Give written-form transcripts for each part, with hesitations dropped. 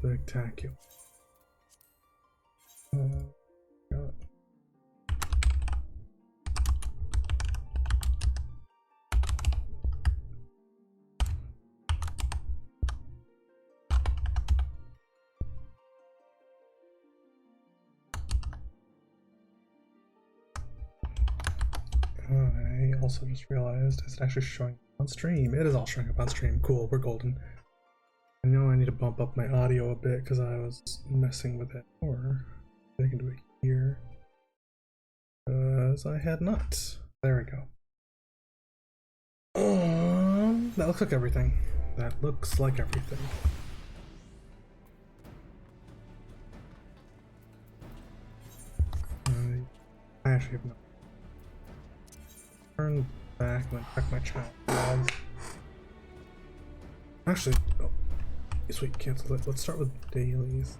Spectacular. God. I also just realized it's actually showing up on stream. It is all showing up on stream. Cool, we're golden. I know I need to bump up my audio a bit because I was messing with it. Or I can do it here. Because I had not. There we go. That looks like everything. That looks like everything. I actually have no. Turn back and then check my chat logs. Actually, oh, sweet, cancel it. Let's start with dailies.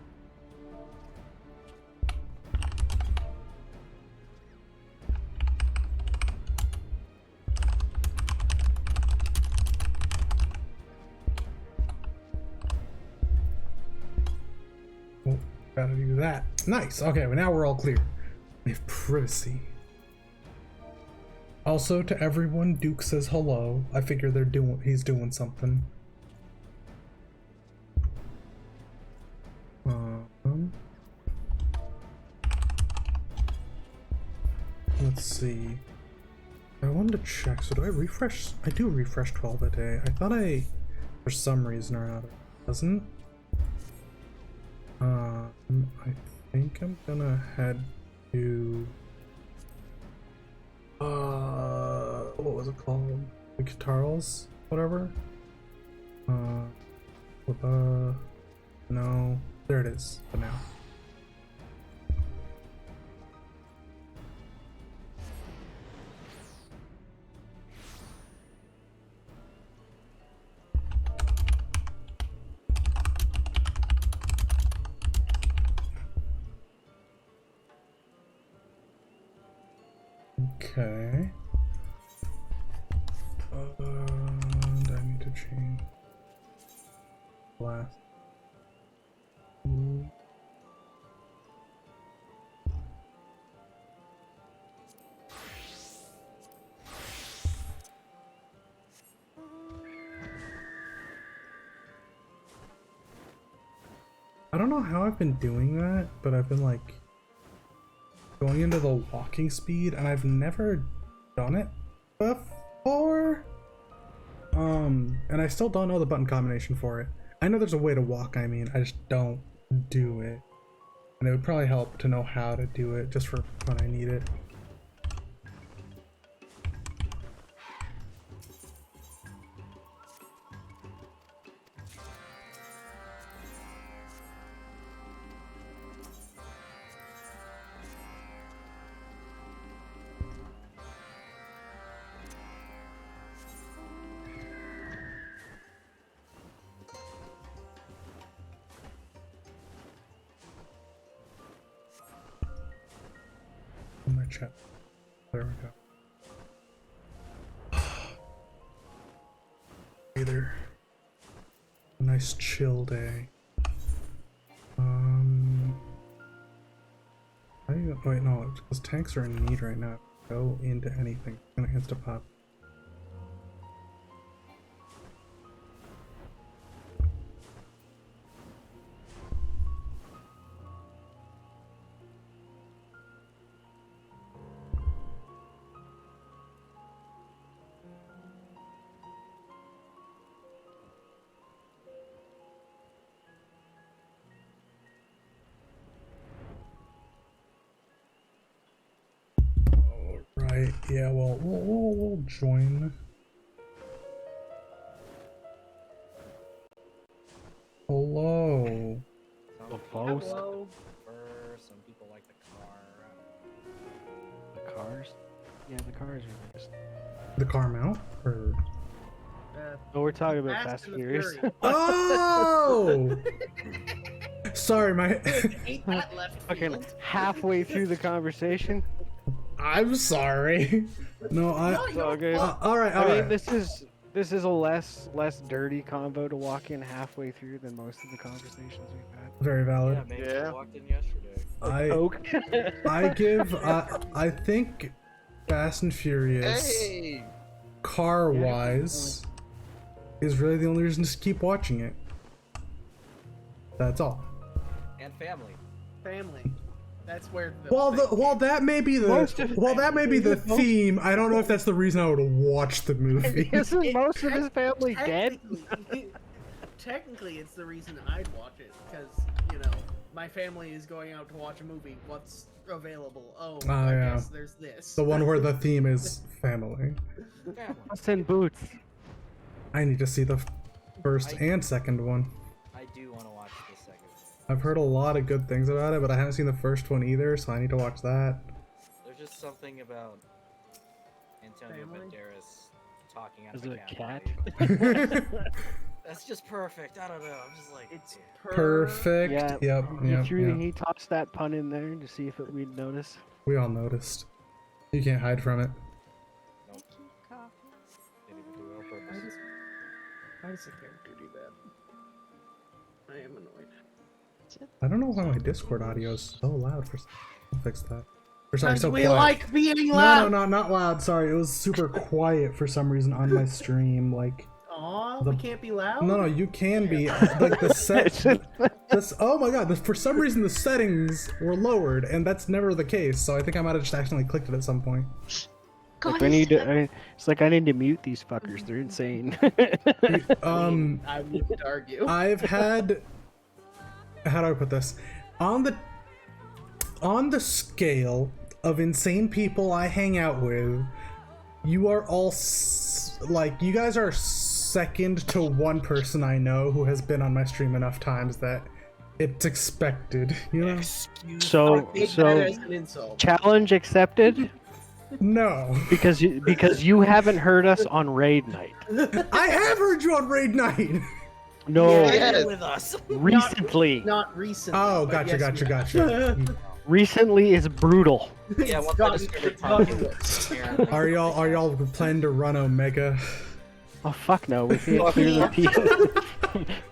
Oh, gotta do that. Nice. Okay, well now we're all clear. We have privacy. Also, to everyone, Duke says hello. I figure he's doing something. Let's see. I wanted to check. So do I refresh? I do refresh 12 a day. I thought for some reason or other, doesn't. I think I'm gonna head to. What was it called? The guitars, whatever. No, there it is. For now. Okay. And I need to change last. I don't know how I've been doing that, but I've been like going into the walking speed, and I've never done it before. And I still don't know the button combination for it. I know there's a way to walk, I mean, I just don't do it. And it would probably help to know how to do it just for when I need it. My chat. There we go. Either a nice chill day. Wait, no, because tanks are in need right now. Go into anything. I'm gonna insta pop. Right, yeah, well, we'll join. Hello. Hello. Some people like the car. The cars? Yeah, the cars are just. The car mount? Or... Oh, we're talking about Fast and Furious. Oh! Sorry, my. Okay, halfway through the conversation. I'm sorry. No, I. Okay. All right. I mean, this This is a less dirty convo to walk in halfway through than most of the conversations we've had. Very valid. Yeah, maybe Yeah. I walked in yesterday. I think Fast and Furious, Hey! car-wise, is really the only reason to keep watching it. That's all. And family. Family. That's where the While that may be the theme, I don't know if that's the reason I would watch the movie. Isn't most of his family dead? Technically, it's the reason I'd watch it because you know my family is going out to watch a movie. What's available? Oh, I yeah. guess there's this. The one where the theme is family. Family. What's in boots? I need to see the first and second one. I do want to watch the second one. I've heard a lot of good things about it, but I haven't seen the first one either, so I need to watch that. There's just something about Antonio Family? Banderas talking out Is of a it a cat. cat? body. That's just perfect. I don't know. I'm just like, It's Perfect. Yeah. Yep. He tossed that pun in there to see if we'd notice. We all noticed. You can't hide from it. nope. Didn't even do it on purpose. Why does the character do that? I am annoyed. I don't know why my Discord audio is so loud for. I'll fix that. Or sorry, Because so we quiet. like being loud. No, not loud. Sorry, it was super quiet for some reason on my stream. Like, Aw, we can't be loud. no, you can be. Like the set. Oh my god! For some reason the settings were lowered, and that's never the case. So I think I might have just accidentally clicked it at some point. Like I need to. It's like I need to mute these fuckers. They're insane. I wouldn't argue. I've had. How do I put this? On the scale of insane people I hang out with, you are all like, you guys are second to one person I know who has been on my stream enough times that it's expected, you know? so Take that as an insult. challenge accepted No. because you haven't heard us on raid night. I have heard you on raid night. No, Yes. with us. recently. Not recently. Oh, but gotcha, yes, gotcha, we have. gotcha. Recently is brutal. Yeah, once I started talking apparently. Are y'all planning to run Omega? Oh fuck no, we can't clear the P.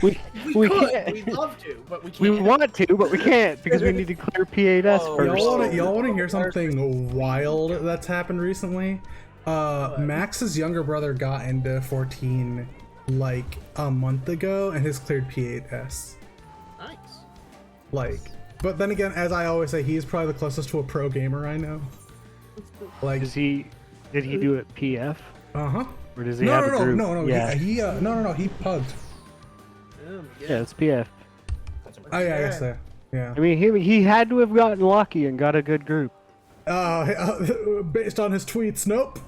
we could. can't. We'd love to, but we We can't. want to, but we can't because we need to clear P8S Oh, first. Y'all wanna hear something wild that's happened recently? Max's younger brother got into 14 like a month ago and has cleared P8S. Nice. Like, but then again, as I always say, he's probably the closest to a pro gamer I know. Like, Did he do it PF uh-huh. or does he have a group? No. Yeah, He pugged. yeah, it's PF. Oh yeah, I guess so. Yeah. I mean, he had to have gotten lucky and got a good group. Based on his tweets, nope.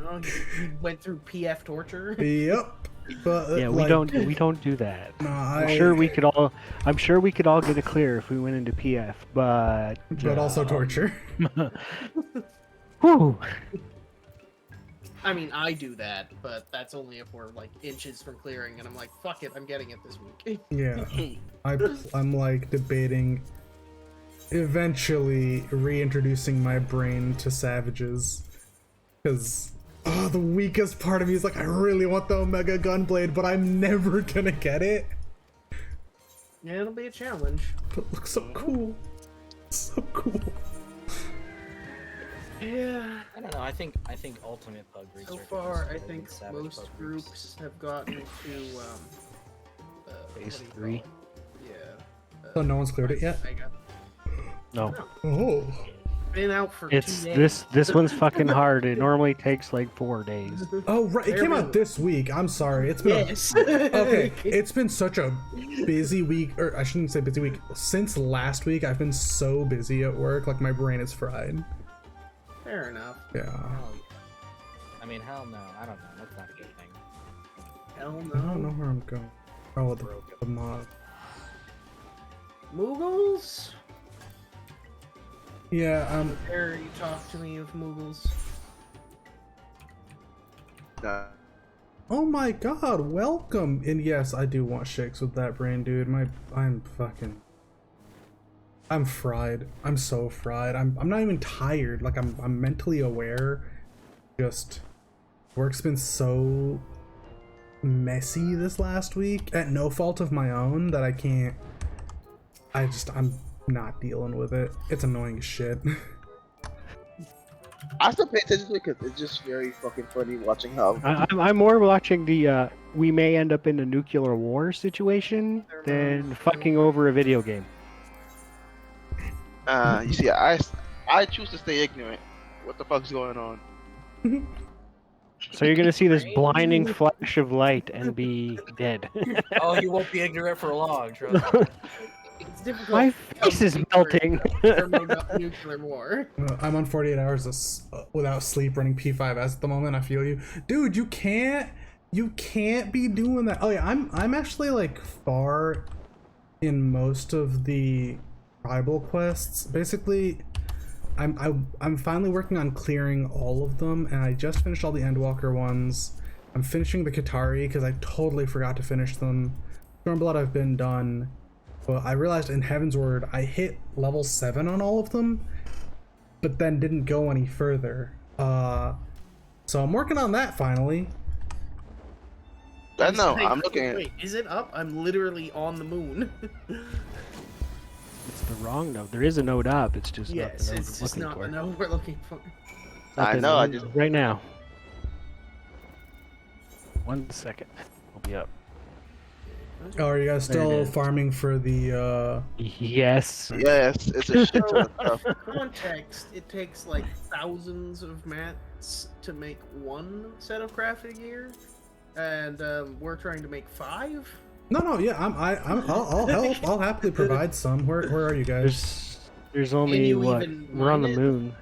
Oh, he went through PF torture. Yep. But Yeah, like, we don't do that. No, I'm sure we could all get a clear if we went into PF, but also torture. whew. I mean, I do that, but that's only if we're like inches from clearing, and I'm like, fuck it, I'm getting it this week. Yeah. I'm like debating eventually reintroducing my brain to Savages, because the weakest part of me is like, I really want the Omega Gunblade, but I'm never gonna get it. Yeah, it'll be a challenge. But it looks so cool. So cool. Yeah. I don't know. I think Ultimate Pug Research. So far, I think most groups have gotten to Phase 3. Yeah. So no one's cleared it yet? I got No, Oh. been out for it's 2 days. this one's fucking hard. It normally takes like 4 days. Oh, right. It came out this week. I'm sorry. It's been Yes. okay. It's been such a busy week, or I shouldn't say busy week. Since last week, I've been so busy at work. Like, my brain is fried. Fair enough. Yeah. I mean, hell no. I don't know. That's not a good thing. Hell I don't know no. where I'm going. Oh, the mod. Moogles? Yeah, Dare you talk to me of Moogles? oh my god, welcome! And yes, I do want shakes with that brain, dude. I'm fried. I'm so fried. I'm not even tired. Like, I'm mentally aware. Just Work's been so messy this last week at no fault of my own that I'm not dealing with it. It's annoying as shit. I still pay attention to it because it's just very fucking funny watching how. I'm more watching the we may end up in a nuclear war situation than fucking over a video game. You see, I choose to stay ignorant. What the fuck's going on? So you're gonna see this blinding flash of light and be dead. Oh, you won't be ignorant for long, trust me. It's difficult. My face is melting. Nuclear war. I'm on 48 hours without sleep running P5S at the moment. I feel you. Dude, you can't be doing that. Oh yeah, I'm actually like far in most of the tribal quests. Basically, I'm finally working on clearing all of them, and I just finished all the Endwalker ones. I'm finishing the Qatari because I totally forgot to finish them. Stormblood I've been done. But I realized in Heaven's Word I hit level 7 on all of them, but then didn't go any further. So I'm working on that finally. I know. I'm looking at. Wait, is it up? I'm literally on the moon. It's the wrong node. There is a node up. It's just Yes, not the node it's we're just looking not for. the node we're looking for. Not I the know, I node just- right now. 1 second. I'll be up. Oh, are you guys There it still is. farming for the Yes. Yes, it's a shit ton of stuff. For context, it takes like thousands of mats to make one set of crafting gear, and we're trying to make 5. No, yeah, I'll help. I'll happily provide some. Where are you guys? There's only you what? even We're on the mine it? moon.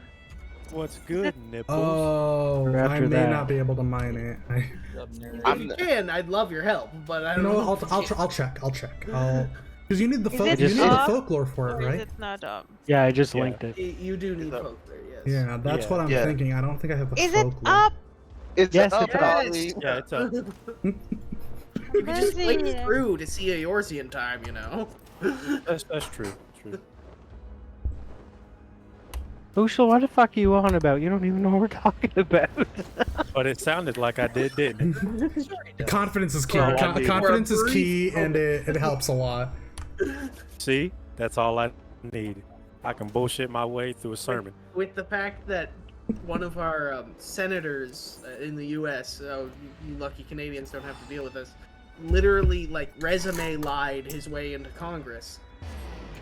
What's good, nipples? Oh, Or I after may that. not be able to mine it. If you can, I'd love your help, but I don't No, know. I'll check. Because you need the Is it up? folklore for Or it, is right? it not up? Yeah, I just Yeah. linked it. You do need Is that- folk there, yes. Yeah, that's Yeah. what I'm Yeah. thinking. I don't think I have the Is it folklore. up? It's Yes, up, it's up. Ollie. Yeah, it's up. You can just click Busy. through to see a Yorzian time, you know. That's true. True. Ushel, what the fuck are you on about? You don't even know what we're talking about. But it sounded like I did, didn't it? Confidence is key. Well, I mean- Confidence is For a key, brief and it helps a lot. See, that's all I need. I can bullshit my way through a sermon. With the fact that one of our senators in the U.S., so you lucky Canadians don't have to deal with this, literally like resume lied his way into Congress.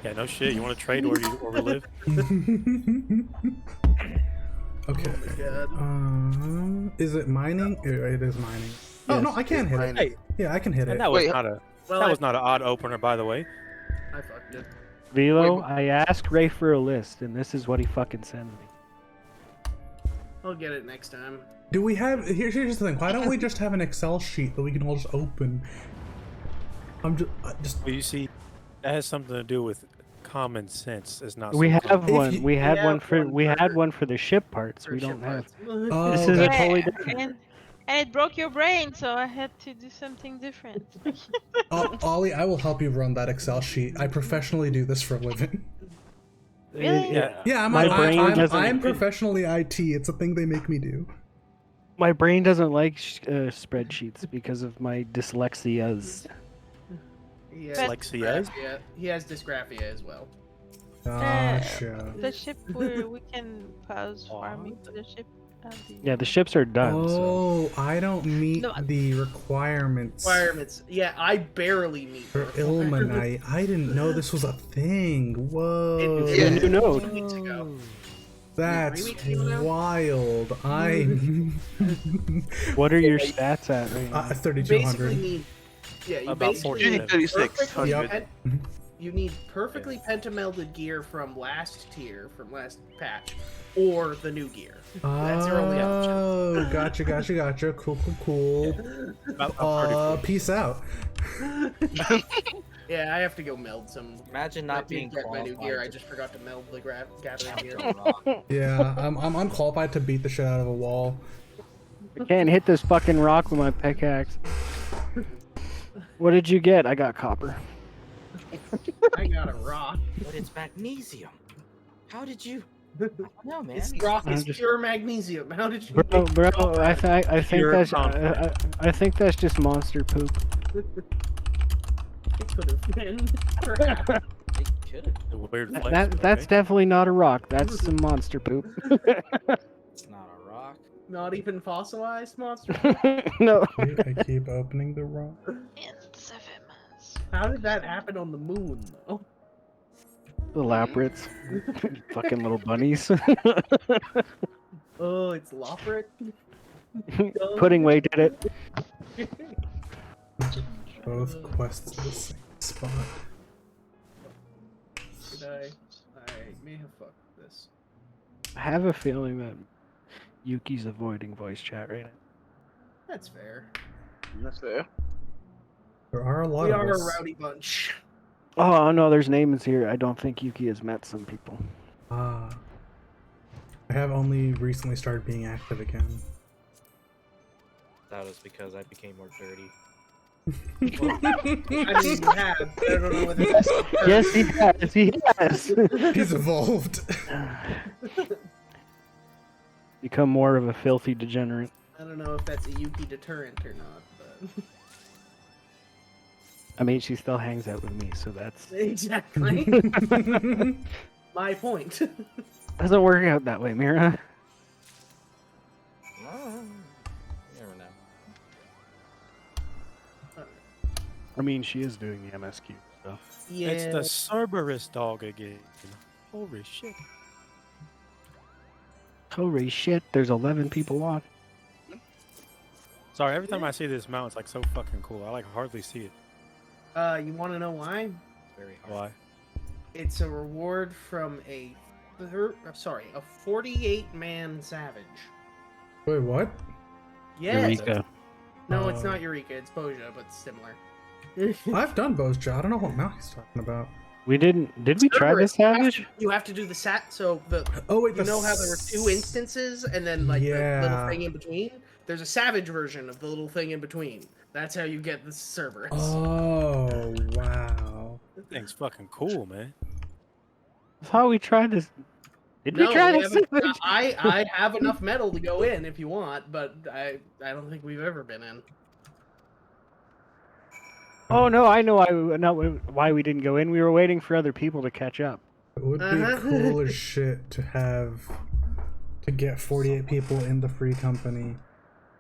Yeah, no shit. You want to trade where we live? Okay. God. Is it mining? It is mining. Oh no, I can hit it. Hey, Yeah, I can hit and it. that was Wait, not a Well, that was not an odd opener, by the way. I fucked it. Velo, Wait, I asked Ray for a list, and this is what he fucking sent me. I'll get it next time. Do we have? Here's the thing. Why don't we just have an Excel sheet that we can all just open? I'm just. Well, you see, that has something to do with common sense. It's not. We so have common. one. you- We had have one for one we for- had one for the ship parts. For We don't ship have. parts. Oh, This is a that's- totally Yeah, different. and it broke your brain, so I had to do something different. Ollie, I will help you run that Excel sheet. I professionally do this for a living. Really? Yeah. Yeah, My brain doesn't- I'm professionally IT. It's a thing they make me do. My brain doesn't like spreadsheets because of my dyslexias. He has Dyslexia? dysgraphia. He has dysgraphia as well. Gotcha. The ship where we can pause farming for the ship. Yeah, the ships are done. So. Oh, I don't meet No, the requirements Requirements. Yeah, I barely meet for the Ilmenite. I didn't know this was a thing. Whoa. It Yeah. New node. 2 weeks ago. That's 3 weeks ago now? wild. I'm What are your stats at right now? Basically 3,200. need. Yeah, you About basically 40. need 3600. Yep. You need perfectly pentamelded gear from last tier, from last patch, or the new gear. That's your only option. Oh, gotcha. Cool. About 34. Peace out. Yeah, I have to go meld some. Imagine I not did being get my new qualified gear. I to just forgot to meld the gathering gear. rock. Yeah, I'm unqualified to beat the shit out of a wall. I can't hit this fucking rock with my pickaxe. What did you get? I got copper. I got a rock. But it's magnesium. How did you? No, man. This rock is just- pure magnesium. How did you? Bro, I think Pure that's conflict. I think that's just monster poop. It could have been. Perhaps. It could. The weird flex. That's okay. definitely not a rock. That's some monster poop. It's not a rock. Not even fossilized monster. No. I keep opening the rock. In 7 months. How did that happen on the moon, though? The labrets. Fucking little bunnies. Oh, it's Loprit. Puddingway did it. Both quests at the same spot. Did I may have fucked this. I have a feeling that Yuki's avoiding voice chat right now. That's fair. That's fair. There are a lot We of are us. a rowdy bunch. Oh no, there's names here. I don't think Yuki has met some people. Ah. I have only recently started being active again. That was because I became more dirty. I mean, you have. But I don't know whether that's. Yes, he has. He has. He's evolved. Become more of a filthy degenerate. I don't know if that's a Yuki deterrent or not, but I mean, she still hangs out with me, so that's exactly my point. doesn't work out that way, Mira. Oh, you never know. I mean, she is doing the MSQ stuff. Yeah. It's the Cerberus dog again. Holy shit. Holy shit! There's 11 people on. Sorry, every time I see this mount, it's like so fucking cool. I like hardly see it. You want to know why? Very hard. Why? It's a reward from a 48-man savage. Wait, what? Yeah. Eureka. No, it's Oh. not Eureka. It's Boja, but similar. I've done Boja. I don't know what mount he's talking about. We didn't. Did we try this savage? You have to do the so the Oh wait, you know how there were two instances and then like the little Yeah. thing in between? There's a savage version of the little thing in between. That's how you get the Cerberus. Oh wow. This thing's fucking cool, man. I thought we tried this. Did No, we try we this haven't- savage? I have enough metal to go in if you want, but I don't think we've ever been in. Oh no, I know why we didn't go in. We were waiting for other people to catch up. It would be Uh-huh. cool as shit to get 48 people in the free company.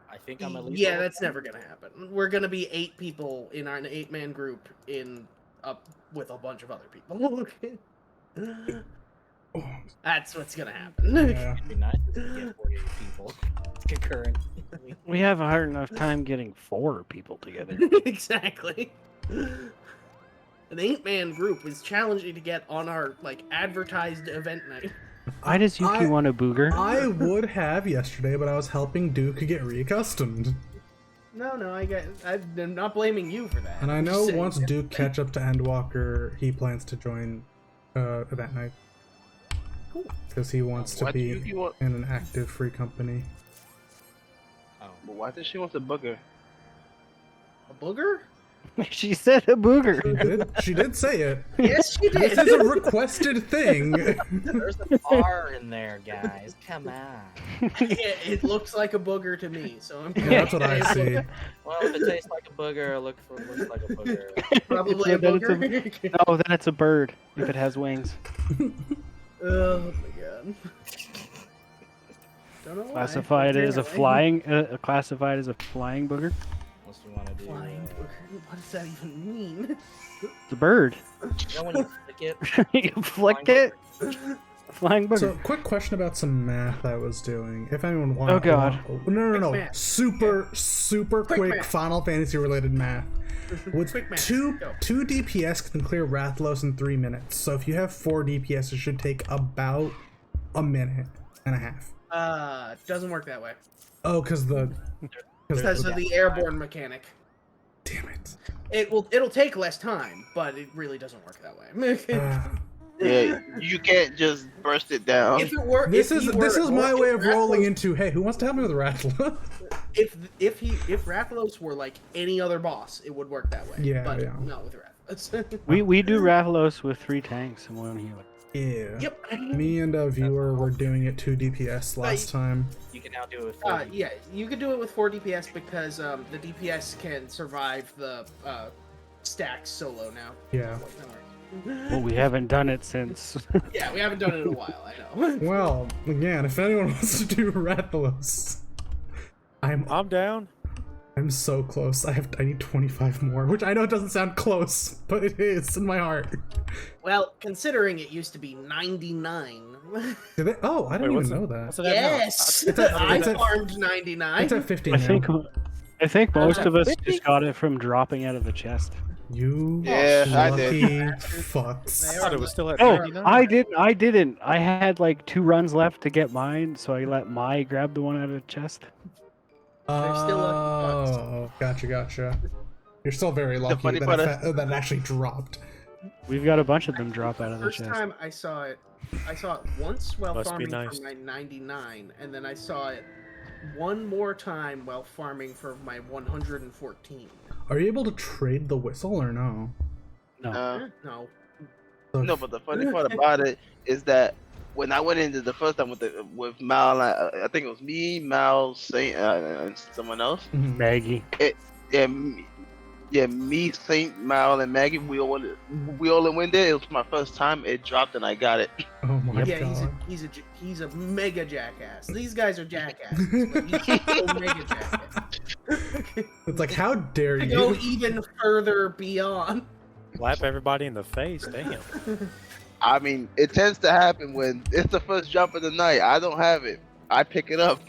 I think I'm at least. Yeah, that's never gonna happen. We're gonna be 8 people in our 8-man group in up with a bunch of other people. Oh, That's what's gonna happen. yeah. It'd be nice if we get 48 people concurrent. We have a hard enough time getting 4 people together. Exactly. An 8-man group is challenging to get on our like advertised event night. Why does Yuki want a booger? I would have yesterday, but I was helping Duke get reaccustomed. No, I'm not blaming you for that. And I I'm know just saying once that- Duke catch up to Endwalker, he plans to join event night. Cool. Because he wants to Why do be you want? in an active free company. Oh, But why does she want the booger? A booger? She said a booger. She did say it. Yes, you This did. is a requested thing. there's a bar in there, guys. Come on. It looks like a booger to me, so I'm Yeah, that's what I see. Well, if it tastes like a booger, looks like a booger. Probably a Then it's booger. No, then it's a bird if it has wings. Oh my god. Don't know why. Classified as a Apparently. flying, classified as a flying booger. What do you want to do? Flying booger? What does that even mean? It's a bird. You know when you flick it? You flicked it. Flying booger. So, quick question about some math I was doing. If anyone wants. Oh, God. No. Quick math. Super Quick quick math. Final Fantasy related math. With Quick math. two Go. 2 DPS can clear Rathalos in 3 minutes. So if you have 4 DPS, it should take about a minute and a half. Doesn't work that way. Oh, because Because of the airborne mechanic. damn it. It'll take less time, but it really doesn't work that way. Yeah, you can't just burst it down. If it were, This if is he were- my way of if Rathalos- rolling into. Hey, who wants to help me with Rathalos? If Rathalos were like any other boss, it would work that way. Yeah, but yeah. not with Rathalos. We do Rathalos with 3 tanks and 1 healer. Yeah. Yep. Me and a viewer were doing it 2 DPS last time. You can now do it with 4D. Yeah, you can do it with 4 DPS because the DPS can survive the stacks solo now. Yeah. Well, we haven't done it since. Yeah, we haven't done it in a while, I know. Well, again, if anyone wants to do Rathalos, I'm down. I'm so close. I need 25 more, which I know doesn't sound close, but it is in my heart. Well, considering it used to be 99. Did they? Oh, I didn't Wait, even know what's that. it at now? Yes! It's at- I it's at- farmed 99. It's at 50 I now. think most of us 50? just got it from dropping out of the chest. You Yeah, I lucky did. fucks. I thought it was still at Oh, 99. I didn't. I had like 2 runs left to get mine, so I let Mai grab the one out of the chest. They're still lucky fucks. Oh, gotcha. You're still very lucky funny that, part that it actually dropped. We've got a bunch of them drop out of the First chest. time I saw it once while Must be farming nice. for my 99, and then I saw it one more time while farming for my 114. Are you able to trade the whistle or no? No. No. No, but the funny part about it is that when I went into the first time with Mal, I think it was me, Mal, Saint, and someone else. Mhm. Maggie. Me, Saint, Mal, and Maggie. We all went there. It was my first time. It dropped and I got it. Oh my Yeah, god. he's a mega jackass. These guys are jackasses, but he's a mega jackass. It's like, how dare To go you? even further beyond. Slap everybody in the face. Damn. I mean, it tends to happen when it's the first jump of the night. I don't have it. I pick it up.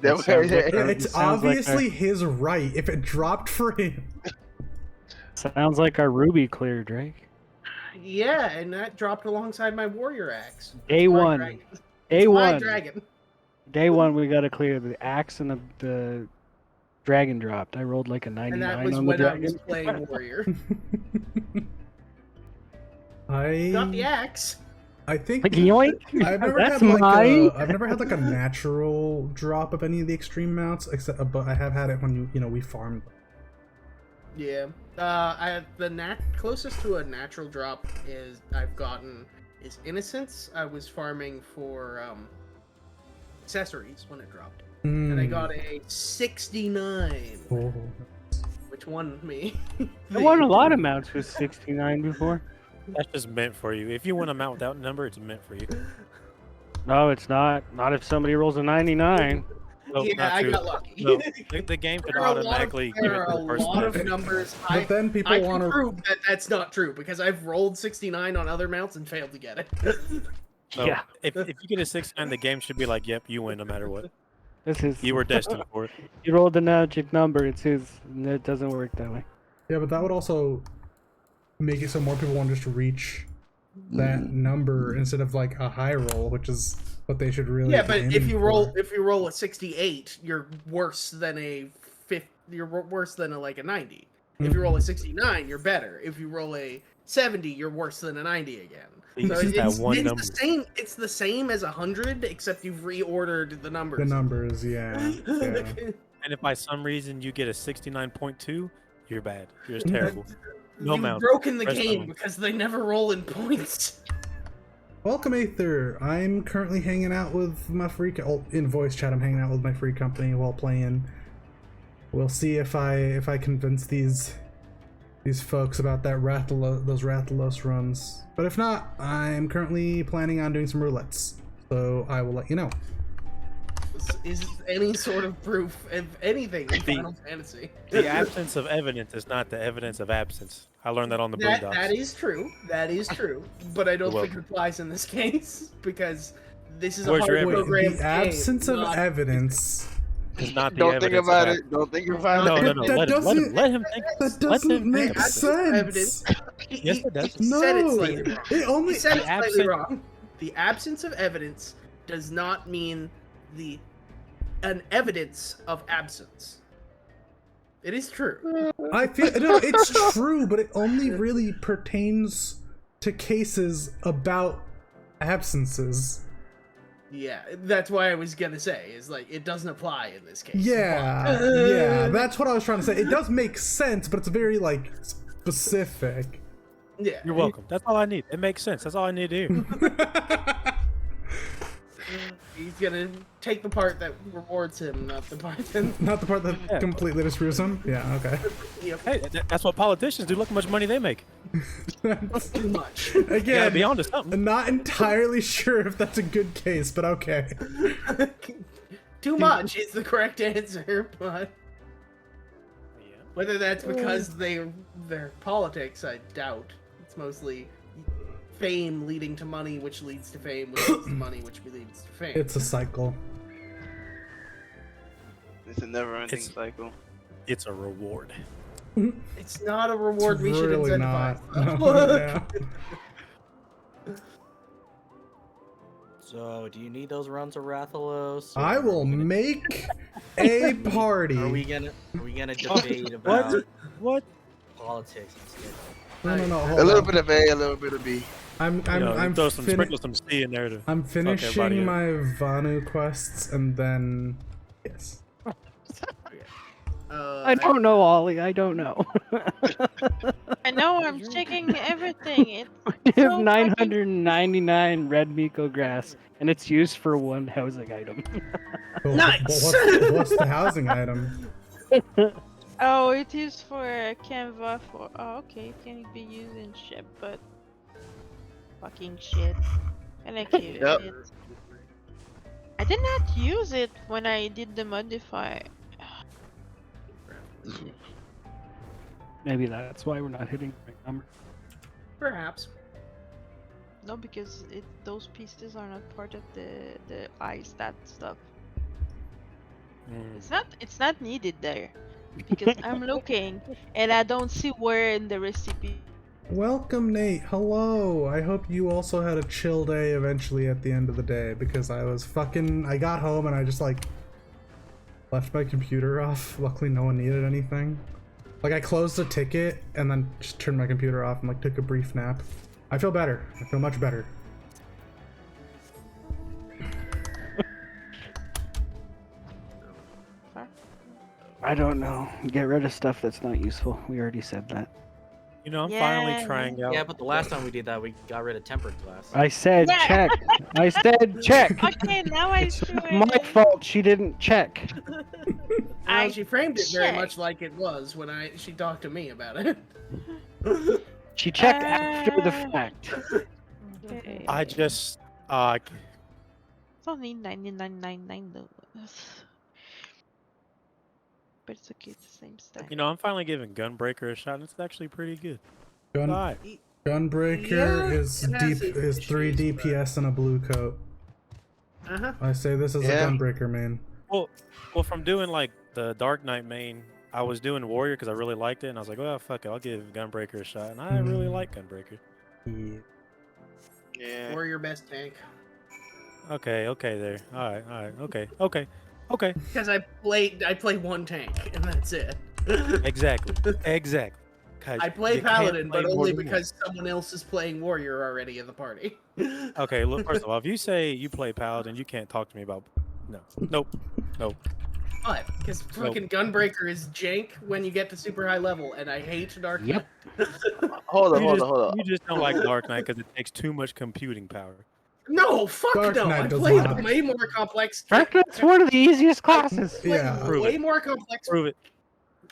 That sounds like Yeah, our- it's sounds like obviously his right if it dropped for him. Sounds like our ruby clear, Drake. Yeah, and that dropped alongside my warrior axe. Day My one. dragon. Day It's my one. dragon. Day one, we gotta clear the axe and the dragon dropped. I rolled like a And 99 that was on the when I was dragon. playing warrior. Got the axe. I think Like, yoink! I've never That's had like mine. I've never had like a natural drop of any of the extreme mounts, except but I have had it when we farmed. Yeah. The closest to a natural drop I've gotten is Innocence. I was farming for accessories when it dropped. And I got a 69, Oh. which won me. I won a lot of mounts with 69 before. That's just meant for you. If you win a mount without number, it's meant for you. No, it's not. Not if somebody rolls a 99. No, Yeah, not I true. got lucky. No, the game could There are a lot of- automatically give it there to are the a person. lot of numbers. But then people I want can to. prove that that's not true because I've rolled 69 on other mounts and failed to get it. No, Yeah. If you get a 69, the game should be like, yep, you win no matter what. This is. You were destined for it. You rolled the magic number. It's his. And it doesn't work that way. Yeah, but that would also make it so more people want to just reach that number instead of like a high roll, which is what they should really. Yeah, be but aiming if you for. roll a 68, you're worse than a 50. You're worse than a 90. If you roll a 69, you're better. If you roll a 70, you're worse than a 90 again. It's So just that one it's number. the same. It's the same as 100, except you've reordered the numbers. The numbers, yeah. yeah. And if by some reason you get a 69.2, you're bad. You're just terrible. No You've mount. broken the Press game on. because they never roll in points. Welcome, Aether. I'm currently hanging out with my free in voice chat. I'm hanging out with my free company while playing. We'll see if I convince these folks about that those Rathalos runs. But if not, I'm currently planning on doing some roulettes. So I will let you know. Is any sort of proof of anything in Final Fantasy? The absence of evidence is not the evidence of absence. I learned that on the Boondocks. That is true. That is true. But I don't You're think it applies in this case because this is Where's a your hard evidence? program. The absence of not- evidence. It's not the Don't think evidence about of it. Don't think about No, it. no, no. That Let him doesn't- let him think. That Let doesn't him make think. sense. Evidence. Yes, it does. He said it No, slightly wrong. it only. He said it The slightly absent- wrong. The absence of evidence does not mean an evidence of absence. It is true. I feel no, it's true, but it only really pertains to cases about absences. Yeah, that's why I was gonna say is like it doesn't apply in this case. Yeah, yeah, that's what I was trying to say. It does make sense, but it's very like specific. Yeah. You're welcome. That's all I need. It makes sense. That's all I need to hear. He's gonna take the part that rewards him, not the part that. Not the part that Yeah. completely disproves him. Yeah. Okay. Yep. Hey, that's what politicians do. Look how much money they make. Too much. You gotta Again, be onto something. I'm not entirely sure if that's a good case, but okay. Too much is the correct answer, but Yeah. whether that's because their politics, I doubt. It's mostly fame leading to money, which leads to fame, which leads to money, which leads to fame. It's a cycle. It's a never-ending It's- cycle. It's a reward. It's not a reward It's we should really incentivize. not. No, yeah. So, do you need those runs of Rathalos? or I are will we gonna- make a party. Are we gonna debate about What? politics instead? No, A hold little on. bit of A, a little bit of B. I'm Sprinkle some C in there to. I'm everybody finishing up. my Vanu quests and then yes. I don't know, Ollie. I don't know. I know I'm checking everything. It's We so have fucking- 999 red Miko grass, and it's used for one housing item. Well, Nice! What's the housing item? Oh, it is for Canva for. Oh, okay. It can be used in ship, but fucking shit. And I keep Yep. it. I did not use it when I did the modify. Maybe that's why we're not hitting the right number. Perhaps. No, because those pieces are not part of the eye stat stuff. It's not needed there because I'm looking and I don't see where in the recipe. Welcome, Nate. Hello. I hope you also had a chill day eventually at the end of the day because I got home and I just like left my computer off. Luckily, no one needed anything. Like I closed a ticket and then just turned my computer off and like took a brief nap. I feel better. I feel much better. I don't know. Get rid of stuff that's not useful. We already said that. You know, I'm finally Yeah. trying out. Yeah, but the last time we did that, we got rid of tempered glass. I said Yeah. check. I said check. Okay, now I It's see my it. fault she didn't check. I She framed it very checked. much like it was when she talked to me about it. She checked after the fact. Okay. I just. It's only 99.99 though. But it's okay, it's the same stack. You know, I'm finally giving Gunbreaker a shot, and it's actually pretty good. Alright. Gunbreaker Yeah, is it has deep its is 3 issues, but- DPS and a blue coat. I say this is Yeah. a Gunbreaker main. Well, from doing like the Dark Knight main, I was doing Warrior because I really liked it, and I was like, well, fuck it, I'll give Gunbreaker a shot, and I really like Gunbreaker. Yeah. Yeah. Or your best tank. Okay, there. Alright, okay. Because I play one tank and that's it. Exactly. 'Cause I play you can't Paladin, play but more only than one. because someone else is playing Warrior already in the party. Okay, look, first of all, if you say you play Paladin, you can't talk to me about. No. Nope. But because fucking Gunbreaker is jank when you get to super high level, and I hate Dark Knight. Yep. Hold on, You hold just- on, hold on. You just don't like Dark Knight because it takes too much computing power. No, fuck Dark no. Knight I does played not. way more complex. Dark Knight's one of the easiest classes. Played Yeah. Prove way it. more complex Prove it.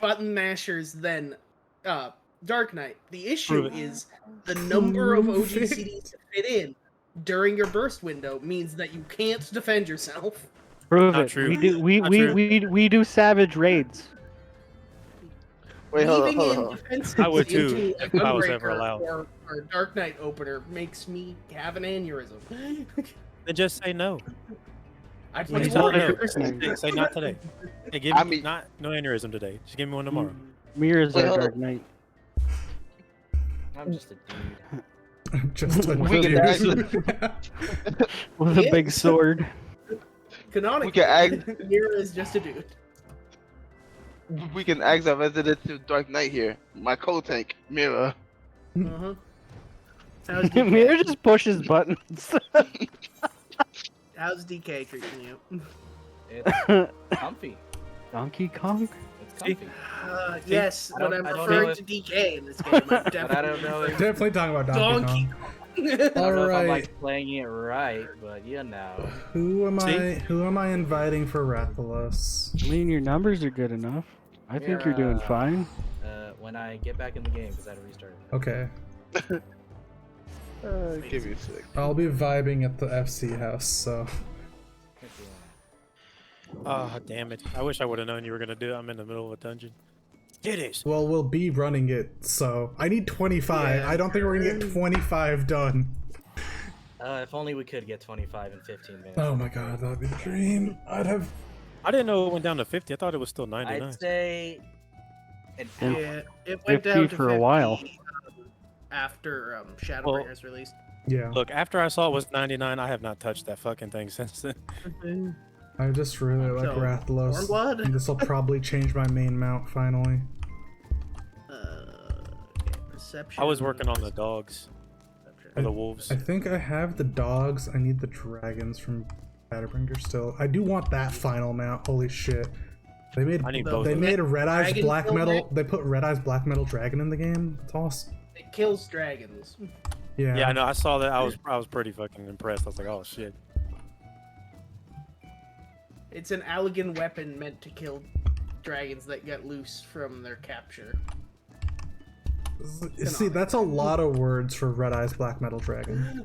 button mashers than Dark Knight. The issue Prove it. is the number of Prove it. OGCDs to fit in during your burst window means that you can't defend yourself. Prove Not it. true. We do. Not true. We do savage raids. Wait, hold on, Leaving hold in on. defenses I would too, into a if I was ever Gunbreaker allowed. or Dark Knight opener makes me have an aneurysm. Then just say no. I When play you tell no, Warrior. say not today. Hey, give I me mean- no aneurysm today. Just give me one tomorrow. Mirrors Wait, are hold Dark on. Knight. I'm just a dude. Just a We can dude. With a Yeah. big sword. Canonically, We can Mira is just a dude. We can ask our resident to Dark Knight here. My co-tank, Mira. Uh-huh. How's DK, Mirror just pushes buttons. how's DK treating you? It's comfy. Donkey Kong? It's comfy. Yes, I but don't- I'm I don't referring know to DK in this game. I'm But I don't know if Definitely talking about Donkey Donkey Kong. I don't know if I'm Alright. like playing it right, but you know. Who am See? Who am I inviting for Rathalos? I mean, your numbers are good enough. I think you're doing fine. When I get back in the game, because I had to restart. Okay. Give me a sec. I'll be vibing at the FC house, so. Oh, damn it. I wish I would have known you were going to do it. I'm in the middle of a dungeon. Get it. Well, we'll be running it, so. I need 25. Yeah. I don't think we're gonna get 25 done. If only we could get 25 in 15 minutes. Oh my god, that'd be the dream. I'd have. I didn't know it went down to 50. I thought it was still 99. I'd say an Yeah. hour. Yeah, it went 50 down to for a 50, while. After Shadowbringers released. Yeah. Look, after I saw it was 99, I have not touched that fucking thing since then. I just really like So, Rathalos. Warmblood? And this will probably change my main mount finally. Perception. I was working on the dogs. Or the wolves. I think I have the dogs. I need the dragons from Shadowbringer still. I do want that final mount. Holy shit. They made I need The- both. they of them. made a red eyes Dragon black kill metal. deck? They put red eyes black metal dragon in the game. It's awesome. It kills dragons. Yeah. Yeah, I know. I saw that. I was pretty fucking impressed. I was like, oh shit. It's an Allegan weapon meant to kill dragons that get loose from their capture. See, that's a lot of words for red eyes black metal dragon.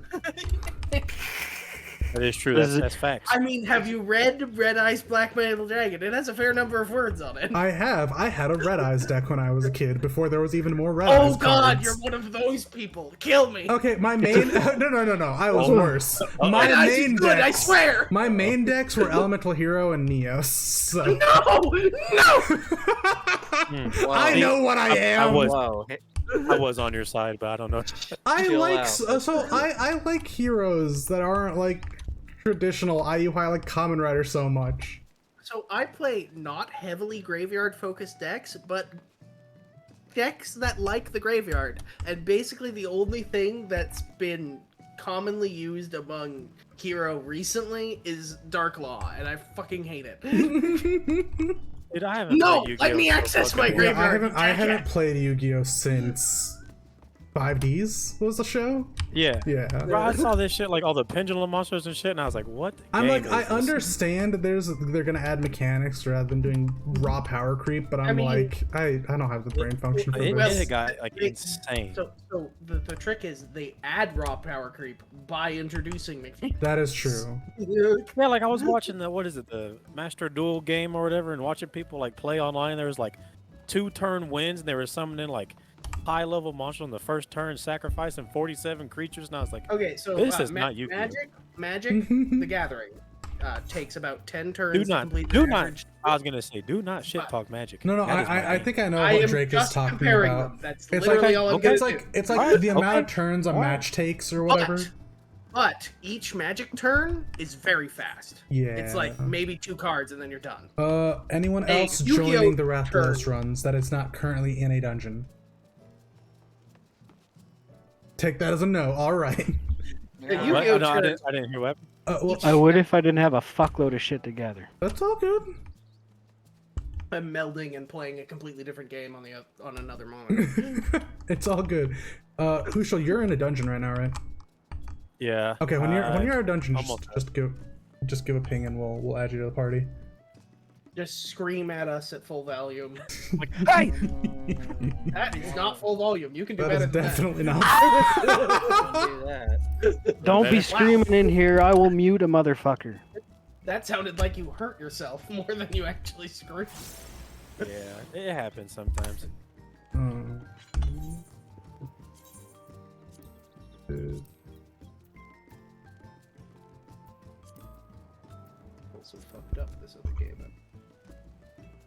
That is true. Is it- That's facts. I mean, have you read Red Eyes Black Metal Dragon? It has a fair number of words on it. I have. I had a red eyes deck when I was a kid before there was even more red Oh eyes god, cards. you're one of those people. Kill me. Okay, my main no. I was Oh. worse. My Red Eyes is main good, I decks. swear. My main decks were Elemental Hero and Neos. So. No! I know what I am. I was Whoa. I was on your side, but I don't know. I Chill like out. I like heroes that aren't like traditional IUI. I like Common Rider so much. So I play not heavily graveyard focused decks, but decks that like the graveyard. And basically the only thing that's been commonly used among hero recently is Dark Law, and I fucking hate it. Dude, I haven't No, played Yu-Gi-Oh! let me for access fucking my long. graveyard. I haven't played Yu-Gi-Oh since 5Ds was the show. Yeah. Yeah. Bro, I saw this shit, like all the pendulum monsters and shit, and I was like, what? I'm game like, is I this? understand that they're gonna add mechanics rather than doing raw power creep, but I'm mean- like, I don't have the brain function for It, this. it got like it- insane. So the trick is they add raw power creep by introducing mechanics. That is true. Yeah, like I was watching the Master Duel game or whatever, and watching people like play online. There was like 2-turn wins, and they were summoning like high-level monsters on the first turn, sacrificing 47 creatures, and I was like, Okay, so This is not Yu-Gi-Oh. Magic the Gathering takes about 10 turns do to not, complete do the not. average. I was gonna say, do not shit talk Magic. No, That is my I game. think I know I what am Drake is just talking comparing about. them. That's It's literally like, all I'm okay, gonna it's do. like it's like Alright, the amount of okay. turns a Alright. match takes or whatever. But each magic turn is very fast. Yeah. It's like maybe 2 cards and then you're done. Anyone Hey, else Yu-Gi-Oh! joining the Rathalos turn. runs that is not currently in a dungeon? Take that as a no. All right. The Yeah. Yu-Gi-Oh! No, I turn- didn't hear what. Well, I would if I didn't have a fuckload of shit together. that's all good. I'm melding and playing a completely different game on another monitor. It's all good. Hushel, you're in a dungeon right now, right? Yeah. Okay, when you're at a dungeon, almost just give a ping and we'll add you to the party. Just scream at us at full volume. like, hey! That is not full volume. You can do That better is than definitely not. Do that. Don't be Wow. screaming in here. I will mute a motherfucker. That sounded like you hurt yourself more than you actually screamed. Yeah, it happens sometimes. Also fucked up this other game.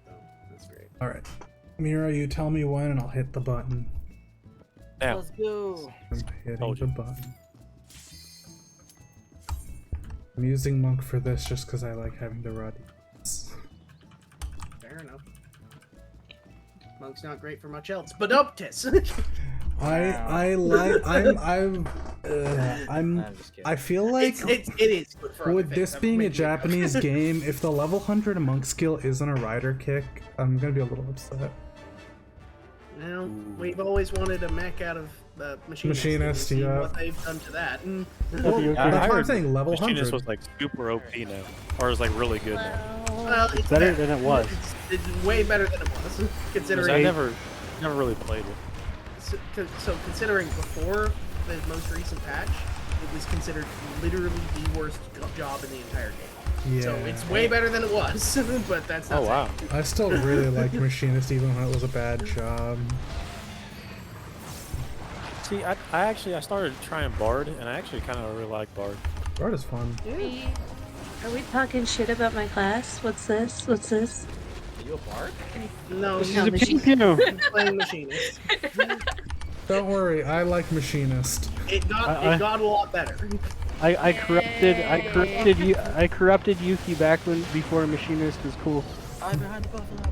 Oh, that's great. All right, Mira, you tell me when, and I'll hit the button. Now, Let's go. I'm hitting Told the you. button. I'm using Monk for this just because I like having the rod. Fair enough. Monk's not great for much else, but Optus. I like I'm I'm just kidding. I feel like it is good for other with things. this I'm being a making it up. Japanese game, if the level 100 monk skill isn't a rider kick, I'm gonna be a little upset. Well, we've always wanted a mech out of machinist. Machinist, and yeah. what they've done to that. And, Well, Yeah, that's I why I'm heard saying level Machinist 100. was like super OP now, or is like really good now. well, It's better than it was. It's way better than it was, 'Cause considering. I never really played it. So considering before the most recent patch, it was considered literally the worst job in the entire game. Yeah. So it's way better than it was, but that's not Oh wow. I still really like Machinist even when it was a bad job. See, I started trying Bard, and I actually kind of really like Bard. Bard is fun. Are we talking shit about my class? What's this? What's this? Are you a bard? No, She's No, a machine- pew. playing machinist. Don't worry, I like Machinist. It got a lot better. I corrupted Yuki back before Machinist was cool. I'm behind the buffalo.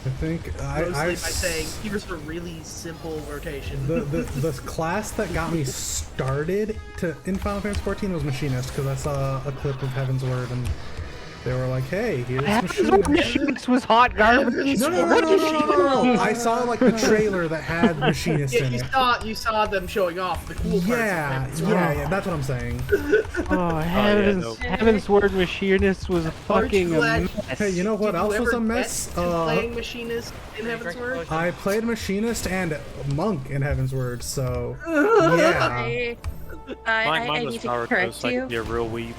I think Mostly by I saying here's a really simple rotation. the class that got me started in Final Fantasy 14 was Machinist because I saw a clip of Heaven's Word and they were like, "Hey, here's Machinist." Machinist was hot garbage. No. I saw like the trailer that had Machinist Yeah, in it. you saw them showing off the cool parts. Yeah, of it. yeah, that's what I'm saying. Oh, Heaven's Word Machinist was Aren't you fucking a glad- mess. Hey, you know what Did you else was ever a mess? get to playing machinist in Heaven's Word? I played Machinist and Monk in Heaven's Word, so yeah. I Mine need was to Naruto, correct so I you. could be a real weeb.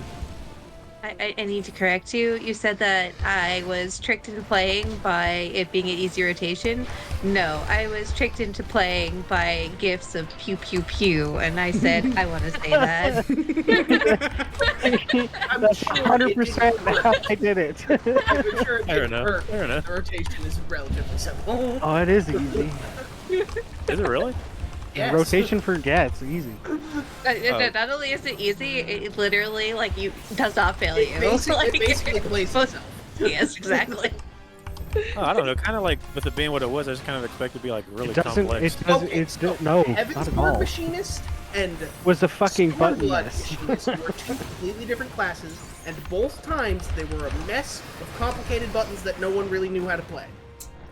I need to correct you. You said that I was tricked into playing by it being an easy rotation. No, I was tricked into playing by gifts of pew pew pew, and I said I want to say that. I'm That's sure 100% how I did it. I'm sure it Fair didn't enough. hurt. Fair enough. The rotation is relatively simple. Oh, it is easy. Is it really? Yes. Rotation for it's easy. Not only is it easy, it literally does not fail you. It basically plays itself. Yes, exactly. Oh, I don't know. Kind of like with it being what it was, I just kind of expected it to be like really It doesn't. complex. It doesn't. Okay, It's so no, Heaven's not at Word all. Machinist and Was a fucking button Stormblood mess. Machinist were two completely different classes, and both times they were a mess of complicated buttons that no one really knew how to play.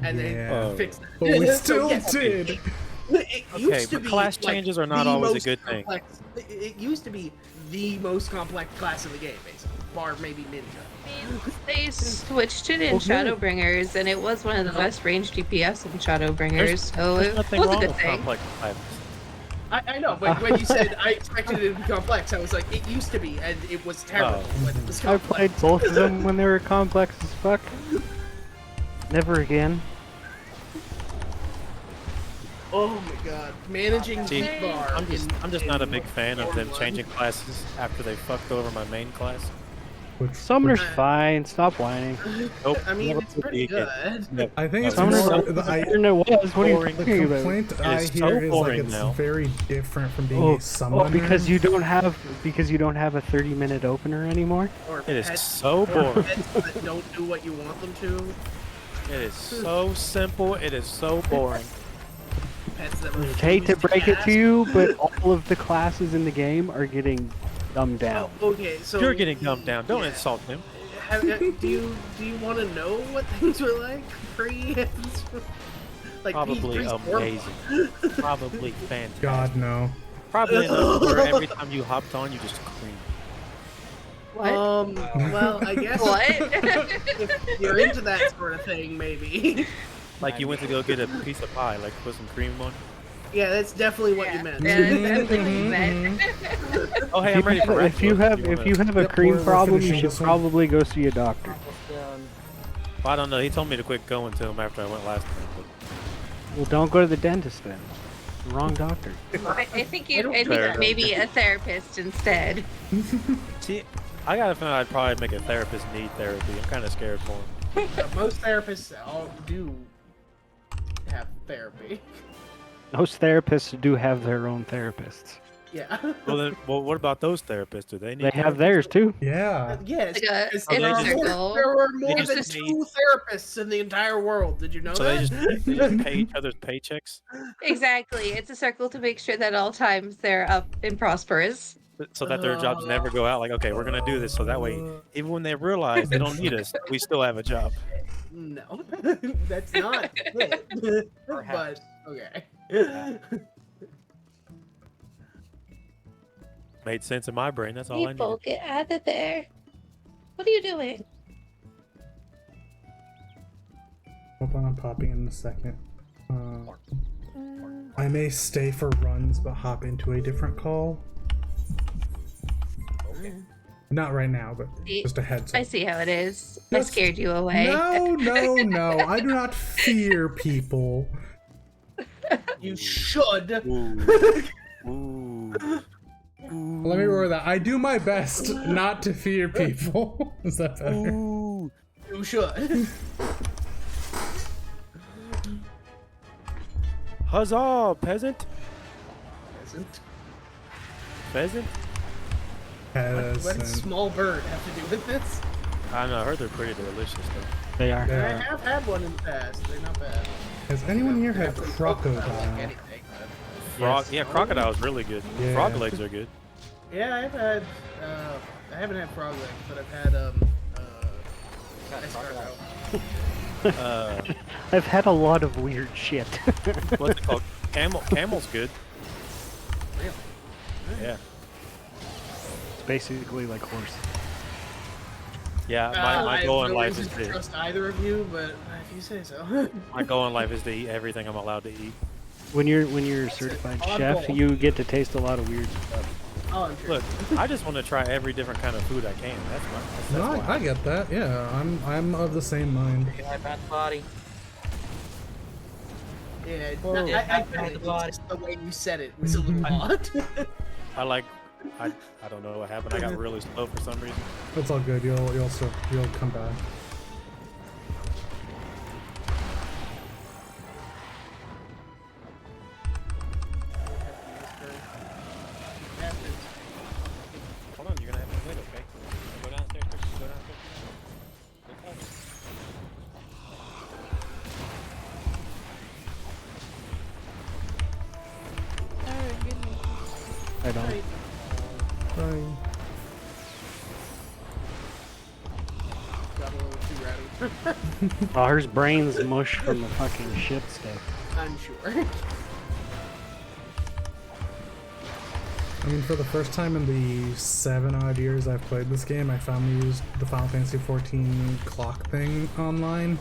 And Yeah. they fixed it. But we So, still yes, did. It used Okay, to but be, class like, changes are not the always a most good thing. complex- It used to be the most complex class in the game, basically, bar maybe Ninja. They switched it in Okay. Shadowbringers, and it was one of the best range DPS in Shadowbringers, so There's it nothing was a wrong good with thing. complex types. I know, but when you said I expected it to be complex, I was like, it used to be, and it was terrible when it was I complex. played both of them when they were complex as fuck. Never again. Oh my god, managing See, heat bar. I'm just not a big fan of them changing classes after they fucked over my main class. Summoner's fine. Stop whining. Nope. I mean, never it's would pretty be again. good. Never. I think it's Summoner's more. better than it was. What are you boring. The talking about? complaint It I is hear so is like boring it's now. very different from being Oh, a summoner. because you don't have a 30-minute opener anymore. Or It is pets- so or boring. pets that don't do what you want them to. It is so simple. It is so boring. Pets that Hate to refuse break it ask. to you, but all of the classes in the game are getting dumbed down. Oh, okay, so You're getting dumbed down. Don't yeah. insult him. Do you want to know what things were like pre? Like Probably P3's amazing. Probably fantastic. God no. Probably enough where every time you hopped on, you just screamed. Well, I guess What? if you're into that sort of thing, maybe. Like you went to go get a piece of pie, like put some cream on. Yeah, that's definitely what you meant. Yeah, that's definitely what you meant. Oh, hey, I'm ready for If you have a Yep, cream we're problem, you finishing should this one. probably go see a doctor. Well, I don't know. He told me to quit going to him after I went last time. But Well, don't go to the dentist then. Wrong doctor. I think Fair enough. maybe a therapist instead. see, I gotta find out I'd probably make a therapist need therapy. I'm kind of scared for him. Most therapists all do have therapy. Most therapists do have their own therapists. Yeah. Well, what about those therapists? Do they need? They have theirs too. Yeah. Yes. Like a because Oh, they there are just- there are more just than need- 2 therapists in the entire world. Did you know So that? they just pay each other's paychecks, Exactly. It's a circle to make sure that at all times they're up and prosperous. so that their jobs never go out. Like, okay, we're gonna do this, so that way, even when they realize they don't need us, we still have a job. No, that's not it. But okay. Made sense in my brain. That's all I People, needed. get out of there. What are you doing? Hold on, I'm popping in a second. I may stay for runs, but hop into a different call. Not right now, but just a heads I up. see how it is. I That's- scared you away. No. I do not fear people. You should. Ooh. Let me roar that. I do my best not to fear people. Is that better? Ooh. You should. Huzzah, peasant! Isn't. Pheasant? What does Peasant. small bird have to do with this? I don't know. I heard they're pretty delicious though. They are. I Yeah. have had one in the past. They're not bad. Has anyone here had I don't like crocodile? anything, but- Frog, Yes. yeah, crocodile's really good. Yeah. Frog legs are good. Yeah, I've had. I haven't had frog legs, but I've had escargot. I've had a lot of weird shit. What's it called? Camel's good. Really? Yeah. It's basically like horse. Yeah, my I goal have in no life is reason to to trust either of you, but if you say so. my goal in life is to eat everything I'm allowed to eat. When you're a certified oddball. chef, you get to taste a lot of weird stuff. Oh, I'm sure. Look, I just want to try every different kind of food I can. That's No, why. I get that. Yeah, I'm of the same mind. I pat the body. Yeah, Whoa. I Yeah, get it. body. It's just the way you said it was a little odd. I don't know what happened. I got really slow for some reason. It's all good. You'll come back. Hold on, you're gonna have to wait, okay? Go downstairs, Christian. Go downstairs. Okay. Oh goodness. I don't. Bye. Got a little too rowdy. Oh, her brain's mush from the fucking shit stuff. I'm sure. I mean, for the first time in the 7 odd years I've played this game, I finally used the Final Fantasy 14 clock thing online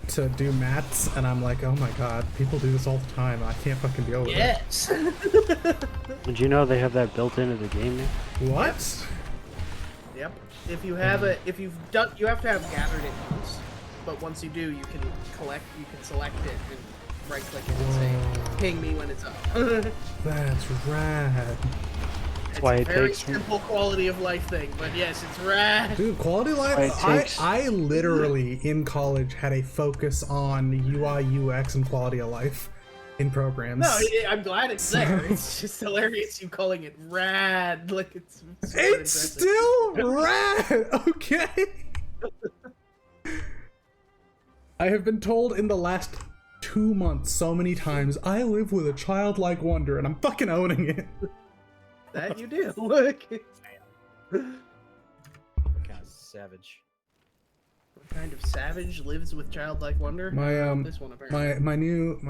to do mats, and I'm like, oh my god, people do this all the time. I can't fucking deal with Yes. Did you know they have that built into the game now? it. What? Yep. If you have if you've done, you have to have gathered it once. But once you do, you can select it and right click it and say, ping me when it's up. That's rad. It's why a it very takes- simple quality of life thing, but yes, it's rad. Dude, quality It life. takes- I literally in college had a focus on UI, UX, and quality of life in programs. No, I'm glad it's there. It's just hilarious you calling it rad. Like it's super It's impressive. still rad. Okay. I have been told in the last 2 months so many times I live with a childlike wonder, and I'm fucking owning it. That you do. Look. Kind of savage. What kind of savage lives with childlike wonder? My This one apparently. my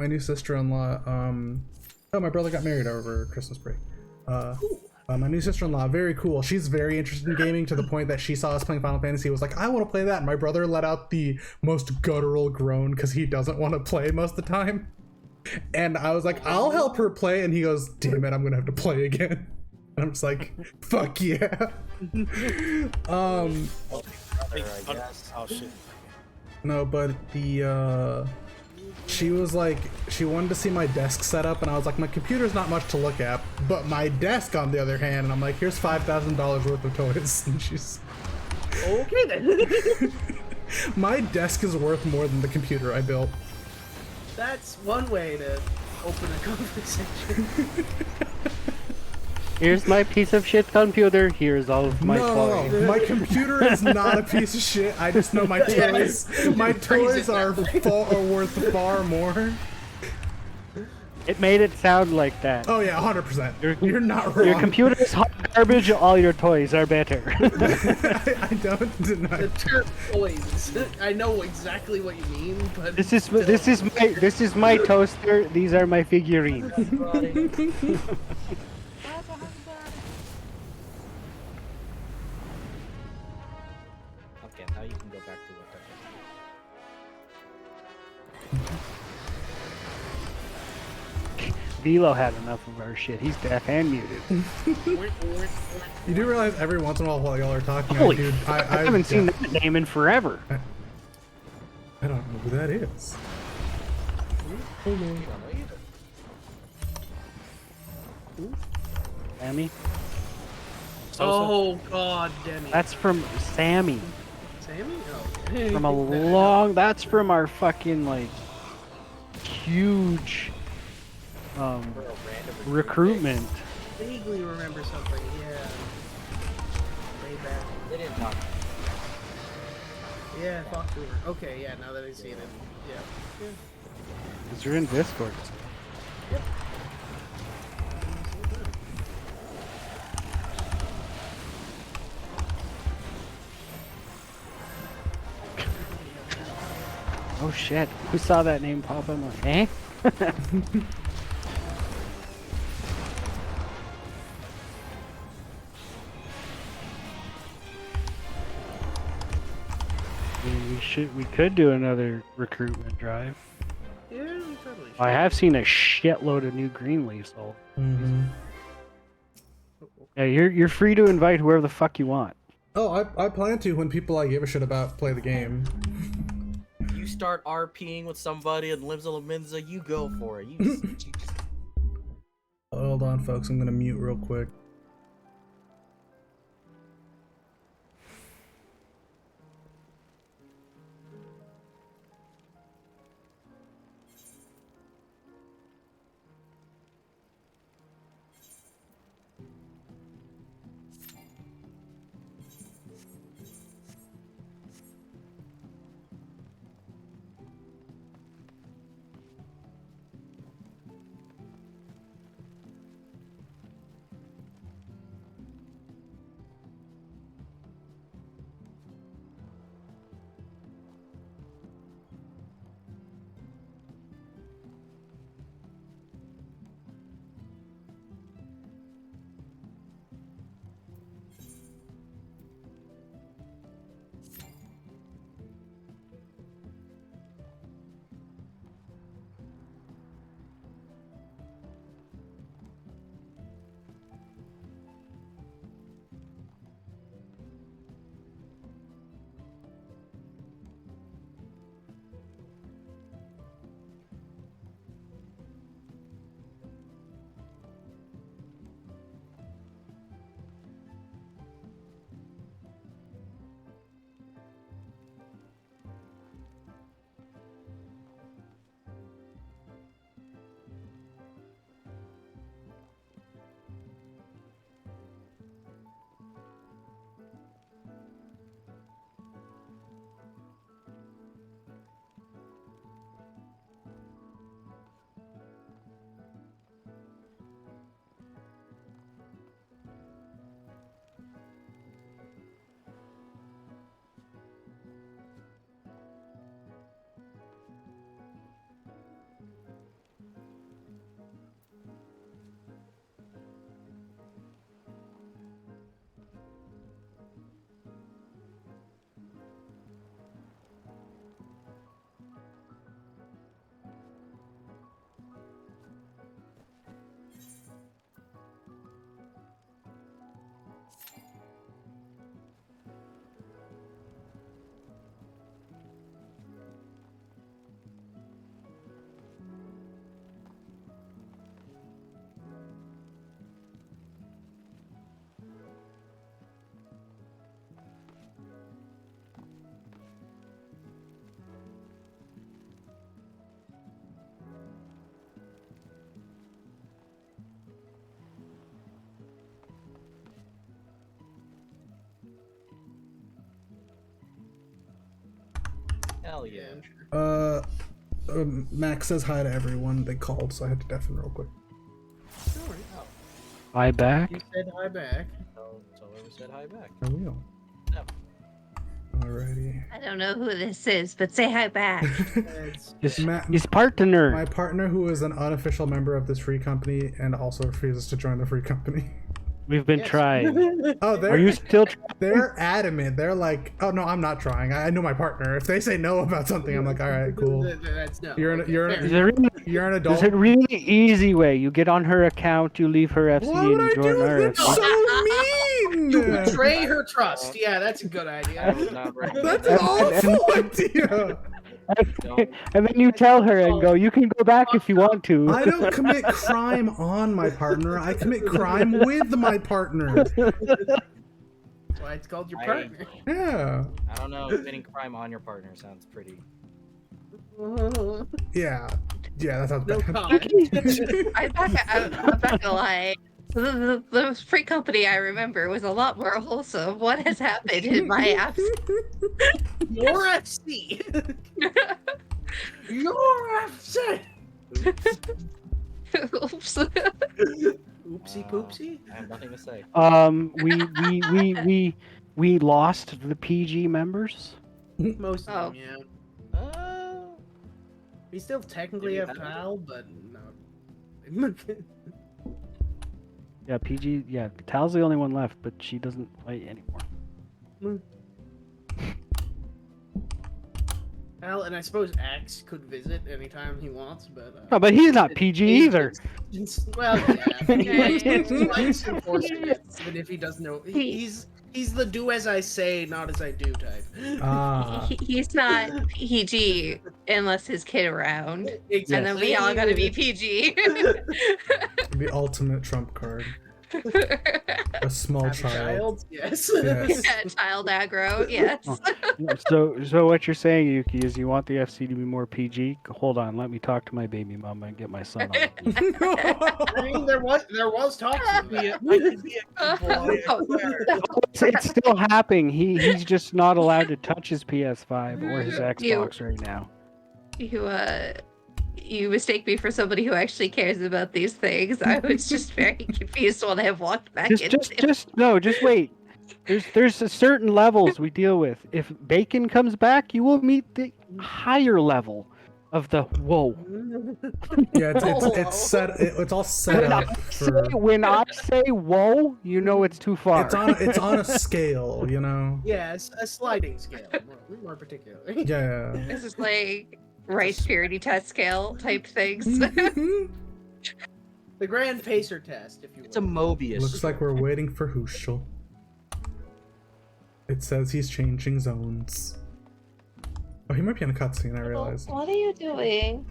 new sister-in-law oh, my brother got married over Christmas break. My new sister-in-law, very cool. She's very interested in gaming to the point that she saw us playing Final Fantasy, was like, I want to play that. And my brother let out the most guttural groan because he doesn't want to play most of the time. And I was like, I'll help her play. And he goes, damn it, I'm going to have to play again. And I'm just like, fuck yeah. Hey, I guess. oh shit. No, but the she was like, she wanted to see my desk setup, and I was like, my computer's not much to look at, but my desk on the other hand, and I'm like, here's $5,000 worth of toys. And she's, Okay then. my desk is worth more than the computer I built. That's one way to open a conversation. Here's my piece of shit computer. Here's all of my toys. No. My computer is not a piece of shit. I just know my toys. My toys are worth far more. It made it sound like that. Oh yeah, 100%. You're not wrong. Your computer is hot garbage. All your toys are better. I don't deny. The term toys. I know exactly what you mean, but this is my toaster. These are my figurines. Okay, now you can go back to what Velo had enough of our shit. He's deaf and muted. You do realize every once in a while y'all are talking, Holy I haven't seen that name in forever. I don't know who that is. Sammy? oh god, Demi. That's from Sammy. Sammy? Oh. From a long. That's from our fucking like huge recruitment. Vaguely remember something. Yeah. Way back. They didn't talk. Yeah, talk to her. Okay, yeah. Now that I see it, yeah. Because you're in Discord. Yep. Oh shit! Who saw that name pop up? Eh? I mean, we could do another recruitment drive. Yeah, we totally should. I have seen a shitload of new Greenleaf sold. Mm-hmm. Yeah, you're free to invite whoever the fuck you want. Oh, I plan to when people I give a shit about play the game. You start RPing with somebody and lives on Minza, you go for it. You just Hold on, folks. I'm gonna mute real quick. Hell yeah. I'm sure. Max says hi to everyone. They called, so I had to deafen real quick. No worries. Hi back. You said hi back. So whoever said hi back. I will. Yep. Alrighty. I don't know who this is, but say hi back. It's His partner. My partner, who is an unofficial member of this free company and also refuses to join the free company. We've been yes. trying. Oh, Are you still trying? they're adamant. They're like, oh no, I'm not trying. I know my partner. If they say no about something, I'm like, all right, cool. That's no. You're an Okay, you're fair. Is there any- you're an There's adult. a really easy way. You get on her account, you leave her FC, Why and would you I join do our that? FC. So mean. You betray her trust. Yeah, that's a good idea. I would not recommend That's that. an awful idea. And then you tell her and go, you can go back if you want to. I don't commit crime on my partner. I commit crime with my partner. That's why it's called your I- partner. Yeah. I don't know. Committing crime on your partner sounds pretty. Yeah. Yeah, that sounds No bad. comment. I'm not gonna lie. The free company I remember was a lot more wholesome. What has happened in my absence? Your FC. Your FC. Oops. Oopsie poopsie. I have nothing to say. We lost the PG members. Most of Oh. them, yeah. We still technically Maybe have that- Kyle, but no. Yeah, PG. Yeah, Tal's the only one left, but she doesn't play anymore. Kyle, and I suppose Axe could visit anytime he wants, but. No, but he's not PG either. Well, yeah. He likes enforcing it, even if he doesn't know. He's the do as I say, not as I do type. Ah. He's not PG unless his kid around. Exactly. And then we all gotta be PG. The ultimate trump card. A small Have a child. Yes. Yes. Yeah, child aggro, yes. So what you're saying, Yuki, is you want the FC to be more PG? Hold on, let me talk to my baby mama and get my son on it. I mean, there was talks of that. I could be a good boy. It's still happening. He's just not allowed to touch his PS5 or his Xbox right now. You mistake me for somebody who actually cares about these things. I was just very confused when I walked back in. Just wait. There's a certain levels we deal with. If Bacon comes back, you will meet the higher level of the whoa. Yeah, it's all set up for. When I say whoa, you know it's too far. It's on a scale, you know. Yeah, it's a sliding scale, more particularly. Yeah. This is like rice purity test scale type things. Mm-hmm. The Grand Pacer test, if you will. It's a Mobius. Looks like we're waiting for Hushel. It says he's changing zones. Oh, he might be in a cutscene, I realized. What are you doing?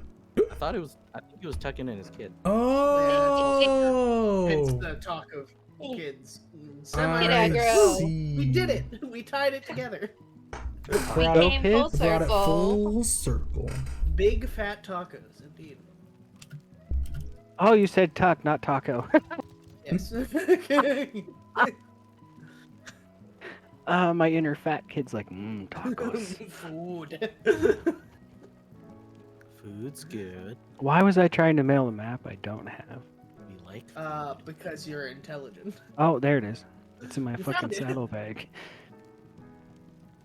I think he was tucking in his kid. Oh! It's the talk of kids. I Aggro. see. We did it! We tied it together. Brought We came full brought it circle. full circle. Big fat tacos, indeed. Oh, you said tuck, not taco. Yes. My inner fat kid's like, tacos. Food. Food's good. Why was I trying to mail a map I don't have? We like. Because you're intelligent. Oh, there it is. It's in my You fucking found it. saddlebag.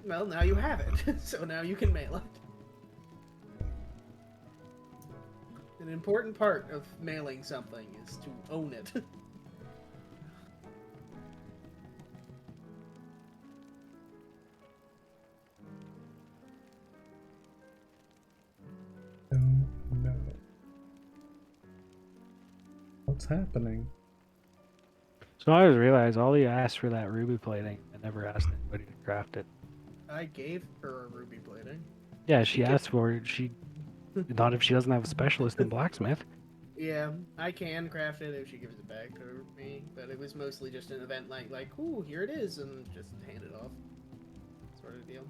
Well, now you have it, so now you can mail it. An important part of mailing something is to own it. Don't know. What's happening? So I just realized all you asked for that ruby plating, I never asked anybody to craft it. I gave her a ruby plating. Yeah, she asked for it. Not if she doesn't have a specialist in blacksmith. Yeah, I can craft it if she gives it back to me, but it was mostly just an event like, ooh, here it is, and just hand it off, sort of deal.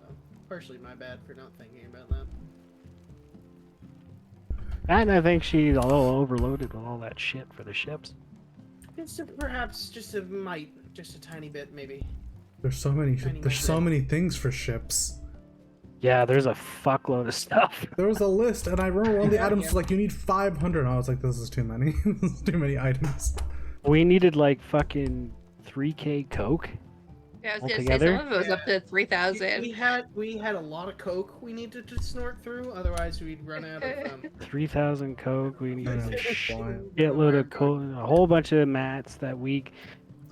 So, partially my bad for not thinking about that. And I think she's a little overloaded with all that shit for the ships. It's perhaps just a tiny bit, maybe. There's so many. Tiny There's so bit. many things for ships. Yeah, there's a fuckload of stuff. There was a list, and I remember one of the items was like, you need 500, and I was like, this is too many. This is too many items. We needed like fucking 3K coke. Yeah, I was gonna Altogether? say some of it was up to 3,000. We had a lot of coke we needed to snort through, otherwise we'd run out of 3,000 coke. We needed a Flying. shitload of coke. A whole bunch of mats that week.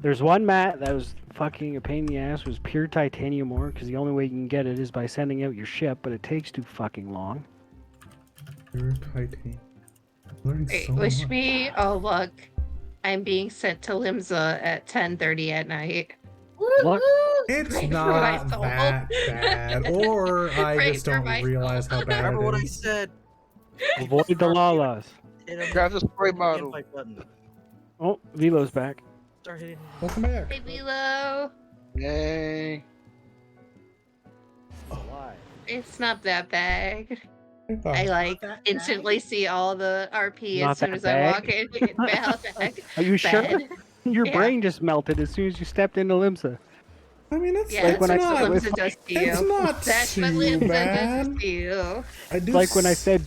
There's one mat that was fucking a pain in the ass. Was pure titanium ore because the only way you can get it is by sending out your ship, but it takes too fucking long. Pure titanium. Learning Wait, so wish much. me all luck. I'm being sent to Limsa at 10:30 at night. Look, It's Pray for my not soul. that bad. Or I Pray just for don't my realize soul. how bad Remember it what I is. said? avoid the lalas. Hit him. Grab the spray The bottle. invite button. Oh, Velo's back. Start hitting. Welcome back. Hey, Velo. Yay. It's not that bad. Oh, I like that instantly see all the RP Not as soon that as I bad? walk in. Bad, bad, Are you sure? bad. Your Yeah. brain just melted as soon as you stepped into Limsa. I mean, it's, Yeah, Like when that's I what said- Limsa does to it's you. not That's what too Limsa bad. does to you. I do Like when I s- said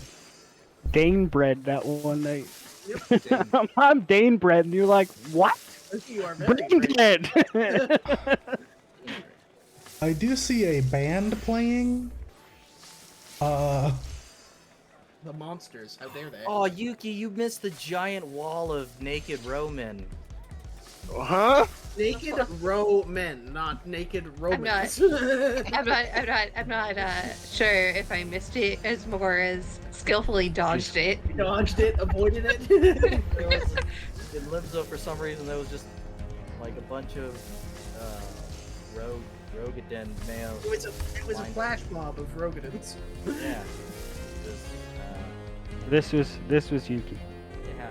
Dane bread that one night. Yep, Dane. I'm Dane bread, and you're like, what? You are very Brain brave. dead. I do see a band playing. The monsters, how dare they? Oh, Yuki, you missed the giant wall of naked Roman. Huh? Naked row men, not naked Romans. I'm not sure if I missed it as more as skillfully dodged it. Dodged it, avoided it. There was, in Limzo, for some reason, there was just like a bunch of Rogaden males. It was a flash mob of Rogadins. Yeah. Just, This was Yuki. yeah.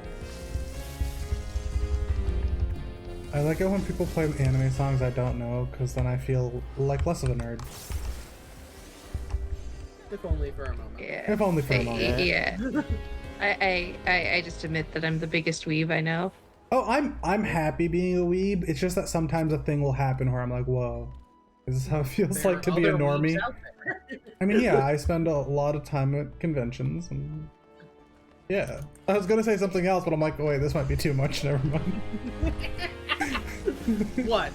I like it when people play anime songs I don't know, because then I feel like less of a nerd. If only for a moment. Yeah. If only for a moment. Yeah. I just admit that I'm the biggest weeb I know. Oh, I'm happy being a weeb. It's just that sometimes a thing will happen where I'm like, whoa, is this how it feels There like to are be a other normie? weebs out there. I mean, yeah, I spend a lot of time at conventions, and yeah, I was gonna say something else, but I'm like, oh, wait, this might be too much. Never mind. What?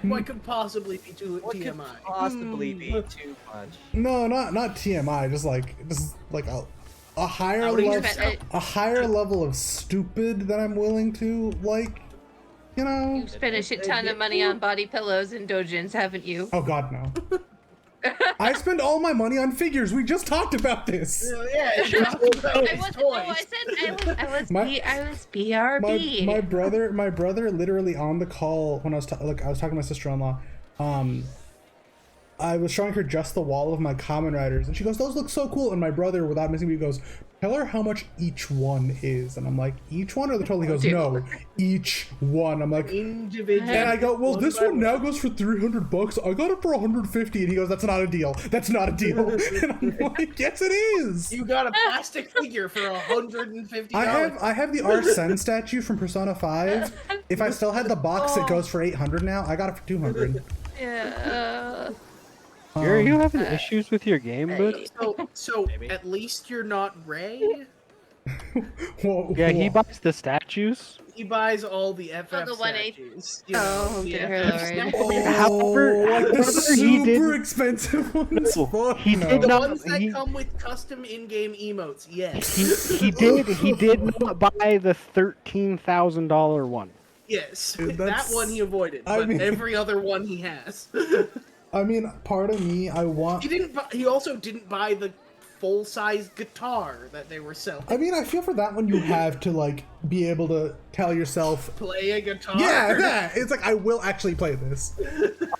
What could possibly be too What could TMI? possibly be too much? No, not TMI. Just like a higher Outing level, yourself. a higher level of stupid that I'm willing to like. You know? You've spent a shit ton of money on body pillows and dojins, haven't you? Oh God, no. I spend all my money on figures. We just talked about this. Yeah, it's I toys. wasn't. No, I said I was. I was BRB. My brother literally on the call when I was talking to my sister-in-law. I was showing her just the wall of my Kamen Riders, and she goes, "Those look so cool." And my brother, without missing a beat, goes, "Tell her how much each one is." And I'm like, "Each one?" Or the total? He goes, "No, each one." I'm like, Individual. and I go, "Well, this one now goes for $300. I got it for $150." And he goes, "That's not a deal. That's not a deal." And I'm like, "Yes, it is." You got a plastic figure for $150. I have the Arsene statue from Persona 5. If I still had the box, it goes for $800 now. I got it for $200. Yeah. Are you having issues with your game, bud? So Maybe. at least you're not Ray. Whoa, Yeah, he whoa. buys the statues. He buys all the FF the 180. statues. Oh, the dear FF Lord. statues. However, like the however, he did- super expensive ones. No, Fuck he no. did The not- ones that he- come with custom in-game emotes, yes. He did not buy the $13,000 one. Yes, Dude, that that's- one he avoided, I but mean- every other one he has. I mean, part of me, I want. He also didn't buy the full-size guitar that they were selling. I mean, I feel for that one, you have to like be able to tell yourself, Play a guitar. yeah. It's like I will actually play this.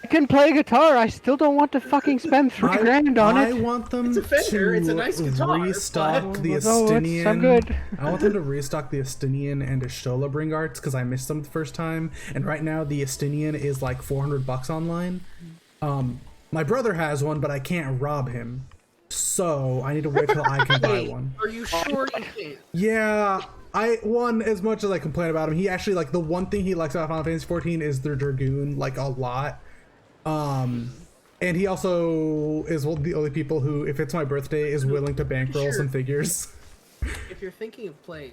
I can play guitar. I still don't want to fucking spend $3 grand on I it. want them It's a Fender, to it's a nice guitar, restock but- the Oh, it's Estinian. so good. I want them to restock the Estinian and Ashtola Bring Arts because I missed them the first time, and right now the Estinian is like $400 online. My brother has one, but I can't rob him, so I need to wait till I can buy Wait, one. are you sure you can? Yeah, as much as I complain about him, he actually, like, the one thing he likes about Final Fantasy 14 is their Dragoon, like, a lot. And he also is one of the only people who, if it's my birthday, is willing to bankroll Sure. some figures. If you're thinking of playing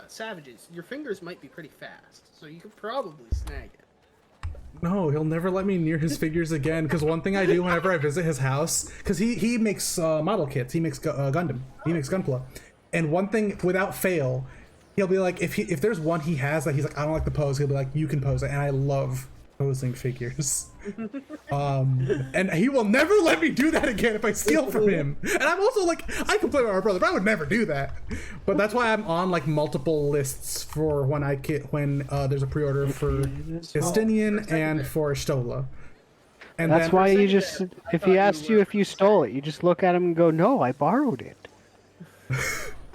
Savages, your fingers might be pretty fast, so you could probably snag it. No, he'll never let me near his figures again. Because one thing I do whenever I visit his house, because he makes model kits, he makes Gundam, he makes Gunpla, and one thing without fail, he'll be like, if there's one he has that he's like, I don't like the pose, he'll be like, you can pose it, and I love posing figures. And he will never let me do that again if I steal from him. And I'm also like, I can play with my brother, but I would never do that. But that's why I'm on like multiple lists for when there's a pre-order for Estinian and for Stola. And That's then, why you second just, there, I if thought he you asks were you if you stole it, you just look at him and go, no, I borrowed it.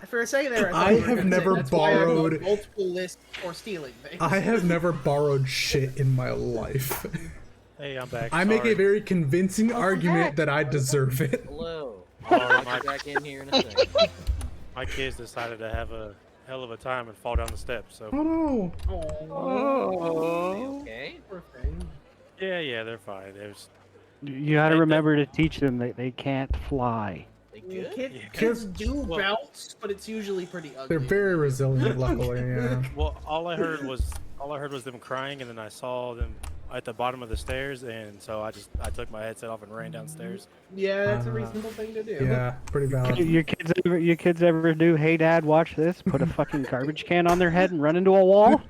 For a second there, I thought you were have gonna say, never that's why I've got borrowed- multiple lists for stealing things. I have never borrowed shit in my life. Hey, I'm back. I make a Sorry. very convincing argument that I deserve it. Hello. Oh, I'll my- get back in here in a second. My kids decided to have a hell of a time and fall down the steps. So Oh no. Oh, Okay. poor thing. yeah, they're fine. There's You gotta remember to teach them that they can't fly. They good? Kids do Well- bounce, but it's usually pretty ugly. They're very resilient, luckily, yeah. well, all I heard was them crying, and then I saw them at the bottom of the stairs, and so I took my headset off and ran downstairs. Yeah, that's a reasonable thing to do. Yeah, pretty valid. Your kids ever do, hey dad, watch this, put a fucking garbage can on their head and run into a wall?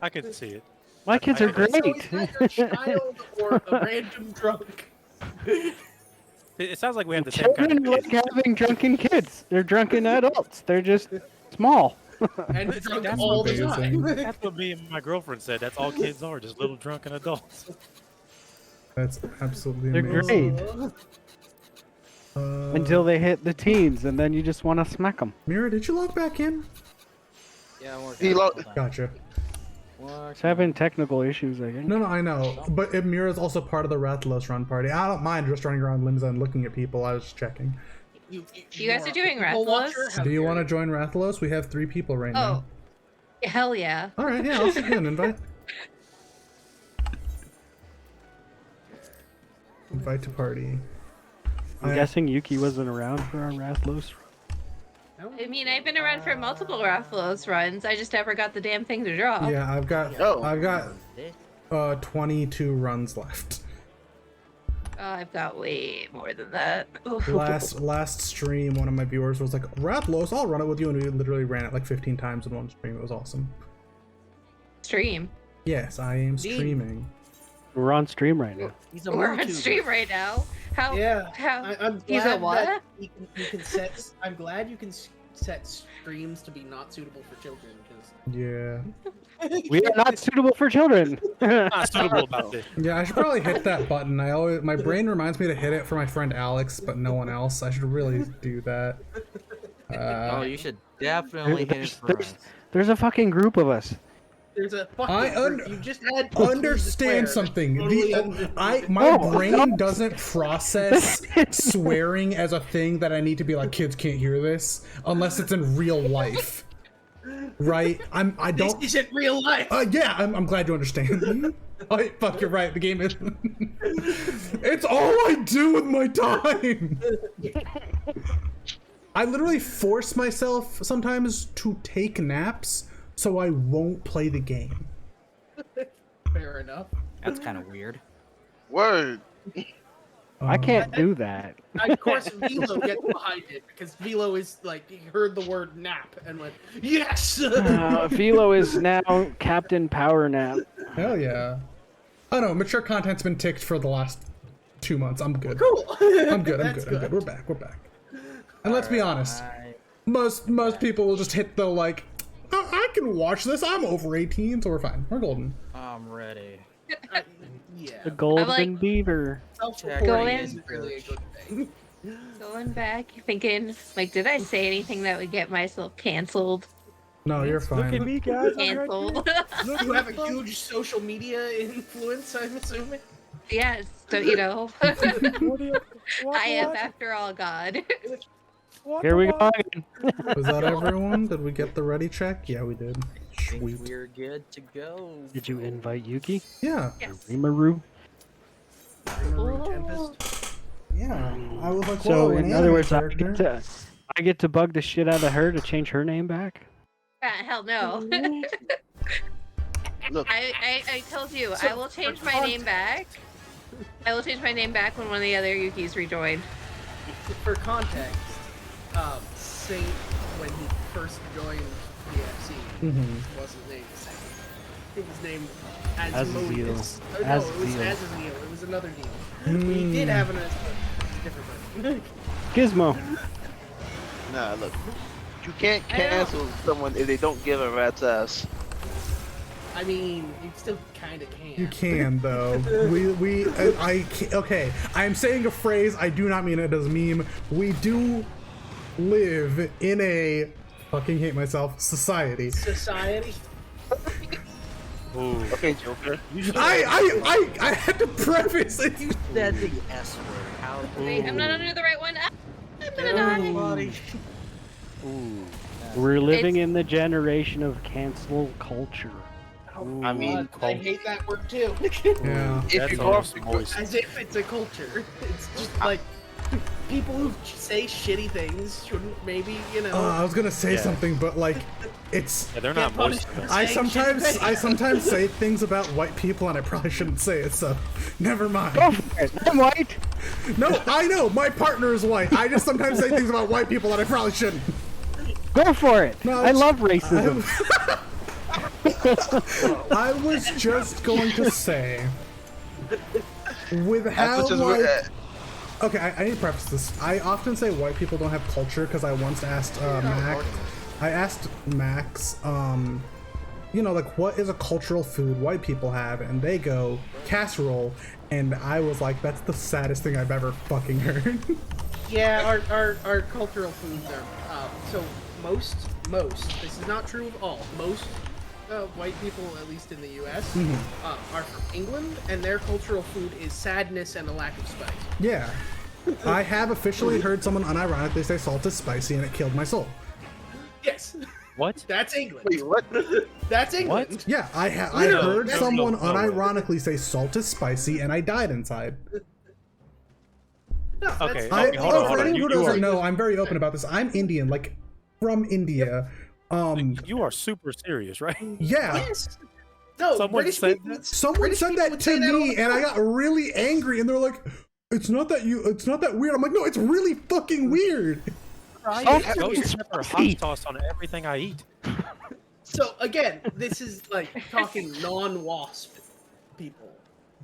I could see it. My kids are So So great. is that your child or a random drunk? It sounds like we have the same kind Children of like kids. having drunken kids. They're drunken adults. They're just small. And drunk That's all the amazing. time. That's what me and my girlfriend said. That's all kids are, just little drunken adults. That's absolutely They're amazing. great Uh, until they hit the teens, and then you just want to smack them. Mira, did you log back in? Yeah, I'm working. He on lo- it. Hold on. Gotcha. It's having technical issues, I think. No, I know. But if Mira's also part of the Rathalos run party, I don't mind just running around Limsa and looking at people. I was just checking. You guys are doing people watcher? Rathalos? How Do you dare want to join Rathalos? We have 3 people right Oh, now. hell yeah. All right, yeah, I'll send you an invite. Invite to party. I'm guessing Yuki wasn't around for our Rathalos. I mean, I've been around for multiple Rathalos runs. I just never got the damn thing to drop. Yeah, I've Oh. got 22 runs left. Oh, I've got way more than that. Last stream, one of my viewers was like, Rathalos, I'll run it with you, and we literally ran it like 15 times in one stream. It was awesome. Stream. Yes, I am streaming. We're on stream right now. He's a We're on YouTuber. stream right now. How? Yeah, How? I'm He's glad a what? that you can set. I'm glad you can set streams to be not suitable for children because Yeah. We are not suitable for children. Not suitable about this. Yeah, I should probably hit that button. My brain reminds me to hit it for my friend Alex, but no one else. I should really do that. Oh, you should definitely hit it for There's- us. There's a fucking group of us. there's a fucking. You just had to Understand swear. something. Totally My Oh, brain doesn't process swearing as a thing that I need to be like, kids can't hear this unless it's in real life. Right? I This don't. isn't real life. Yeah, I'm glad you understand. Oh, fuck, you're right. The game is. It's all I do with my time. I literally force myself sometimes to take naps so I won't play the game. Fair enough. That's kind of weird. Word. I can't do that. Of course, Velo gets behind it because Velo is like he heard the word nap and went yes. Philo is now Captain Power Nap. Hell yeah. Oh no, mature content's been ticked for the last 2 months. I'm good. Cool. I'm good. That's I'm good. We're back. And let's be honest, Alright. most people will just hit the like, oh, I can watch this. I'm over 18, so we're fine. We're golden. I'm ready. Yeah. The Golden like- Beaver. Self-reporting Go is in. really a good thing. Going back, thinking, like, did I say anything that would get myself canceled? No, you're Look at fine. me, guys. I'm right Canceled. here. You have a huge social media influence, I'm assuming. Yes, so you know. What do you- what- I am, what- after all, God. what Here we the go what? again. Was that everyone? Did we get the ready check? Yeah, we did. think Sweet. we're good to go. Did you invite Yuki? Yeah. Yes. Rimaru? Maroon Tempest. Yeah. I was like, So, whoa, an in other anime words, character. I get to bug the shit out of her to change her name back? Hell no. Look, I told you, So, I will change for my name back. I will change my name back when one of the other Yukis rejoin. For context, Saint, when he first joined the FC, Mm-hmm. wasn't named Saint. It was named Azazel. Asmodeus. Oh, no, it was Azazel. Azazel. It was another demon. We did have an different version. Gizmo. nah, look. You can't cancel someone if they don't give a rat's ass. I mean, you still kind of can. You can though. Okay. I'm saying a phrase. I do not mean it as a meme. We do live in a fucking hate myself society. Society. Ooh. Okay, Joker. I had to preface it. You said the S word. How Wait, I'm not under the right one. Ah, I'm gonna die. Buddy. Ooh. We're living It's- in the generation of cancel culture. I mean, I hate that word too. Yeah. if That's you go almost moist. As if it's a culture. It's just like people who say shitty things shouldn't maybe, I was gonna say Yeah. something, but like, it's. Yeah, they're not Can't moist punish enough. I saying sometimes shitty I things. sometimes say things about white people and I probably shouldn't say it, so never mind. Go for it. I'm white. No, I know my partner is white. I just sometimes say things about white people that I probably shouldn't. Go for it. No, I love racism. I was just going to say, with that's how just like, what. okay, I need to preface this. I often say white people don't have culture because I once asked Max, like what is a cultural food white people have, and they go casserole, and I was like, that's the saddest thing I've ever fucking heard. Yeah, our cultural foods are so most this is not true of all, most white people, at least in the US, are from England, and their cultural food is sadness and a lack of spice. Yeah, I have officially heard someone unironically say salt is spicy, and it killed my soul. Yes, What? that's England. Wait, what? That's England. What? Yeah, I Literally, heard that's- someone No way. unironically say salt is spicy, and I died inside. No, that's- Okay, For hold on. anyone who You doesn't are- know, I'm very open about this. I'm Indian, like from India. You are super serious, right? Yeah. Yes. No, Someone British said people. that? Someone British said people that would to say that all me, the and I time. got really angry. And they're like, "It's not that weird." I'm like, "No, it's really fucking weird." I ghost pepper hot sauce on everything I eat. So again, this is like talking non-WASP people,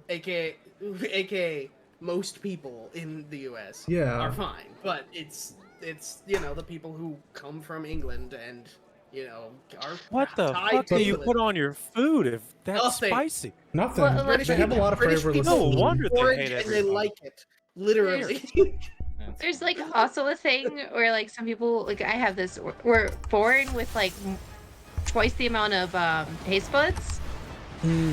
aka most people in the US Yeah. are fine, but it's the people who come from England and are What the tied fuck to do you England. put on your food if that's Nothing. spicy? Nothing. Well, like- They have a lot of British flavorless people No food. wonder they Orange, hate and they everybody. like it, literally. There's like also a thing where like some people, like I have this, we're born with like twice the amount of taste buds.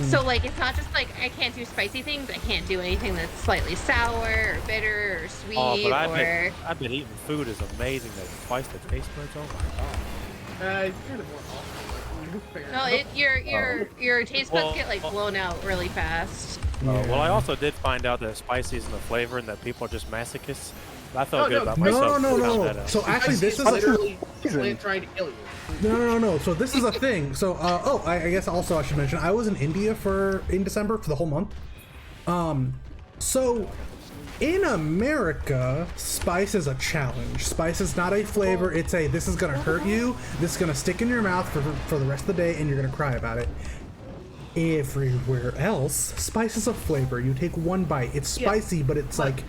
So like it's not just like I can't do spicy things. I can't do anything that's slightly sour or bitter or sweet Oh, but or. I've been eating food is amazing. That twice the taste buds. Oh my god. It's kind of more awful. Fair No, enough. your taste buds Well- get like blown out really fast. Well, I also did find out that spicy isn't the flavor and that people are just masochists. I felt No, good no, about No, myself. no, when I no, found no. that out. So actually, Spicy this is literally the plant trying to kill you. No. So this is a thing. So, I guess also I should mention I was in India in December for the whole month. So in America, spice is a challenge. Spice is not a flavor. It's this is gonna hurt you. This is gonna stick in your mouth for the rest of the day, and you're gonna cry about it. Everywhere else, spice is a flavor. You take one bite. It's spicy, but it's like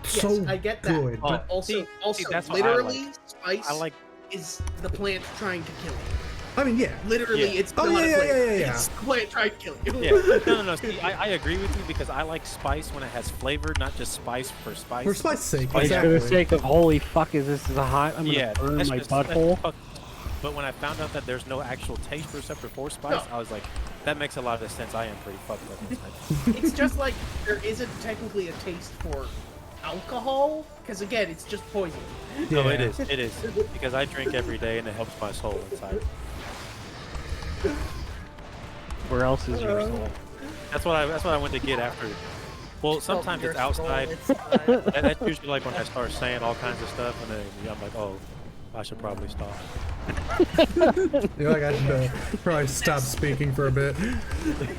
so Yes, I get that. good. Oh, But also, see, that's what I literally, spice I like. is the plant trying to kill you. I mean, yeah. Literally, Yeah. it's Oh, not yeah, a yeah, flavor. yeah. It's the plant trying to kill you. Yeah, no. See, I agree with you because I like spice when it has flavor, not just spice for spice. For spice's sake, Spice Like, for the exactly. sake of holy fuck, is this a hot? I'm gonna Yeah, burn that's my just- butthole. But when I found out that there's no actual taste receptor for spice, No. I was like, that makes a lot of sense. I am pretty fucked up inside. It's just like there isn't technically a taste for alcohol, because again, it's just poison. No, Yeah. it is because I drink every day and it helps my soul inside. Where else is your soul? That's what I went to get after. Well, sometimes it's outside. That's usually like when I start saying all kinds of stuff, and then I'm like, oh, I should probably stop. You're like, I should probably stop speaking for a bit.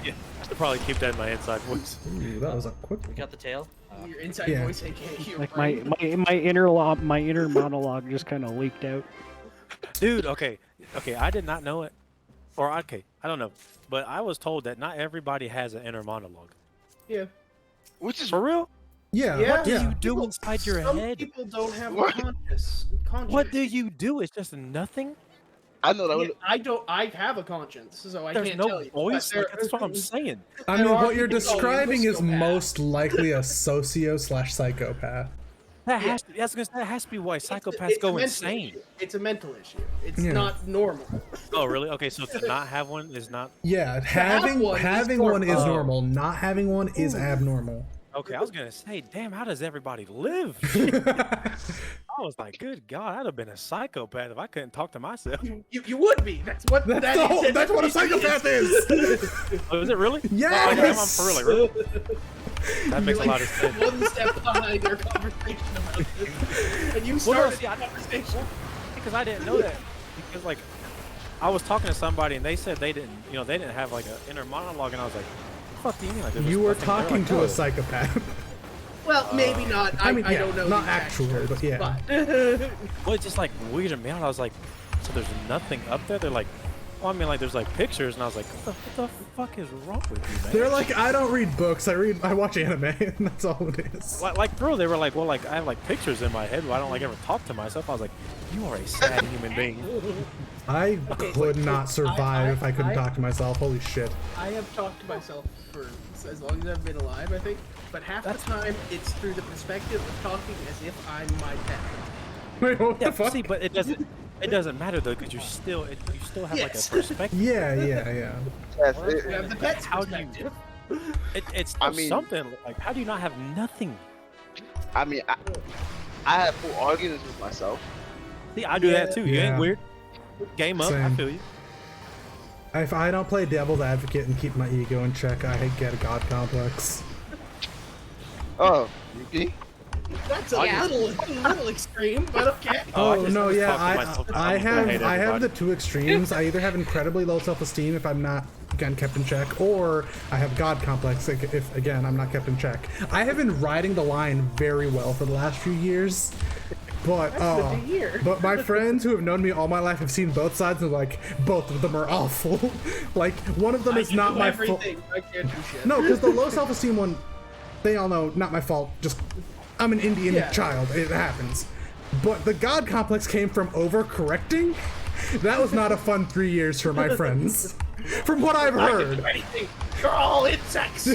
Yeah, I should probably keep that in my inside voice. Ooh, that was a quick We got the tail. Your inside Yeah. voice, aka your Like brain. my inner monologue just kind of leaked out. Dude, okay, I did not know it, or okay, I don't know, but I was told that not everybody has an inner monologue. Yeah. Which is For real? Yeah. Yeah. What do you do People- inside your Some head? people don't have What? conscience. What do you do? It's just nothing. I know that. Yeah, I don't. I have a conscience, so I There's can't no tell you. voice. But Like, that's what I'm saying. I There mean, are what you're people describing is sociopath. most likely a socio/psychopath. That Yeah. has to. That has to be why It's psychopaths a go mental insane. issue. It's a mental issue. It's Yeah. not normal. Oh, really? Okay, so to not have one is not. Yeah, have having one is having one is normal. normal. Not having one is abnormal. Okay, I was gonna say, damn, how does everybody live? I was like, good God, I'd have been a psychopath if I couldn't talk to myself. You would be. That's what That's, that the is. whole, that's what a psychopath is. Oh, is it really? Yes! Oh, damn, I'm for really. That makes a lot of sense. One step behind their conversation about this, and you Well, started no, see, the conversation. Because I didn't know that. Because like, I was talking to somebody and they said they didn't, they didn't have like an inner monologue, and I was like, what the fuck do you mean? Like, there's You were nothing there? talking Like, to no. a psychopath. Well, maybe not. I mean, yeah, don't know. not the exact actually, terms, but yeah. But Well, it just like weirded me out. I was like, so there's nothing up there? They're like, well, I mean, like there's like pictures, and I was like, what the fuck is wrong with you, man? They're like, I don't read books. I watch anime, and that's all it is. Like, bro, they were like, well, like I have like pictures in my head, but I don't like ever talk to myself. I was like, you are a sad human being. I could not survive if I couldn't I- talk to myself. Holy shit. I have talked to myself for as long as I've been alive, I think. But half the time, it's through the perspective of talking as if I'm my pet. Wait, what Yeah, the fuck? see, but it doesn't matter though, because you still have like a Yes. perspective. Yeah. yes, You have the pet's How do you- perspective. It's I still mean- something. Like, how do you not have nothing? I mean, I have full arguments with myself. See, I do that too. You Yeah. ain't weird. Game up. I Same. feel you. If I don't play devil's advocate and keep my ego in check, I get a god complex. Oh, Yuki? That's a Yeah. little extreme, but okay. Oh, I Oh just no, yeah, talk to myself and I I'm gonna hate have the everybody. two extremes. I either have incredibly low self-esteem if I'm not again kept in check, or I have god complex if again I'm not kept in check. I have been riding the line very well for the last few years, but That's good to hear. but my friends who have known me all my life have seen both sides and like both of them are awful. Like one of them I is can not do my fault. everything. I can't do shit. No, because the low self-esteem one, they all know, not my fault. Just, I'm an Indian Yeah. child. It happens. But the God complex came from overcorrecting. That was not a fun 3 years for my friends. From what I've I can heard. do anything. You're all insects.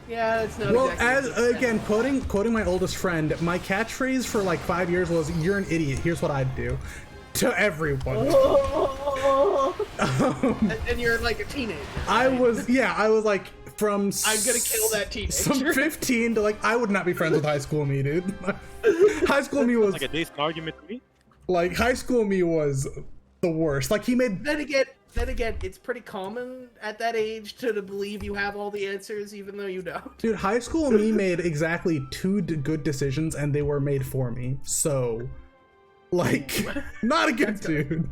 Yeah, it's not. Well, exactly as the again, quoting my oldest friend, my catchphrase for like 5 years was, "You're an idiot. Here's what I'd do," to everyone. and you're like a teenager. I was like from I'm gonna kill that teenager. some 15 to like I would not be friends with high school me, dude. High school me was Like a decent argument to me. like high school me was the worst. Like he made Then again, it's pretty common at that age to believe you have all the answers, even though you don't. dude. High school me made exactly two good decisions, and they were made for me. So, like, not a good dude.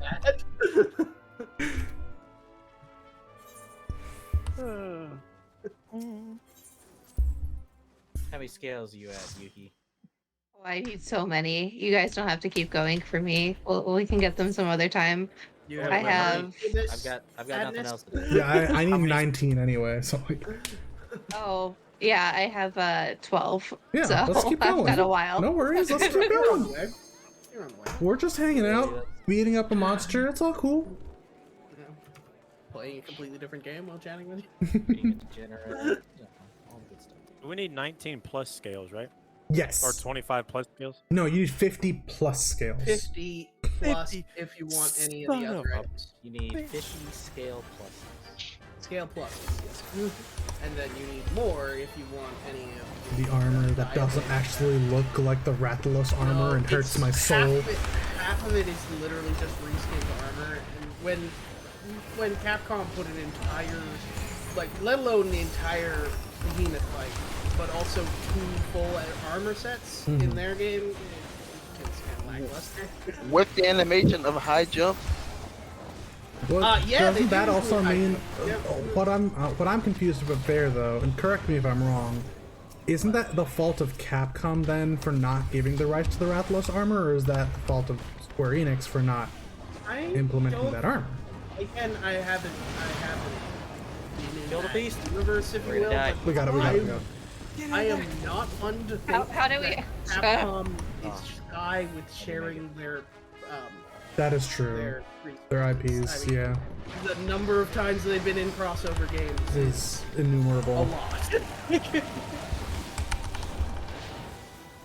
How many scales are you at, Yuki? Oh, I need so many. You guys don't have to keep going for me. We can get them some other time. You I have. I've got nothing else to do. Yeah, I need 19 anyway. So, like, Oh, yeah, I have 12. yeah, so let's keep I've going. got a while. No worries, let's keep You're on going. the way. You're on the way. We're just hanging out, beating up a monster. It's all cool. You know, playing a completely different game while chatting with you. Being a degenerate, all the good stuff. We need 19 plus scales, right? Yes. Or 25 plus scales. No, you need 50 plus scales. 50 plus 50. if you want any of Son the of other a- items. You need 50 scale pluses. Scale plus, yes. And then you need more if you want any of The armor that doesn't actually look like the Rathalos armor and hurts my soul. half of it is literally just reskinned armor, and when Capcom put an entire, like, let alone the entire behemoth fight, but also 2 full armor sets in their game, it's kind of lackluster. With the animation of high jump, Well, yeah, they doesn't that do also include mean items, what I'm confused about there though, and correct me if I'm wrong, isn't that the fault of Capcom then for not giving the rights to the Rathalos armor, or is that the fault of Square Enix for not implementing that armor? Again, I haven't been in Kill the that beast. universe, if you Ready to will. die. but We got it. I am not one to think How do we- that Capcom is shy with sharing their That is true. their Their resources. IPs, I mean, yeah, the number of times they've been in crossover games is a innumerable. lot.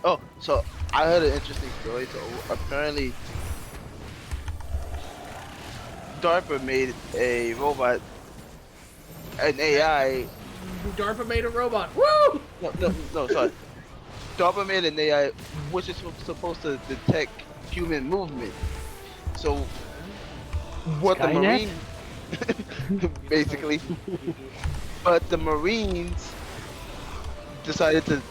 oh, so I heard an interesting story. So apparently, DARPA made a robot, an AI. DARPA made a robot. Woo! No, sorry. DARPA made an AI which is supposed to detect human movement. So, what the Skynet? Marines, basically, but the Marines decided to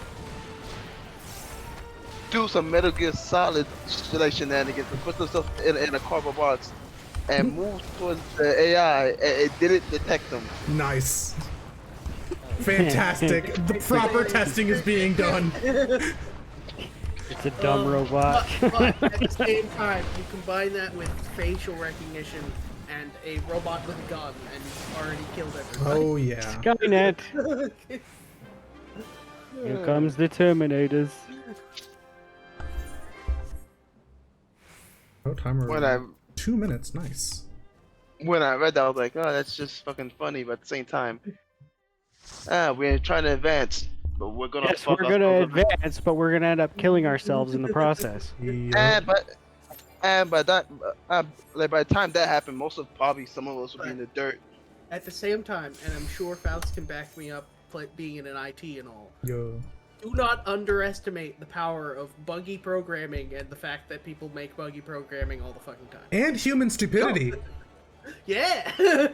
do some Metal Gear Solid like shenanigans and put themselves in a cardboard box and move towards the AI, and it didn't detect them. Nice. Fantastic. The proper testing is being done. It's a dumb robot. But at the same time, you combine that with facial recognition and a robot with a gun, and you've already killed everybody. Oh yeah. Skynet. Here comes the Terminators. Oh, timer. When I 2 minutes. Nice. when I read that, I was like, oh, that's just fucking funny, but at the same time, we're trying to advance, but we're gonna Yes, fuck we're up gonna over- advance, but we're gonna end up killing ourselves in the process. Yep. And by that, like by the time that happened, probably some of us would be in the dirt. At the same time, and I'm sure Faust can back me up, being in an IT and all, Yo. do not underestimate the power of buggy programming and the fact that people make buggy programming all the fucking time. And human stupidity. Yeah!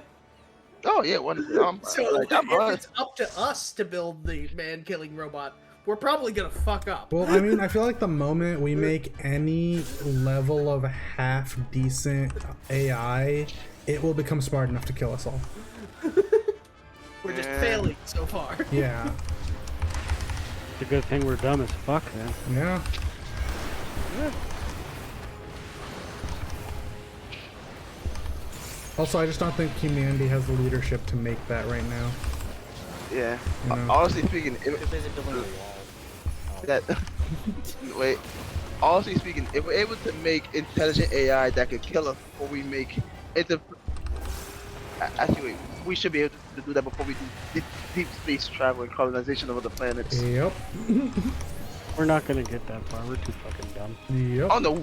Oh yeah, So like, if it's up to us to build the man-killing robot, we're probably gonna fuck up. Well, I mean, I feel like the moment we make any level of half decent AI, it will become smart enough to kill us all. We're just failing so far. Yeah. It's a good thing we're dumb as fuck, then. Yeah. Also, I just don't think humanity has the leadership to make that right now. yeah. You know. Honestly speaking, Too busy building a wall. that wait. Honestly speaking, if we're able to make intelligent AI that could kill us before we make it, actually, wait, we should be able to do that before we do deep space travel and colonization of other planets. Yep. We're not gonna get that far. We're too fucking dumb. Yep. Oh no,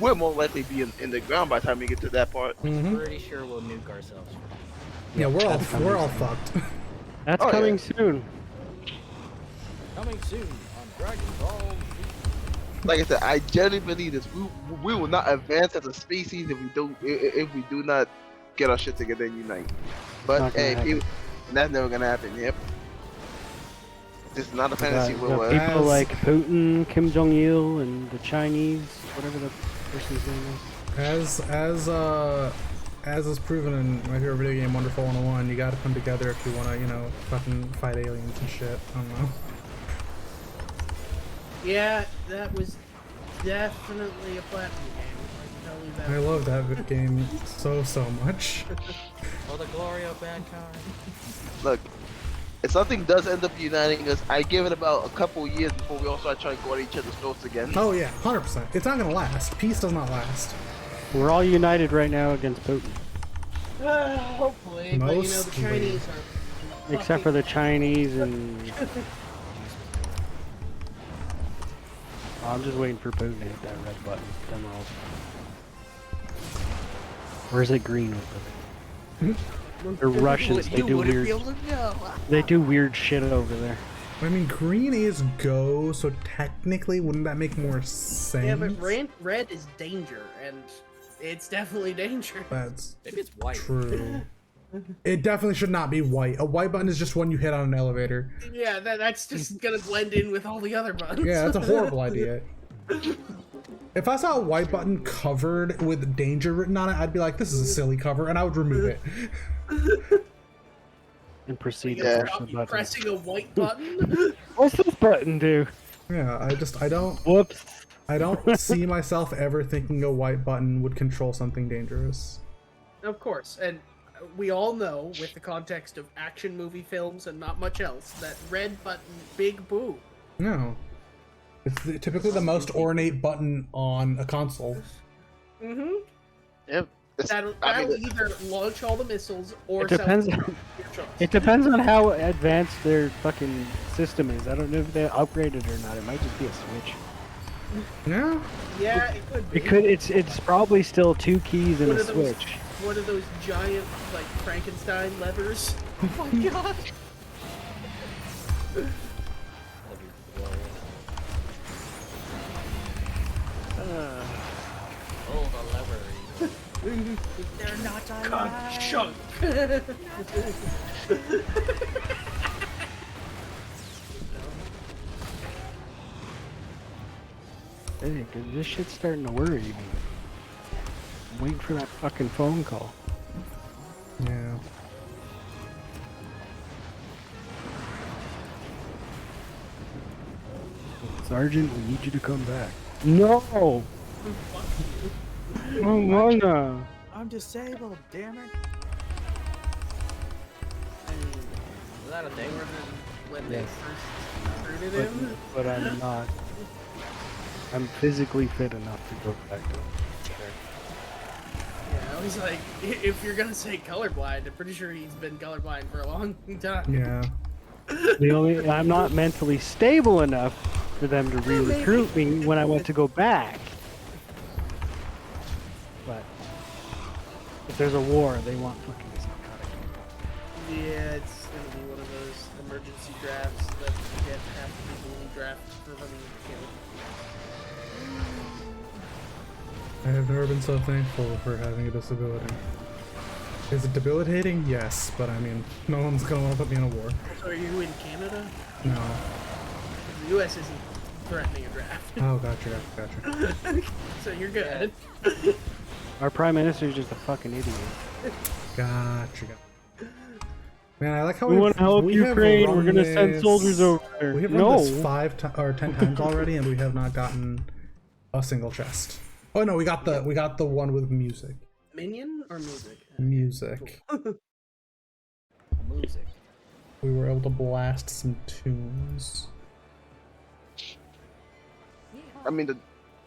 we'll more likely be in the ground by the time we get to that part. Mhm. Pretty sure we'll nuke ourselves first. Yeah, we're all fucked. That's Oh, coming yeah. soon. Coming soon on Dragon Ball Z. Like I said, I generally believe this. We will not advance as a species if we do not get our shit together and unite. But Not gonna hey, happen. that's never gonna happen. Yep. This is not a Got- fantasy got world. people As- like Putin, Kim Jong Il, and the Chinese, whatever the person's name is. As is proven in my favorite video game, Wonderful 101, you gotta come together if you wanna, fucking fight aliens and shit. I don't know. Yeah, that was definitely a platinum game. I can tell you that. I love that game so much. Oh, the glory of mankind. Look, if something does end up uniting us, I give it about a couple years before we all start trying to go at each other's throats again. Oh yeah, 100%. It's not gonna last. Peace does not last. We're all united right now against Putin, Hopefully, but the Mostly. Chinese are. except for the Chinese and. I'm just waiting for Putin to hit that red button. Then we're all. Or is it green over there? They're Russians. They do weird. They do weird shit over there. I mean, green is go, so technically, wouldn't that make more sense? Yeah, but red is danger, and it's definitely danger. That's Maybe it's white. true. It definitely should not be white. A white button is just one you hit on an elevator. Yeah, that's just gonna blend in with all the other buttons. Yeah, that's a horrible idea. If I saw a white button covered with danger written on it, I'd be like, this is a silly cover, and I would remove it. And proceed You to gotta push the stop button. pressing a white button. What's this button do? Yeah, I don't Whoops. see myself ever thinking a white button would control something dangerous. Of course, and we all know, with the context of action movie films and not much else, that red button, big boo. No. It's typically the most ornate button on a console. Mm-hmm. Yep. That'll either launch all the missiles or It depends. sell your choice. It depends on how advanced their fucking system is. I don't know if they upgraded or not. It might just be a switch. Yeah. Yeah, it could be. It could. It's probably still 2 keys and One a of those- switch. One of those giant, like, Frankenstein levers. Oh my god! That'd be glorious. Oh, the lever. They're not alive. Chunk! Hey, 'cause this shit's starting to worry me. I'm waiting for that fucking phone call. Yeah. Sergeant, we need you to come back. No! Oh, Mona! I'm disabled, damn it. Is that a thing? When they Yes. first recruited him. But I'm not. I'm physically fit enough to go back to it. Yeah, I was like, if you're gonna say colorblind, I'm pretty sure he's been colorblind for a long time. Yeah. I'm not mentally stable enough for them to re-recruit me when I want to go back. But if there's a war, they want fucking psychotic people. Yeah, it's gonna be one of those emergency drafts that you get half the people who draft for running killed. I have never been so thankful for having a disability. Is it debilitating? Yes, but I mean, no one's gonna want to put me in a war. So are you in Canada? No. The US isn't threatening a draft. Oh, gotcha. So you're good. Our prime minister is just a fucking idiot. Gotcha. Man, I like how We want to help we have Ukraine. We're run gonna send this- soldiers over there. We have run this 5 or 10 times already, and we have not gotten a single chest. Oh no, we got the one with music. Minion or music? Music. Music. We were able to blast some tunes. I mean,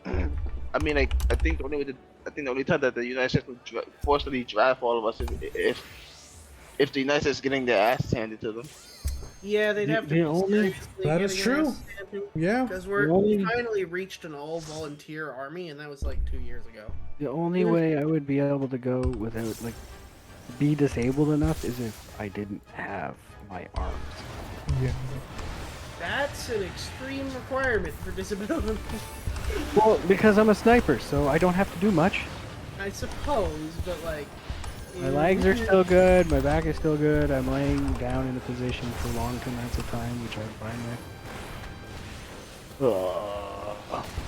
I think the only time that the United States would forcibly draft all of us is if the United States is getting their ass handed to them. Yeah, they'd have to The be only- seriously That is true. Yeah. Because The we only- finally reached an all-volunteer army, and that was like 2 years ago. The only way I would be able to go without, like, be disabled enough is if I didn't have my arms. Yeah. That's an extreme requirement for disability. Well, because I'm a sniper, so I don't have to do much. I suppose, but like... My legs are still good, my back is still good, I'm laying down in a position for long amounts of time, which I'm fine with.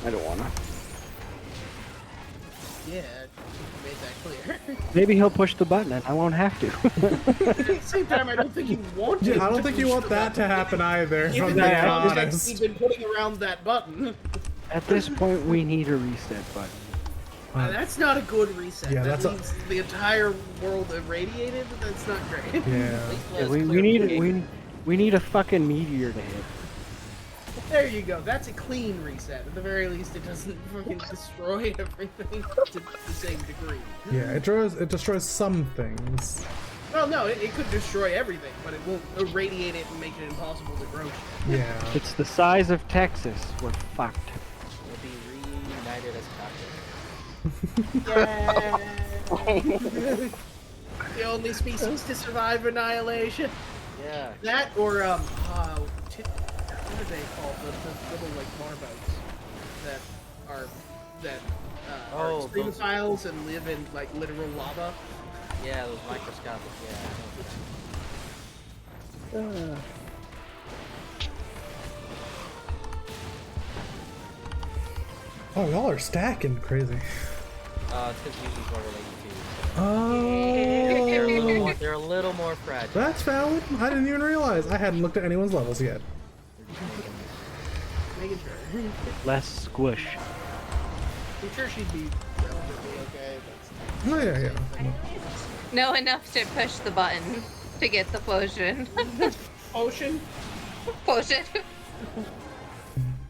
I don't wanna. Yeah, you made that clear. Maybe he'll push the button and I won't have to. At the same time, I don't think you want Yeah, him I don't to think you push want the that to button. happen either, if I'm Given being the context honest. he's been putting around that button. At this point, we need a reset button. That's not a good reset. Yeah, that that's a- means the entire world irradiated. That's not great. Yeah. Yeah, we need a fucking meteor to hit. There you go. That's a clean reset. At the very least, it doesn't fucking destroy everything to the same degree. Yeah, it destroys some things. Well, no, it could destroy everything, but it won't irradiate it and make it impossible to grow. Yeah. It's the size of Texas. We're fucked. We'll be reunited as captains. Yeah. The only species to survive annihilation. Yeah. That or what are they called? The little like marbots that are are Oh, those- extremophiles and live in like literal lava. Yeah, those microscopic. Yeah. Oh, y'all are stacking crazy. It's because usually it's over like too. Oh, They're a little more fragile. that's valid. I didn't even realize. I hadn't looked at anyone's levels yet. They're just Making sure. Less squish. I'm sure she'd be relatively okay. But Oh yeah, yeah. Know enough to push the button to get the potion. Ocean. Potion.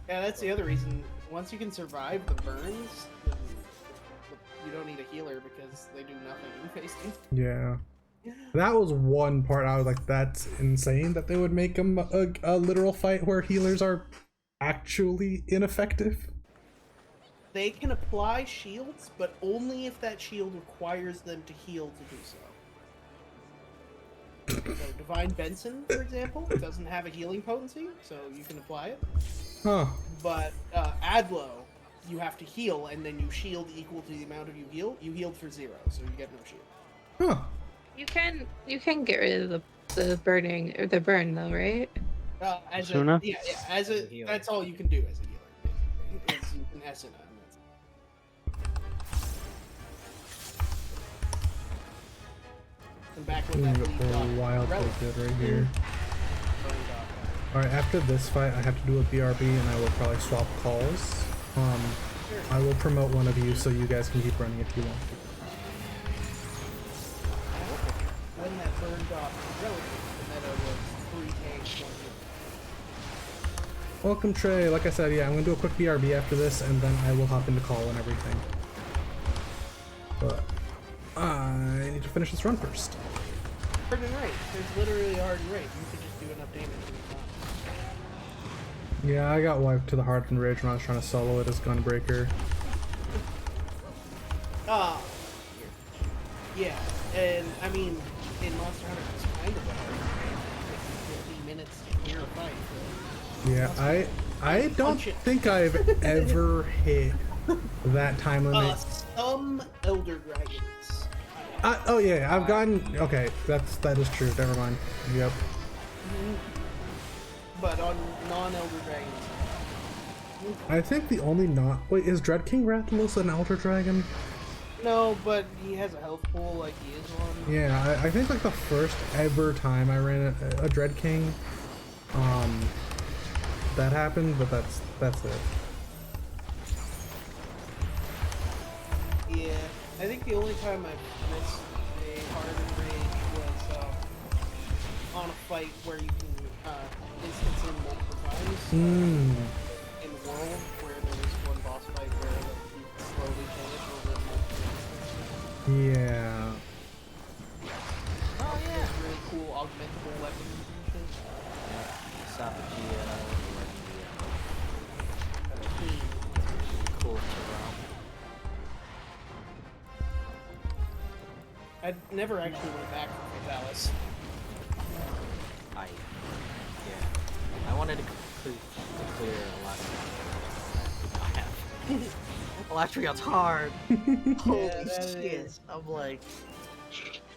Yeah, that's the other reason. Once you can survive the burns, then you don't need a healer because they do nothing in facing. Yeah. That was one part I was like, that's insane that they would make them a literal fight where healers are actually ineffective. They can apply shields, but only if that shield requires them to heal to do so. So Divine Benson, for example, doesn't have a healing potency, so you can apply it. Huh. But Adlo, you have to heal, and then you shield equal to the amount of you heal. You healed for 0, so you get no shield. Huh. You can get rid of the burning or the burn though, right? As Asuna? a as a healer. that's all you can do as a healer. Is you can Asuna. And back when Ooh, that the lead got wild relic good right here. burned off. Alright, after this fight, I have to do a BRB and I will probably swap calls. I will promote one of you so you guys can keep running if you want. When that burned off relic, the meta was 3 tanks, 1 healer. Welcome, Trey. Like I said, yeah, I'm gonna do a quick BRB after this and then I will hop into call and everything. But I need to finish this run first. Hard and right. There's literally a hard and right. You could just do enough damage to the top. Yeah, I got wiped to the Hardened Ridge when I was trying to solo it as Gunbreaker. Ah. Yeah, and I mean, in Monster Hunter, it's kind of a hard. 15 minutes to clear a fight. So. Yeah, I don't Punch it. think I've ever hit that time limit. Some Elder Dragons. Oh yeah, I've gotten okay. That is true. Never mind. Yep. But on non-Elder Dragons. I think the only wait, is Dread King Rathalos an Elder Dragon? No, but he has a health pool like he is on. Yeah, I think like the first ever time I ran a Dread King, that happened, but that's it. Yeah, I think the only time I missed a Hardened Rage was on a fight where you can instance him multiple times. Hmm. In World, where there was one boss fight where you could slowly change over multiple instances. Yeah. Oh yeah. It's really cool augmentable weapons and shit. Esophageal. Keen. Cool to run. I never actually went back to Rathalos. I wanted to clear Electrion. Electrion's hard. Holy that shit! is. I'm like,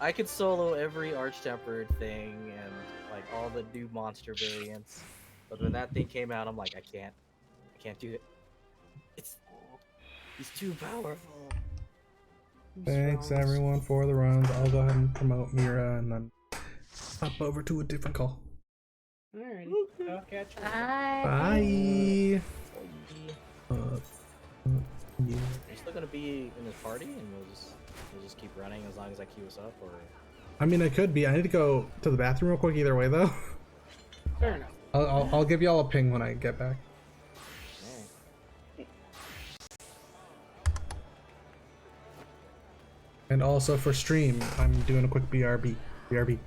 I could solo every Arch-Tempered thing and like all the new monster variants, but when that thing came out, I'm like, I can't do it. He's too powerful. Thanks everyone for the runs. I'll go ahead and promote Mira and then hop over to a different call. Alrighty, I'll catch you. Bye. Yeah. Are you still gonna be in this party, and we'll just keep running as long as I queue us up, or? I mean, I could be. I need to go to the bathroom real quick. Either way, though. Fair enough. I'll give y'all a ping when I get back. Alright. And also for stream, I'm doing a quick BRB. BRB.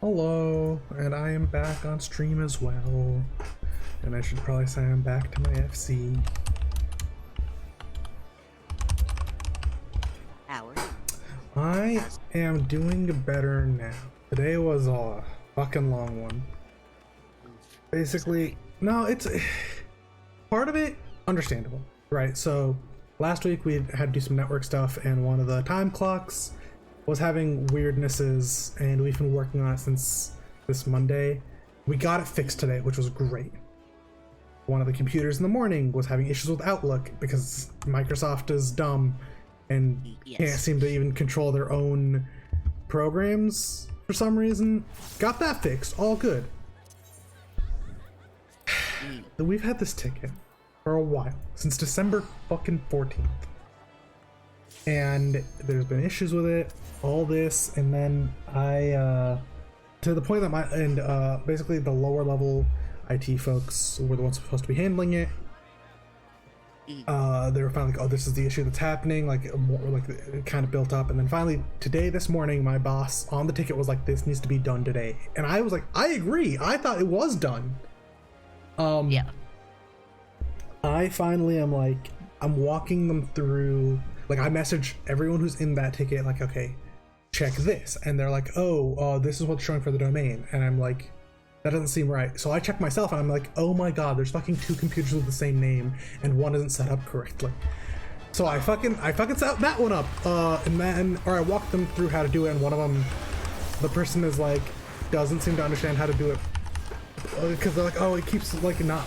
Hello, and I am back on stream as well. And I should probably say I'm back to my FC. I am doing better now. Today was a fucking long one. Basically, no, it's part of it understandable, right? So last week we had to do some network stuff, and one of the time clocks was having weirdnesses, and we've been working on it since this Monday. We got it fixed today, which was great. One of the computers in the morning was having issues with Outlook because Microsoft is dumb and can't seem to even control their own programs for some reason. Got that fixed, all good. We've had this ticket for a while, since December fucking 14th. And there's been issues with it, all this, and then to the point that basically the lower level IT folks were the ones supposed to be handling it. They were finally like, oh, this is the issue that's happening, like more like it kind of built up, and then finally this morning my boss on the ticket was like, this needs to be done today, and I was like, I agree, I thought it was done. I finally am like, I'm walking them through, like I message everyone who's in that ticket like, okay, check this, and they're like, oh, this is what's showing for the domain, and I'm like, that doesn't seem right. So I check myself and I'm like, oh my god, there's fucking 2 computers with the same name and one isn't set up correctly. So I fucking set that one up, and then, or I walked them through how to do it, and one of them, the person is like, doesn't seem to understand how to do it, because they're like, oh, it keeps like not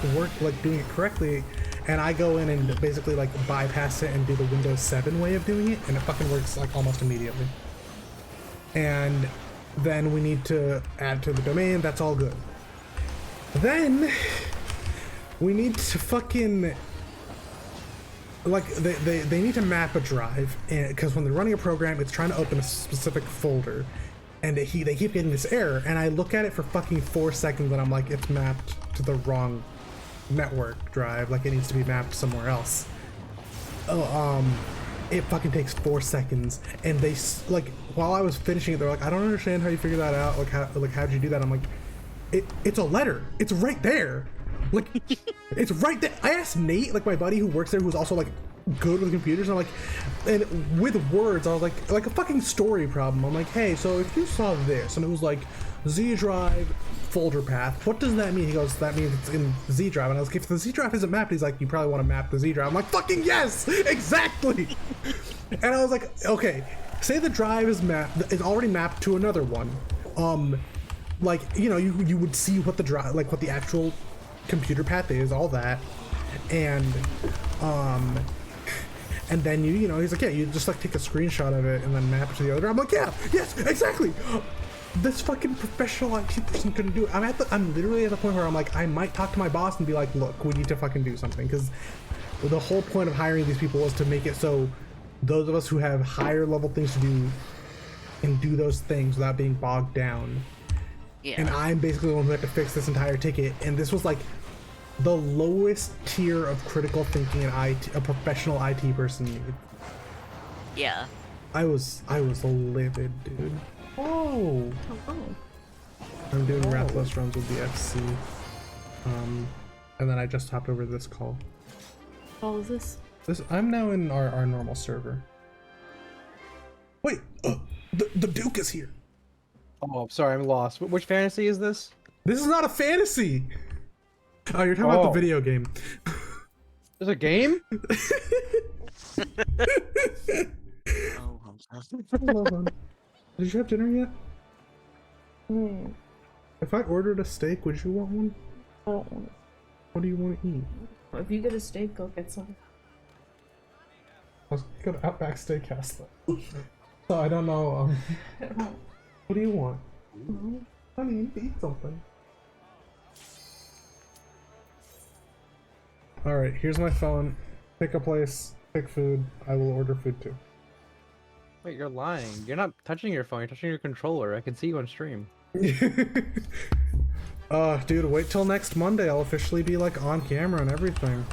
doing it correctly, and I go in and basically like bypass it and do the Windows 7 way of doing it, and it fucking works like almost immediately. And then we need to add to the domain, that's all good. Then we need to fucking like they need to map a drive, and because when they're running a program it's trying to open a specific folder, and they keep getting this error, and I look at it for fucking 4 seconds and I'm like, it's mapped to the wrong network drive, like it needs to be mapped somewhere else. It fucking takes 4 seconds, and they like, while I was finishing it, they're like, I don't understand how you figured that out, like how'd you do that? I'm like, it's a letter, it's right there, like it's right there. I asked Nate, like my buddy who works there, who's also like good with computers, and I'm like, and with words I was like a fucking story problem, I'm like, hey, so if you saw this and it was like Z drive folder path, what does that mean? He goes, that means it's in Z drive. And I was like, if the Z drive isn't mapped, he's like, you probably want to map the Z drive. I'm like, fucking yes, exactly. And I was like, okay, say the drive is already mapped to another one, like, you know, you would see what the drive, like what the actual computer path is, all that, and then you know, he's like, yeah, you just like take a screenshot of it and then map it to the other drive. I'm like, yeah, yes, exactly. This fucking professional IT person couldn't do it. I'm literally at the point where I'm like, I might talk to my boss and be like, look, we need to fucking do something, because the whole point of hiring these people was to make it so those of us who have higher level things to do can do those things without being bogged down. Yeah. And I'm basically the one who had to fix this entire ticket, and this was like the lowest tier of critical thinking a professional IT person needed. Yeah. I was livid, dude. Oh. I'm doing Rathalos runs with the FC. And then I just hopped over to this call. Oh, is this? I'm now in our normal server. Wait, the Duke is here. Oh, I'm sorry, I'm lost. Which fantasy is this? This is not a fantasy. Oh, you're talking about the video game. There's a game? Oh, I'm sorry. Hold on. Did you have dinner yet? If I ordered a steak, would you want one? I don't want it. What do you want to eat? If you get a steak, I'll get some. I was gonna go to Outback Steakhouse though. So I don't know. What do you want? Honey, eat something. Alright, here's my phone. Pick a place, pick food. I will order food too. Wait, you're lying. You're not touching your phone, you're touching your controller. I can see you on stream. Dude, wait till next Monday. I'll officially be like on camera and everything.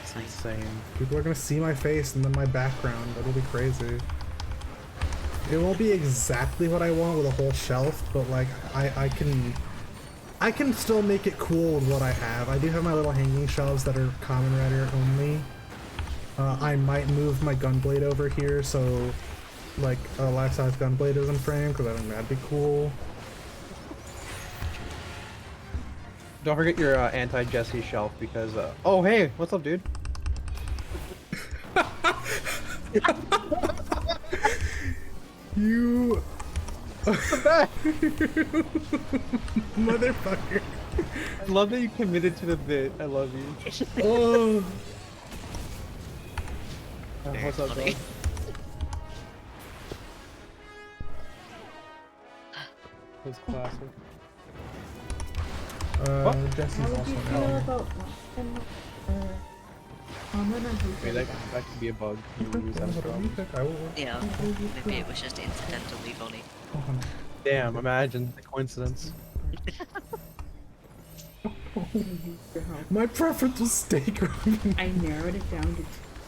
It's insane. People are gonna see my face and then my background. That'll be crazy. It won't be exactly what I want with a whole shelf, but like I can still make it cool with what I have. I do have my little hanging shelves that are common rare only. I might move my gunblade over here so like a life-size gunblade is in frame because I think that'd be cool. Don't forget your anti-Jesse shelf because oh hey, what's up, dude? You motherfucker. I love that you committed to the bit. I love you. Oh. What's up, dog? That's classic. Jesse's How would also you feel down. about Okay, that could be a bug. You use that as a problem. Yeah, maybe it was just incidentally funny. Damn, imagine the coincidence. My preference was steak. I narrowed it down to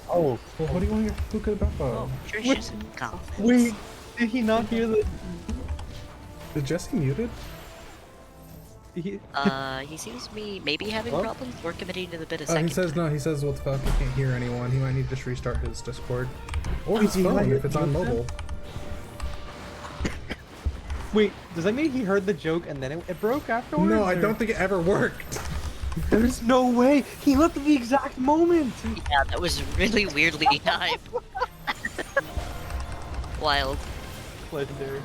Oh, well, what do you want to look about? Oh, Trish is in confidence. Wait, did he not hear the? Is Jesse muted? He seems to be maybe having problems. We're committing to the bit a Oh, second. he says no. He says, "What the fuck? He can't hear anyone. He might need to just restart his Discord, or his phone if it's on mobile." Wait, does that mean he heard the joke and then it broke afterwards? No, I or- don't think it ever worked. There's no way. He left at the exact moment. Yeah, that was really weirdly timed. Wild. Legendary.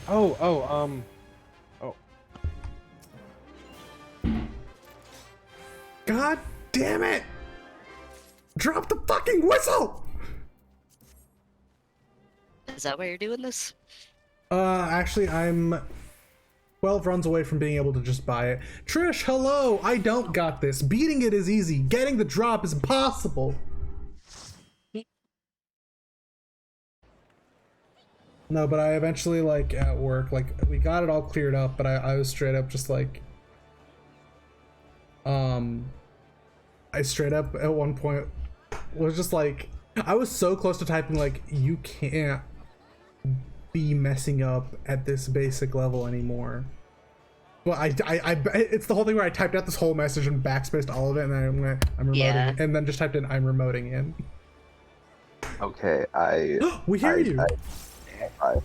Oh. God damn it! Drop the fucking whistle! Is that why you're doing this? Actually, I'm 12 runs away from being able to just buy it. Trish, hello! I don't got this. Beating it is easy. Getting the drop is impossible. No, but I eventually, like, at work, like, we got it all cleared up, but I was straight up just like... I straight up, at one point, was just like... I was so close to typing, like, you can't be messing up at this basic level anymore. Well, it's the whole thing where I typed out this whole message and backspaced all of it, and then I'm remoting, Yeah. and then just typed in, I'm remoting in. Okay, We hear you! I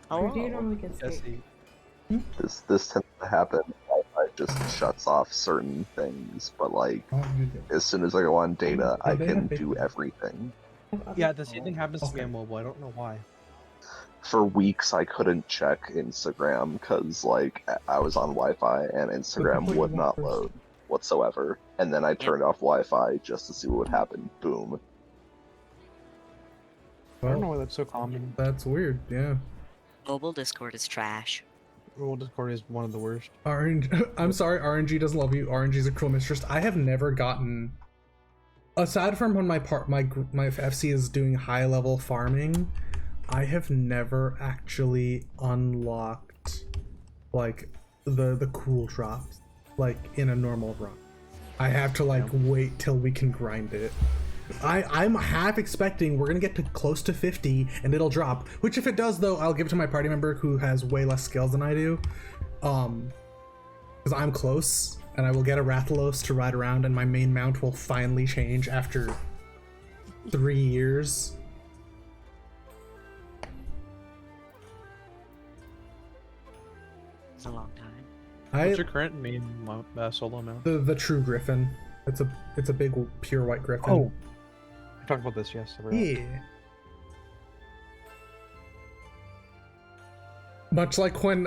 Where do you normally get steak? Jesse. this tends to happen. I just shuts off certain things, but like as soon as I go on data, I can do everything. Yeah, the same thing happens to me on mobile. I don't know why. For weeks, I couldn't check Instagram because like I was on Wi-Fi and Instagram would not load whatsoever. And then I turned off Wi-Fi just to see what would happen. Boom. I don't know why that's so common. That's weird, yeah. Mobile Discord is trash. Mobile Discord is one of the worst. I'm sorry, RNG doesn't love you. RNG's a cruel mistress. I have never gotten, aside from when my FC is doing high level farming, I have never actually unlocked like the cool drops like in a normal run. I have to like wait till we can grind it. I'm half expecting we're gonna get to close to 50 and it'll drop, which if it does though, I'll give it to my party member who has way less skills than I do, because I'm close and I will get a Rathalos to ride around and my main mount will finally change after 3 years. It's a long time. What's your current main solo mount? The true griffin. It's a big pure white griffin. Oh, I talked about this, yes. Yeah. Much like when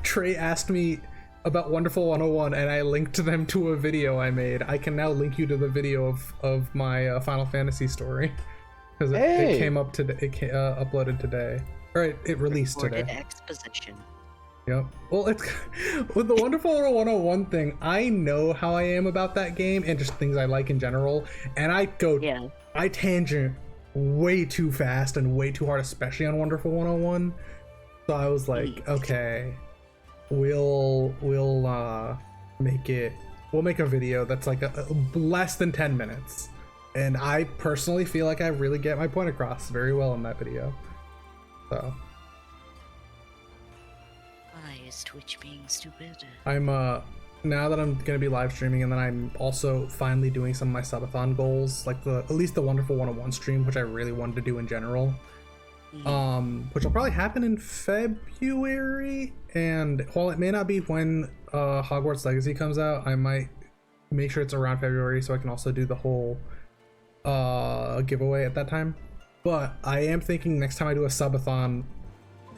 Trey asked me about Wonderful 101 and I linked them to a video I made, I can now link you to the video of my Final Fantasy story because it came up today. It uploaded today, or it released Recorded today. exposition. Yep. Well, it's with the Wonderful 101 thing. I know how I am about that game and just things I like in general, and I tangent way too fast and way too hard, especially on Wonderful 101. So I was like, okay, we'll make a video that's like less than 10 minutes And I personally feel like I really get my point across very well in that video. So Why is Twitch being stupid? I'm now that I'm gonna be live streaming, and then I'm also finally doing some of my subathon goals, like at least the Wonderful 101 stream, which I really wanted to do in general. Which will probably happen in February, and while it may not be when Hogwarts Legacy comes out, I might make sure it's around February so I can also do the whole giveaway at that time. But I am thinking next time I do a subathon,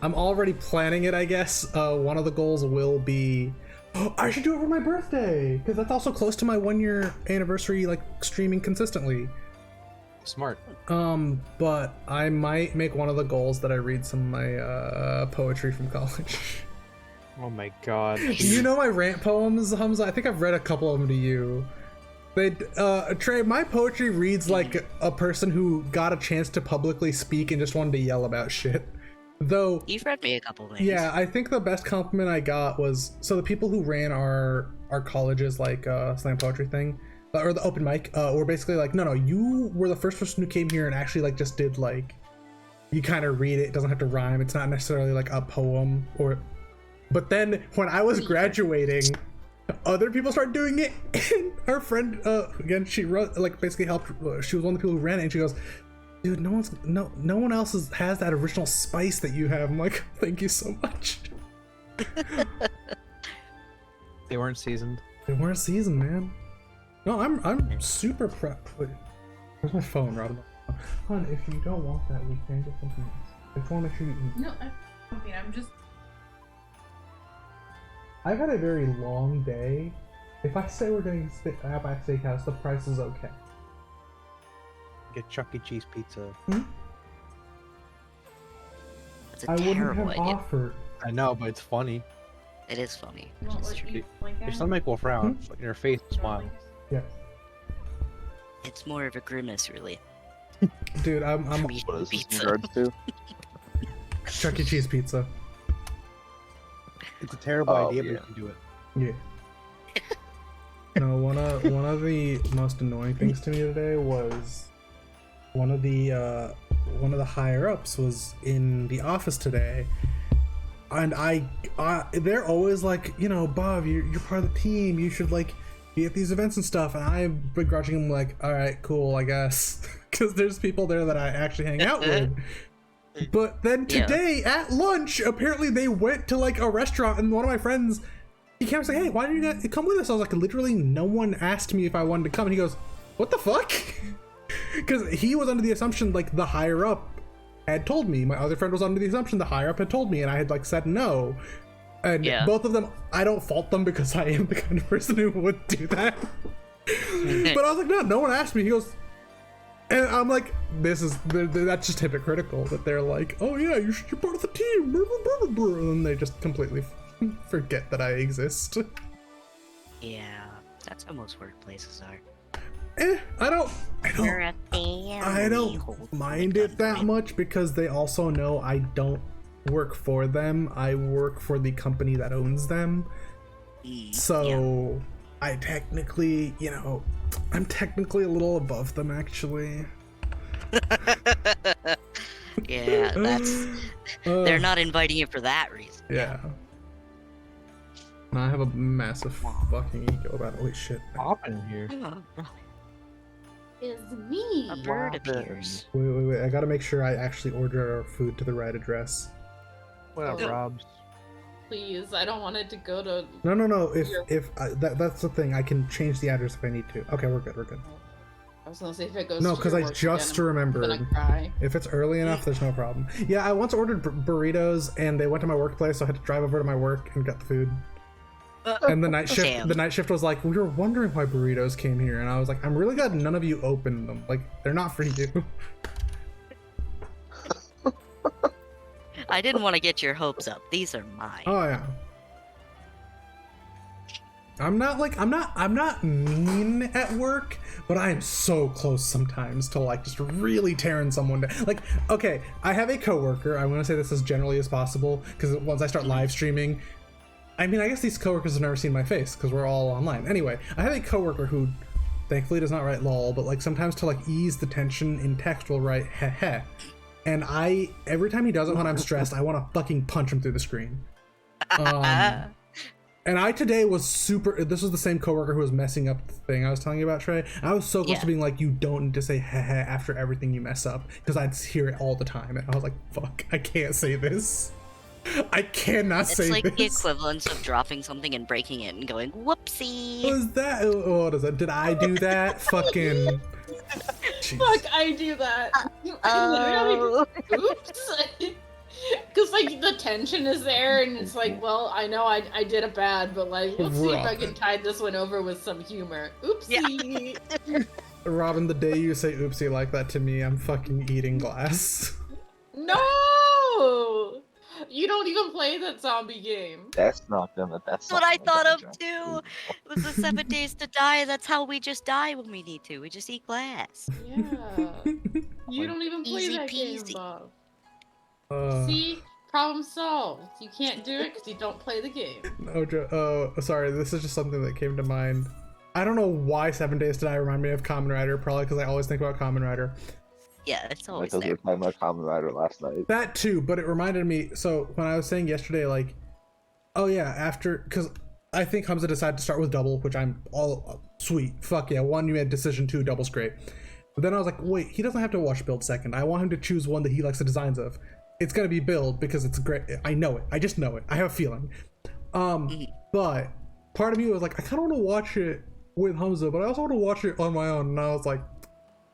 I'm already planning it, I guess. One of the goals will be, I should do it for my birthday, because that's also close to my 1-year anniversary, like streaming consistently. Smart. But I might make one of the goals that I read some of my poetry from college. Oh my god. You know my rant poems, Hamza? I think I've read a couple of them to you. Trey, my poetry reads like a person who got a chance to publicly speak and just wanted to yell about shit. Though You've read me a couple things. yeah, I think the best compliment I got was, so the people who ran our college's like slam poetry thing, or the open mic, were basically like, no, you were the first person who came here and actually like just did like, you kind of read it, it doesn't have to rhyme, it's not necessarily like a poem or. But then when I was graduating, other people started doing it, and our friend again, she wrote, like basically helped, she was one of the people who ran it, and she goes, dude, no one else has that original spice that you have. I'm like, thank you so much. They weren't seasoned. They weren't seasoned, man. No, I'm super prepped. Wait, where's my phone, Robin? Hon, if you don't want that, we can get something else. I just want to make sure you eat. No, I'm just. I've had a very long day. If I say we're getting Outback Steakhouse, the price is okay. Get Chuck E. Cheese pizza. That's a I wouldn't terrible have idea. offered. I know, but it's funny. It is funny. Won't It's let true. you blink Your at stomach will frown, but your face will it? smile. Yeah, It's more of a grimace, really. dude, I'm For eating What is this in pizza. regards to? Chuck E. Cheese pizza. It's a terrible Oh, idea, yeah. but you can do it. Yeah. No, one of the most annoying things to me today was one of the higher ups was in the office today, and they're always like, you know, Bob, you're part of the team, you should like be at these events and stuff, and I'm begrudging him like, all right, cool, I guess, because there's people there that I actually hang out with. But then today at lunch, apparently they went to like a restaurant, and one of my friends, he came and said, hey, why didn't you guys come with us? I was like, literally no one asked me if I wanted to come, and he goes, what the fuck? Because he was under the assumption like the higher up had told me. My other friend was under the assumption the higher up had told me, and I had like said no. And both of them, I don't fault them because I am the kind of person who would do that. But I was like, no one asked me. He goes, and I'm like, that's just hypocritical that they're like, oh yeah, you're part of the team, and then they just completely forget that I exist. Yeah, that's how most workplaces are. I don't mind it that much because they also know I don't work for them. I work for the company that owns them. So I technically, you know, I'm technically a little above them actually. Yeah, that's they're not inviting you for that reason. Yeah. And I have a massive fucking ego about it. Holy shit. Popping here. Is me. A bird appears. Wait. I gotta make sure I actually order our food to the right address. What up, Oh. Robs? Please, I don't want it to go to. No. If that's the thing, I can change the address if I need to. Okay, we're good. I was gonna say if it goes. No, to because your I work just again, I'm remembered. gonna cry. If it's early enough, there's no problem. Yeah, I once ordered burritos, and they went to my workplace, so I had to drive over to my work and get the food. And the night shift was like, we were wondering why burritos came here, and I was like, I'm really glad none of you opened them. Like, they're not for you. I didn't want to get your hopes up. These are mine. Oh yeah. I'm not mean at work, but I am so close sometimes to like just really tearing someone down. Like, okay, I have a coworker. I'm gonna say this as generally as possible because once I start live streaming, I mean, I guess these coworkers have never seen my face because we're all online. Anyway, I have a coworker who thankfully does not write lol, but like sometimes to like ease the tension in text will write heh heh. And every time he does it when I'm stressed, I want to fucking punch him through the screen. And I today was this was the same coworker who was messing up the thing I was telling you about, Trey. I was so close to being like, you don't need to say heh heh after everything you mess up, because I'd hear it all the time. And I was like, fuck, I can't say this. I cannot say this. It's like the equivalent of dropping something and breaking it and going, whoopsie. What is that? What is that? Did I do that? Fucking... Jeez. Fuck, I do that. Oops. Because, like, the tension is there, and it's like, well, I know I did it bad, but, like, let's see if I can tide this one over with some humor. Oopsie! Yeah. Robin, the day you say oopsie like that to me, I'm fucking eating glass. No! You don't even play that zombie game. That's what I thought of, too! It was the 7 days to die, that's how we just die when we need to. We just eat glass. Yeah. You don't even play Easy that peasy. game, Bob. See? Problem solved. You can't do it because you don't play the game. Sorry, this is just something that came to mind. I don't know why 7 Days to Die remind me of Kamen Rider, probably because I always think about Kamen Rider. Yeah, it's always because we were talking about Kamen Rider last night. That too, but it reminded me, so when I was saying yesterday, like, oh yeah, after, because I think Hamza decided to start with double, which I'm all sweet. Fuck yeah, one, you made decision, two, double's great. But then I was like, wait, he doesn't have to watch build second. I want him to choose one that he likes the designs of. It's gonna be build because it's great. I know it. I just know it. I have a feeling. But part of me was like, I kind of want to watch it with Hamza, but I also want to watch it on my own. And I was like,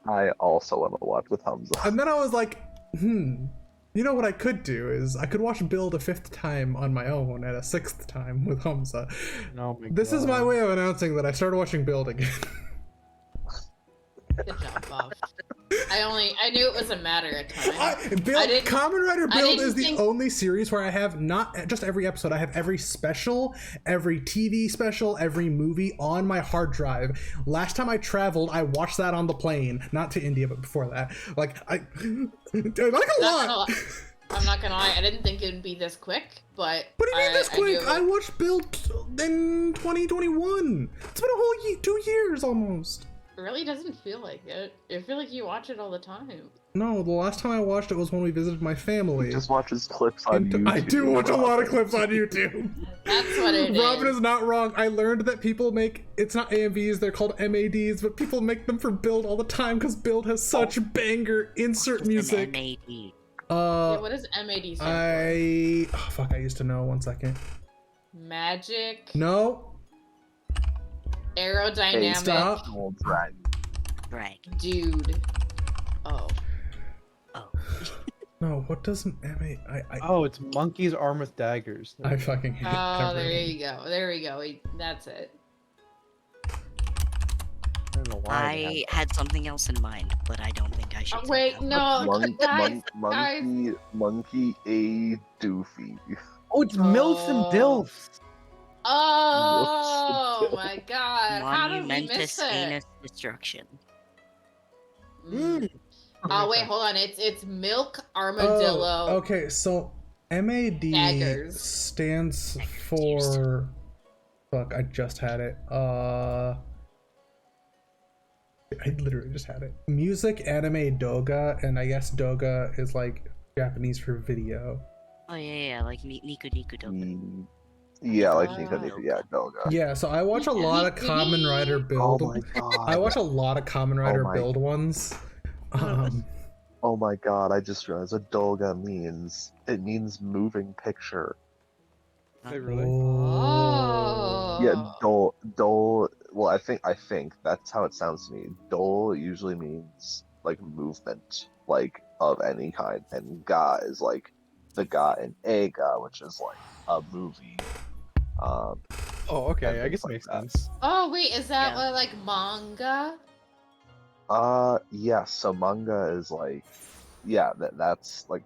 I also want to watch with Hamza. And then I was like, you know what I could do is I could watch build a 5th time on my own and a 6th time with Hamza. No, this is my way of announcing that I started watching build again. Good job, Bob. I knew it was a matter of time. Kamen Rider Build is the only series where I have not just every episode, I have every special, every TV special, every movie on my hard drive. Last time I traveled, I watched that on the plane, not to India, but before that. Like, I like a lot. I'm not gonna lie, I didn't think it would be this quick, but... What do you mean this quick? I watched Build in 2021. It's been a whole 2 years almost. It really doesn't feel like it. I feel like you watch it all the time. No, the last time I watched it was when we visited my family. He just watches clips on YouTube. I do watch a lot of clips on YouTube. That's what it is. Robin is not wrong. I learned that people make, it's not AMVs, they're called MADs, but people make them for Build all the time because Build has such banger insert music. MAD. Yeah, what does MAD stand for? Oh fuck, I used to know. 1 second. Magic. No. Aerodynamic. Hey, stop. Drag. Dude. Oh. No, what doesn't Oh, it's Monkey's Arm with Daggers. I fucking hate Oh, there you go. There we go. That's it. I don't know why. I had something else in mind, but I don't think I should. Wait, no, guys. Monkey A Doofy. Oh, it's MILFs and DILFs. Oh my god. How did we miss Monumentous it? anus destruction. Oh wait, hold on. It's milk armadillo. Oh, okay, so MAD Daggers. stands for fuck, I just had it. I literally just had it. Music Anime Doga, and I guess Doga is like Japanese for video. Oh yeah, like Niku Niku Doga. Yeah, like Niku Niku, yeah, Doga. Yeah, so I watch a lot of Kamen Rider build. Oh my god. I watch a lot of Kamen Rider build ones. Oh my god, I just realized what Doga means. It means moving picture. Really? Oh. Yeah, dol. Well, I think that's how it sounds to me. Dol usually means like movement, like of any kind, and ga is like the ga in Eiga, which is like a movie. Oh, okay. I guess it makes sense. Oh wait, is that like manga? Yeah. So manga is like, yeah, that's like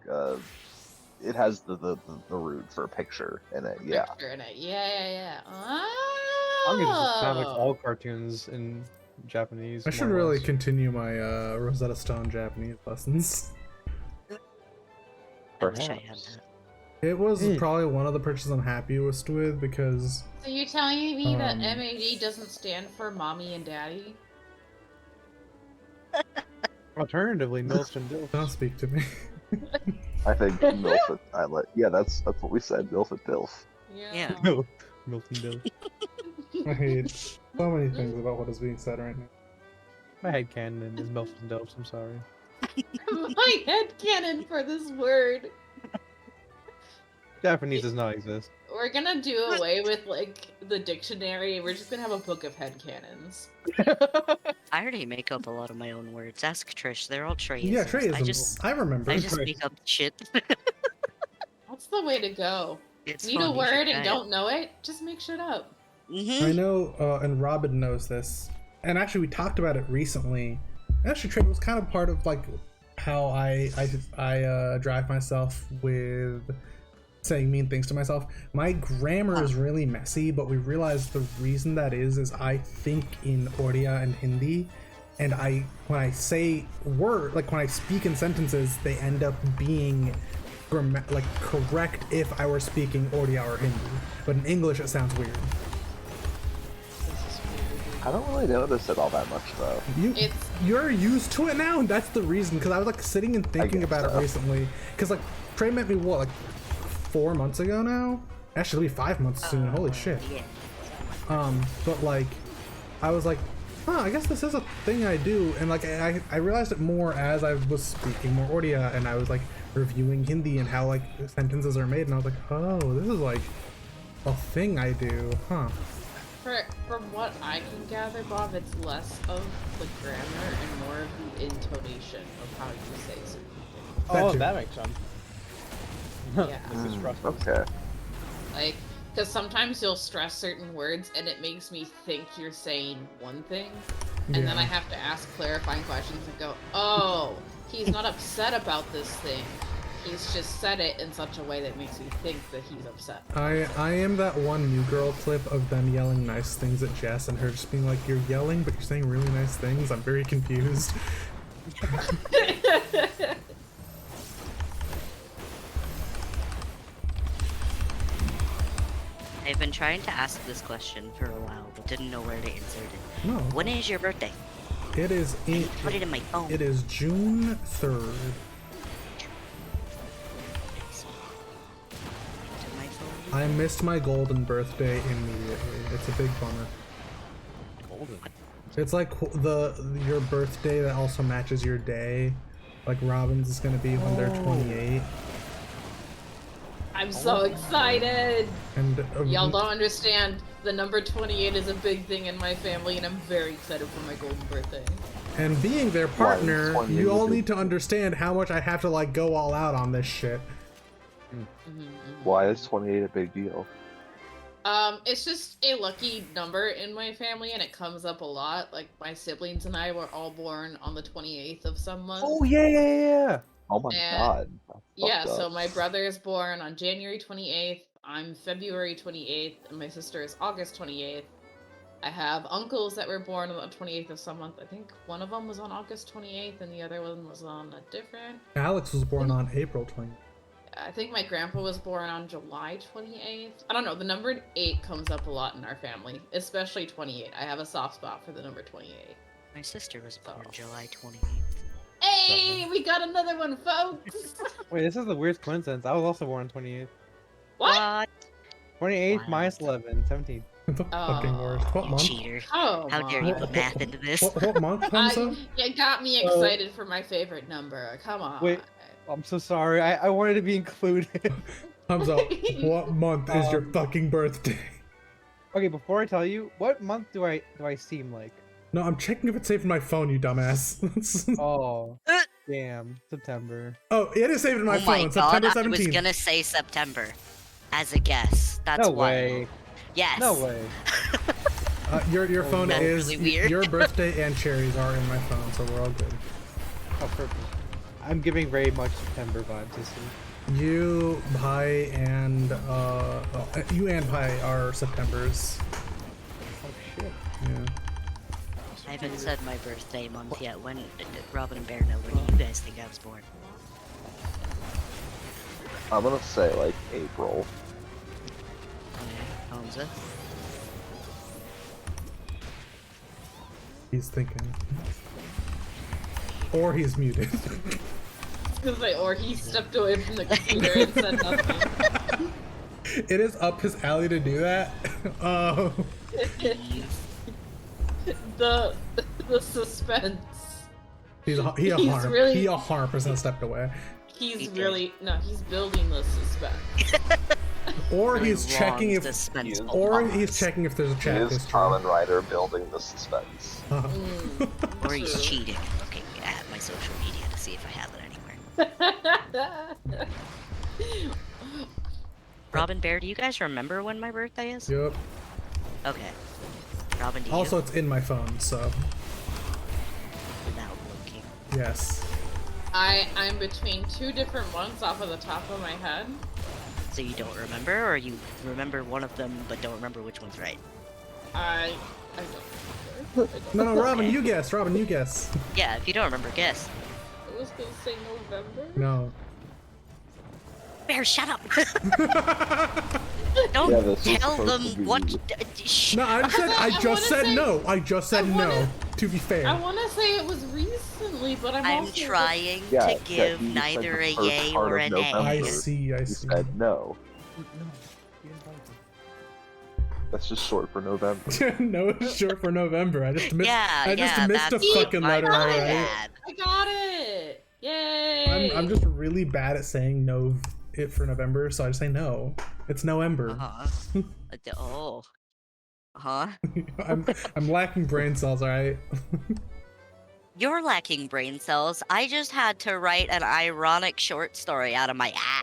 it has the root for picture in it. Yeah. Picture in it. Yeah. Manga just kind of like all cartoons in Japanese. I should more or really less. continue my Rosetta Stone Japanese lessons. I wish I had that. It was probably one of the purchases I'm happiest with because So you're telling me that MAD doesn't stand for mommy and daddy? Alternatively, Milton Dilf. Don't speak to me. I think Milfit. Yeah, that's what we said. Milfit Dilf. Yeah. No, Milton Dilf. I hate so many things about what is being said right now. My headcanon is Milton Dilf. I'm sorry. My headcanon for this word. Japanese does not exist. We're gonna do away with like the dictionary. We're just gonna have a book of headcanons. I already make up a lot of my own words. Ask Trish. They're all Treyisms. Yeah, Treyisms. I remember. I just make up shit. That's the way to go. It's Need fun, a you should word try and it. don't know it? Just make shit up. I know, and Robin knows this. And actually, we talked about it recently. Actually, Trey, was kind of part of like how I drive myself with saying mean things to myself. My grammar is really messy, but we realized the reason that is I think in Odia and Hindi, and when I say word, like when I speak in sentences, they end up being correct if I were speaking Odia or Hindi. But in English, it sounds weird. I don't really notice it all that much though. You're used to it now, and that's the reason. Because I was like sitting and thinking about it recently. Because like Trey met me what, like 4 months ago now? Actually, it'll be 5 months soon. Holy shit. Yeah. But like, I was like, huh, I guess this is a thing I do, and like I realized it more as I was speaking more Odia, and I was like reviewing Hindi and how like sentences are made, and I was like, oh, this is like a thing I do, huh? From what I can gather, Bob, it's less of the grammar and more of the intonation of how you say something. Oh, that makes sense. Yeah. Okay. Like, because sometimes you'll stress certain words and it makes me think you're saying one thing, and then I have to ask clarifying questions and go, oh, he's not upset about this thing. He's just said it in such a way that makes me think that he's upset. I am that one New Girl clip of them yelling nice things at Jess and her just being like, you're yelling, but you're saying really nice things. I'm very confused. I've been trying to ask this question for a while, but didn't know where to insert it. No. When is your birthday? It is Put it in my phone. It is June 3rd. I missed my golden birthday immediately. It's a big bummer. Golden. It's like your birthday that also matches your day. Like Robin's is gonna be when they're 28. I'm so excited! And Y'all don't understand. The number 28 is a big thing in my family, and I'm very excited for my golden birthday. And being their partner, you all need to understand how much I have to like go all out on this shit. Why is 28 a big deal? It's just a lucky number in my family, and it comes up a lot. Like, my siblings and I were all born on the 28th of some month. Oh, yeah. Oh my god. Yeah, so my brother is born on January 28th, I'm February 28th, and my sister is August 28th. I have uncles that were born on the 28th of some month. I think one of them was on August 28th, and the other one was on a different... Alex was born on April 20th. I think my grandpa was born on July 28th. I don't know, the number 8 comes up a lot in our family, especially 28. I have a soft spot for the number 28. My sister was born July 28th. Hey, we got another one, folks! Wait, this is the weirdest coincidence. I was also born on 28th. What? 28th minus 11, 17. The fucking worst. What month? Cheater. Oh, How dare you put math into this? What month, Hamza? It got me excited for my favorite number. Come on. Wait, I'm so sorry. I wanted to be included. Hamza, what month is your fucking birthday? Okay, before I tell you, what month do I seem like? No, I'm checking if it's saved in my phone, you dumbass. Oh, damn, September. Oh, it is saved in my Oh phone. my god, September I 17th. was gonna say September as a guess. That's No why. way. Yes. No way. Your phone That's is really weird. your birthday and Cherry's are in my phone, so we're all good. Oh, perfect. I'm giving very much September vibes this week. You, Pi, and you and Pi are Septembers. Oh shit. Yeah. I haven't said my birthday month yet. When Robin and Bear know, when do you guys think I was born? I'm gonna say like April. Okay, Hamza. He's thinking. Or he's muted. Gonna say, or he stepped away from the computer and said nothing. It is up his alley to do that. Oh. the suspense. He a He's really- He 100% stepped away. He's building the suspense. Or Really he's checking wrongs if, the suspense a or lot. he's checking if there's a He chat is history. Kamen Rider building the suspense. Or he's True. cheating and looking at my social media to see if I have it anywhere. Robin Bear, do you guys remember when my birthday is? Yep. Okay. Robin, do you? Also, it's in my phone, so Without looking. yes. I'm between two different ones off of the top of my head. So you don't remember, or you remember one of them but don't remember which one's right? I don't remember. No, Robin, you guess. Robin, you guess. Yeah, if you don't remember, guess. I was gonna say November. No. Bear, shut up! Don't Yeah, this is tell supposed them to be- what. Shh. No, I just wanna said say- no. I just said no. To be fair. I want to say it was recently, but I'm I'm also trying Yeah, to yeah, give you said neither the a first yay part or of an November. I A. see. You said no. That's just short for November. No, it's short for November. I just missed. Yeah, I just yeah, missed a that's fucking my letter. Alright. bad. I got it! Yay! I'm just really bad at saying no it for November, so I just say no. It's November. Uh-huh. Oh. Huh? I'm lacking brain cells. All right. You're lacking brain cells. I just had to write an ironic short story out of my ass.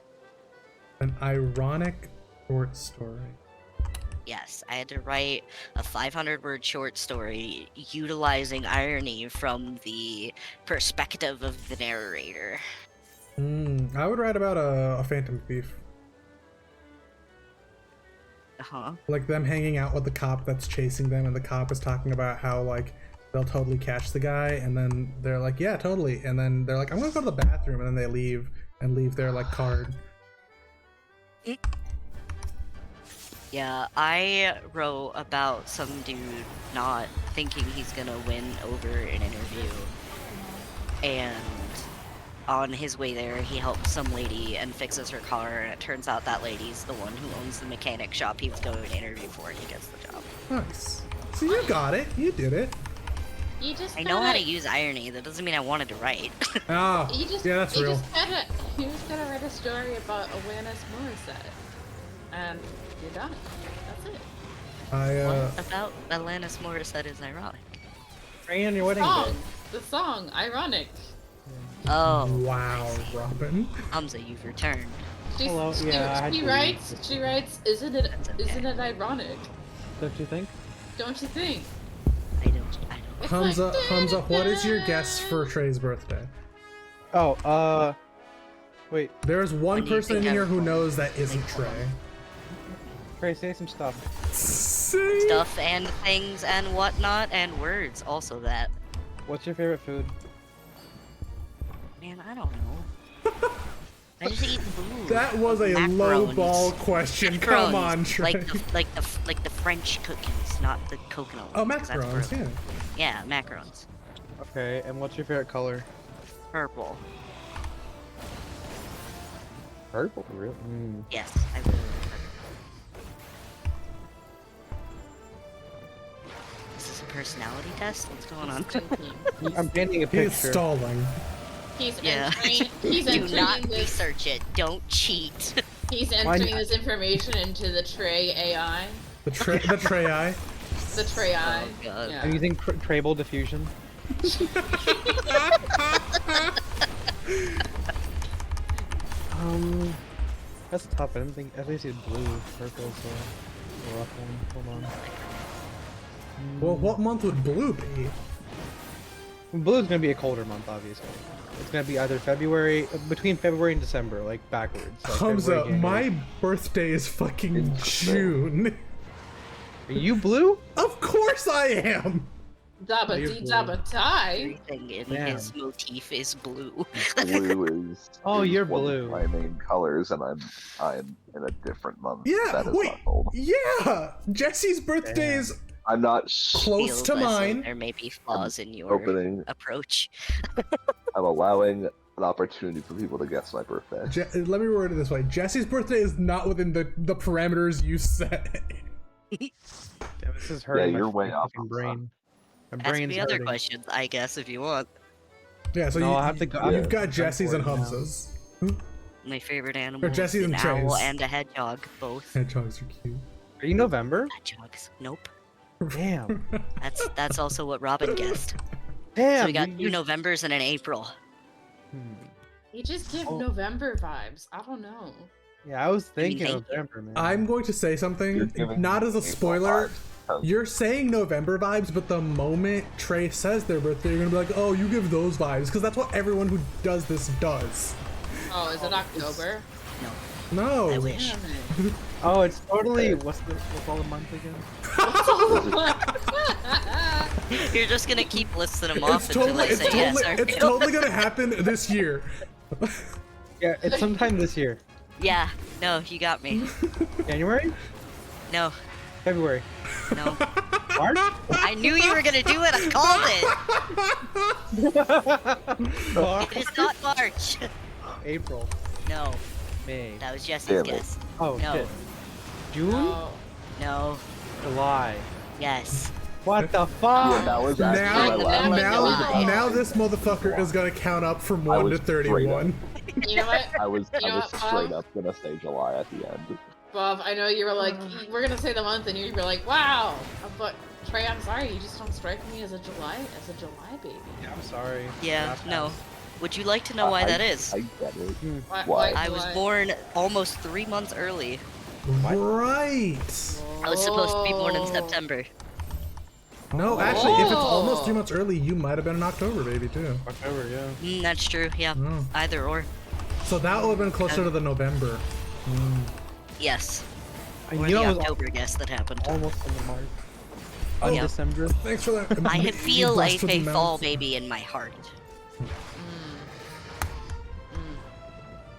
An ironic short story. Yes, I had to write a 500-word short story utilizing irony from the perspective of the narrator. I would write about a phantom thief. Uh-huh. Like them hanging out with the cop that's chasing them, and the cop is talking about how like they'll totally catch the guy, and then they're like, yeah, totally, and then they're like, I'm gonna go to the bathroom, and then they leave their like card. Yeah, I wrote about some dude not thinking he's gonna win over an interview, and on his way there, he helps some lady and fixes her car, and it turns out that lady's the one who owns the mechanic shop he was going to interview for, and he gets the job. Nice. So you got it. You did it. You just I know how to use irony. That doesn't mean I wanted to write. Ah, yeah, that's real. You just gotta write a story about Alanis Morissette. And you're done. That's it. What about Alanis Morissette is ironic? Rain on your wedding Song. day. The song, Ironic. Oh. Wow, Robin. Hamza, you've returned. Hello, yeah, I had She to writes, isn't it ironic? Don't you think? Don't you think? I don't. It's Hamza, what is your guess for Trey's birthday? Oh, wait. There's one When do you person in think here I- who knows that isn't Trey. Trey, say some stuff. Stuff and things and whatnot and words. Also that. What's your favorite food? Man, I don't know. I just eat food. That was a low Macarons. ball question. Come Macarons, on, Trey. Like the French cookies, not the coconut Oh, ones, 'cause that's macarons, gross. yeah. Yeah, macarons. Okay, and what's your favorite color? Purple. Purple, for real? Yes, I really like purple. Is this a personality test? What's going on? I'm painting a He's picture. stalling. He's Yeah. entering. He's Do entering not this. research it. Don't cheat. He's entering this information into the Trey AI. The Trey eye. The Trey AI. Oh, God. Yeah. I'm using Trable diffusion. That's tough. I didn't think. I think it's blue. Purple's a rough one. Hold on. Well, what month would blue be? Blue's gonna be a colder month, obviously. It's gonna be either February, between February and December, like backwards. Like Hamza, February, my January. birthday is fucking June. Are you blue? Of course I am. Dabba You're dee blue. dabba tie. Everything in Damn. his motif is blue. Blue is. Oh, is you're one blue. Of my main colors, and I'm in a different month. Yeah, That is wait. not cold. Yeah, Jesse's birthday is I'm not Close to Feel as though mine. there may be flaws in your opening. approach. I'm allowing an opportunity for people to guess my birthday. Let me word it this way: Jesse's birthday is not within the parameters you set. Yeah, this is hurting you're my way off fucking on brain. My Ask brain's me other hurting. questions, I guess, if you want. Yeah, so No, you, I'll have to go- you've I'm got done Jesse's for and it now. Humsa's. My favorite animals, Jesse's an and owl Chase. and a hedgehog, both. Hedgehogs are cute. Are you November? Hedgehogs, nope. Damn. That's also what Robin guessed. Damn. So we got you 2 just- Novembers and an April. You just give Oh. November vibes. I don't know. Yeah, I was thinking thank you. November, man. I'm going to say You're something, giving not me as a April spoiler. vibes, 'cause You're saying November vibes, but the moment Trey says their birthday, you're gonna be like, oh, you give those vibes, because that's what everyone who does this does. Oh, is it October? No. I wish. Damn it. Oh, it's totally. What's all the month again? You're just gonna keep listing them off It's until totally, I say yes. aren't it's you? totally gonna happen this year. Yeah, it's sometime this year. Yeah, no, you got me. January? No, February? no. March? I knew you were gonna do it. I called it. It is not March. April. No, May. that was Jesse's Damn it. guess. Oh, No. shit. June? Oh. No, July. yes. What the Yeah, fuck? that was actually Now, my last July. now this motherfucker is gonna count up from I 1 to was straight 31. You know what? I was You know what, straight Bob? up gonna say July at the end. Bob, I know you were like, we're gonna say the month, and you were like, wow. But Trey, I'm sorry, you just don't strike me as a July baby. Yeah, I'm sorry. Yeah, Last no. time. Would you like to know why that is? I get it. Why? I was born almost 3 months early. Right. I was supposed to be born in Oh. September. No, actually, if it's Oh. almost 3 months early, you might have been an October baby too. October, yeah. That's true, yeah. Oh. Either or. So that would have been closer to the November. Yes. I Or knew the I was October guess that happened. almost in the March. Oh. Yeah. December. Thanks for that. I You feel blessed like with a the fall mouth. baby in my heart.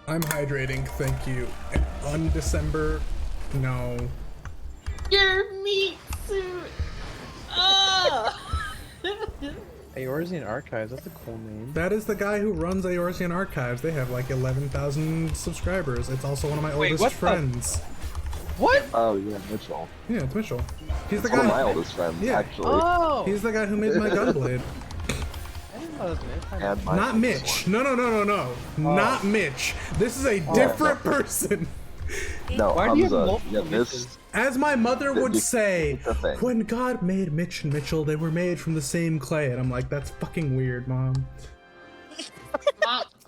I'm hydrating, thank you. On December, no. Your meat suit. Oh. Eorzean Archives, that's a cool name. That is the guy who runs Eorzean Archives. They have like 11,000 subscribers. It's also one of my Wait, oldest what the- friends. What? Oh yeah, Mitchell. Yeah, it's Mitchell. He's the It's one of my guy. oldest friends, Yeah. actually. Oh! He's the guy who made my Gunblade. I didn't know that was Mitch. And my Not oldest Mitch. one. No. Not Mitch. This is a different person. No, Why do you have Hamza. multiple Yeah, this. Mitches? As my mother would This- say, it's a thing. when God made Mitch and Mitchell, they were made from the same clay. And I'm like, that's fucking weird, Mom.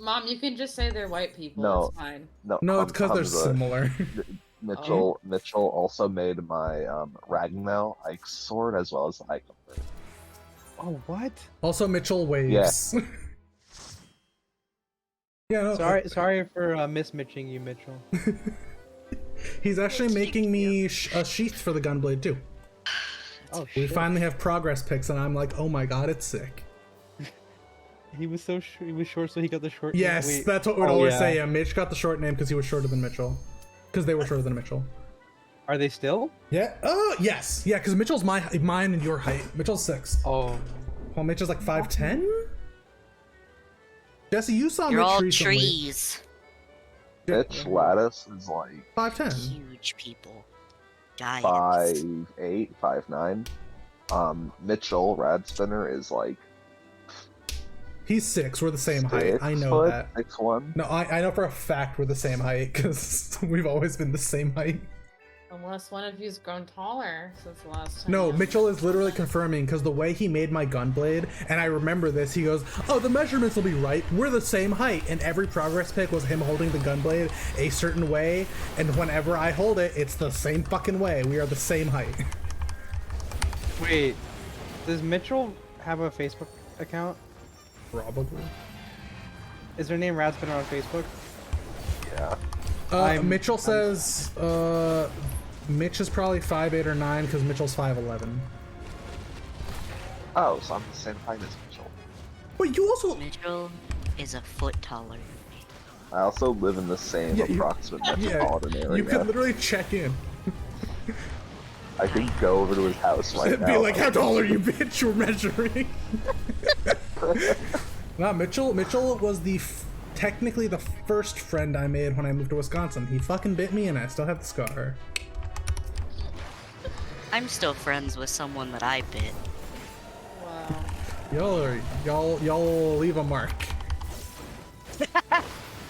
Mom, you can just say they're white people. No. It's fine. No, it's because they're Hamza. similar. Mitchell also made my Ragnar Ike sword as well as the Ike. Oh, what? Also, Mitchell waves. Yeah, no, Sorry for mismitching you, Mitchell. he's actually making me a sheath for the Gunblade too. Oh, We shit. finally have progress pics, and I'm like, oh my god, it's sick. He was so he was short, so he got the short. Yes, Wait. that's what we'd Oh, always yeah. say. Yeah, Mitch got the short name because he was shorter than Mitchell. Because they were shorter than Mitchell. Are they still? Yeah. Oh, yes. Yeah, because Mitchell's mine and your height. Mitchell's 6. Oh. Well, Mitch is like 5'10". Jesse, you saw You're Mitch all recently. trees. Mitch Lattice is like 5'10". Huge people. Giants. 5'8", 5'9". Mitchell Radspinner is like He's 6. We're the same height. I know 6', that. 6'1". No, I know for a fact we're the same height because we've always been the same height. Unless one of you's grown taller since the last time. No, Mitchell is literally confirming because the way he made my Gunblade, and I remember this, he goes, oh, the measurements will be right. We're the same height. And every progress pic was him holding the Gunblade a certain way. And whenever I hold it, it's the same fucking way. We are the same height. Wait, does Mitchell have a Facebook account? Probably. Is her name Radspinner on Facebook? Yeah. Mitchell says, Mitch is probably 5'8" or 9 because Mitchell's 5'11". Oh, so I'm the same height as Mitchell. Wait, you also... Mitchell is a foot taller than me. I also live in the same Yeah, approximate metropolitan area. You could literally check in. I can go over to his house right now. Be like, how tall are you, bitch? You're measuring. Nah, Mitchell was technically the first friend I made when I moved to Wisconsin. He fucking bit me and I still have the scar. I'm still friends with someone that I bit. Wow. Y'all leave a mark.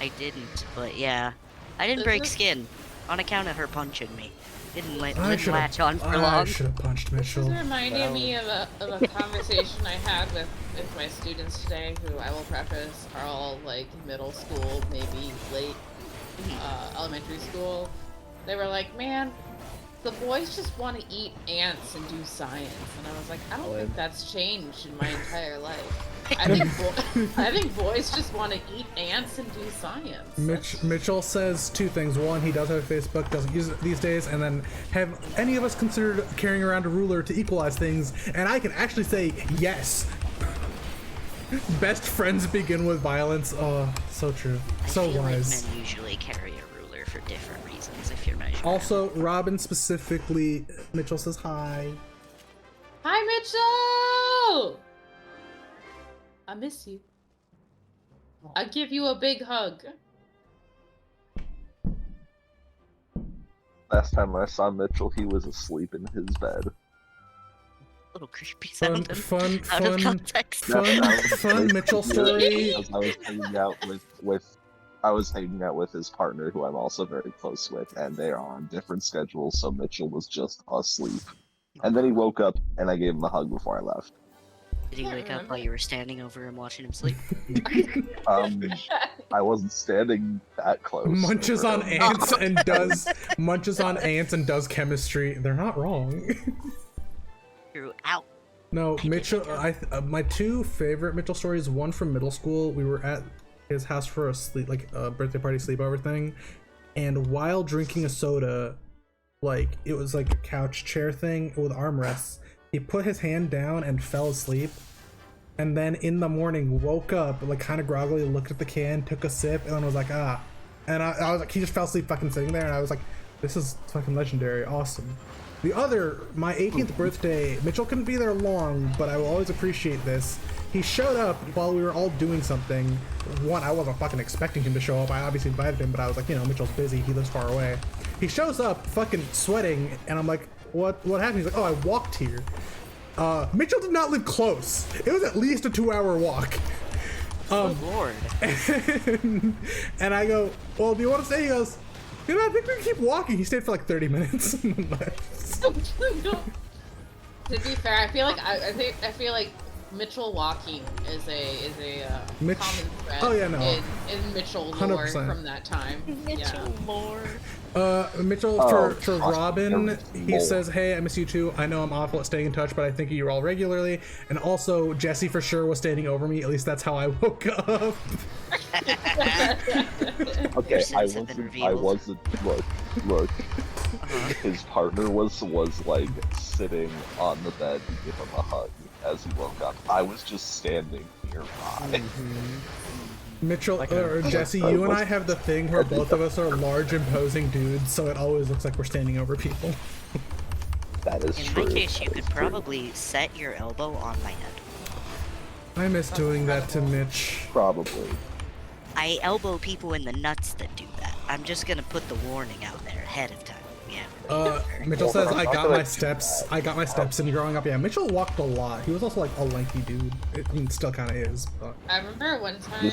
I didn't, but yeah. I didn't break skin on account of her punching me. Didn't latch on for long. I should have punched Mitchell. This reminded me of a conversation I had with my students today, who I will preface are all like middle school, maybe late elementary school. They were like, man, the boys just want to eat ants and do science. And I was like, I don't think that's changed in my entire life. I think boys just want to eat ants and do science. Mitchell says two things. One, he does have a Facebook, doesn't use it these days, and then have any of us considered carrying around a ruler to equalize things? And I can actually say yes. Best friends begin with violence. Oh, so true. So I feel wise. like men usually carry a ruler for different reasons if you're measuring. Also, Robin specifically, Mitchell says hi. Hi, Mitchell! I miss you. I give you a big hug. Last time I saw Mitchell, he was asleep in his bed. Little creepy Fun, sound. fun, Out of fun, context. fun Mitchell story. I was hanging out with his partner, who I'm also very close with, and they are on different schedules, so Mitchell was just asleep. And then he woke up, and I gave him a hug before I left. Did he wake up while you were standing over him watching him sleep? I wasn't standing that close. Munches on ants and does chemistry. They're not wrong. Throughout. No, Mitchell. My two favorite Mitchell stories. One from middle school. We were at his house for a birthday party sleepover thing, and while drinking a soda, like it was like a couch chair thing with armrests, he put his hand down and fell asleep. And then in the morning, woke up like kind of groggily, looked at the can, took a sip, and then was like, ah. And I was like, he just fell asleep fucking sitting there, and I was like, this is fucking legendary, awesome. The other, my 18th birthday, Mitchell couldn't be there long, but I will always appreciate this. He showed up while we were all doing something. One, I wasn't fucking expecting him to show up. I obviously invited him, but I was like, Mitchell's busy. He lives far away. He shows up fucking sweating, and I'm like, what happened? He's like, oh, I walked here. Mitchell did not live close. It was at least a 2-hour walk. Oh Lord. And I go, well, do you want to stay? He goes, I think we can keep walking. He stayed for like 30 minutes. To be fair, I feel like Mitchell walking is a common thread in Mitchell lore 100%. From that time. Mitchell lore. Mitchell, for Robin, he says, hey, I miss you too. I know I'm awful at staying in touch, but I think of you all regularly. And also, Jesse for sure was standing over me. At least that's how I woke up. Okay, I wasn't, look. His partner was like sitting on the bed to give him a hug as he woke up. I was just standing nearby. Mitchell, or Jesse, you and I have the thing where both of us are large, imposing dudes, so it always looks like we're standing over people. That is true. In my case, you could probably set your elbow on my head. I miss doing that to Mitch. Probably. I elbow people in the nuts that do that. I'm just gonna put the warning out there ahead of time. Yeah. Mitchell says I got my steps. I got my steps in growing up. Yeah, Mitchell walked a lot. He was also like a lanky dude. I mean, still kind of is. But. I remember one time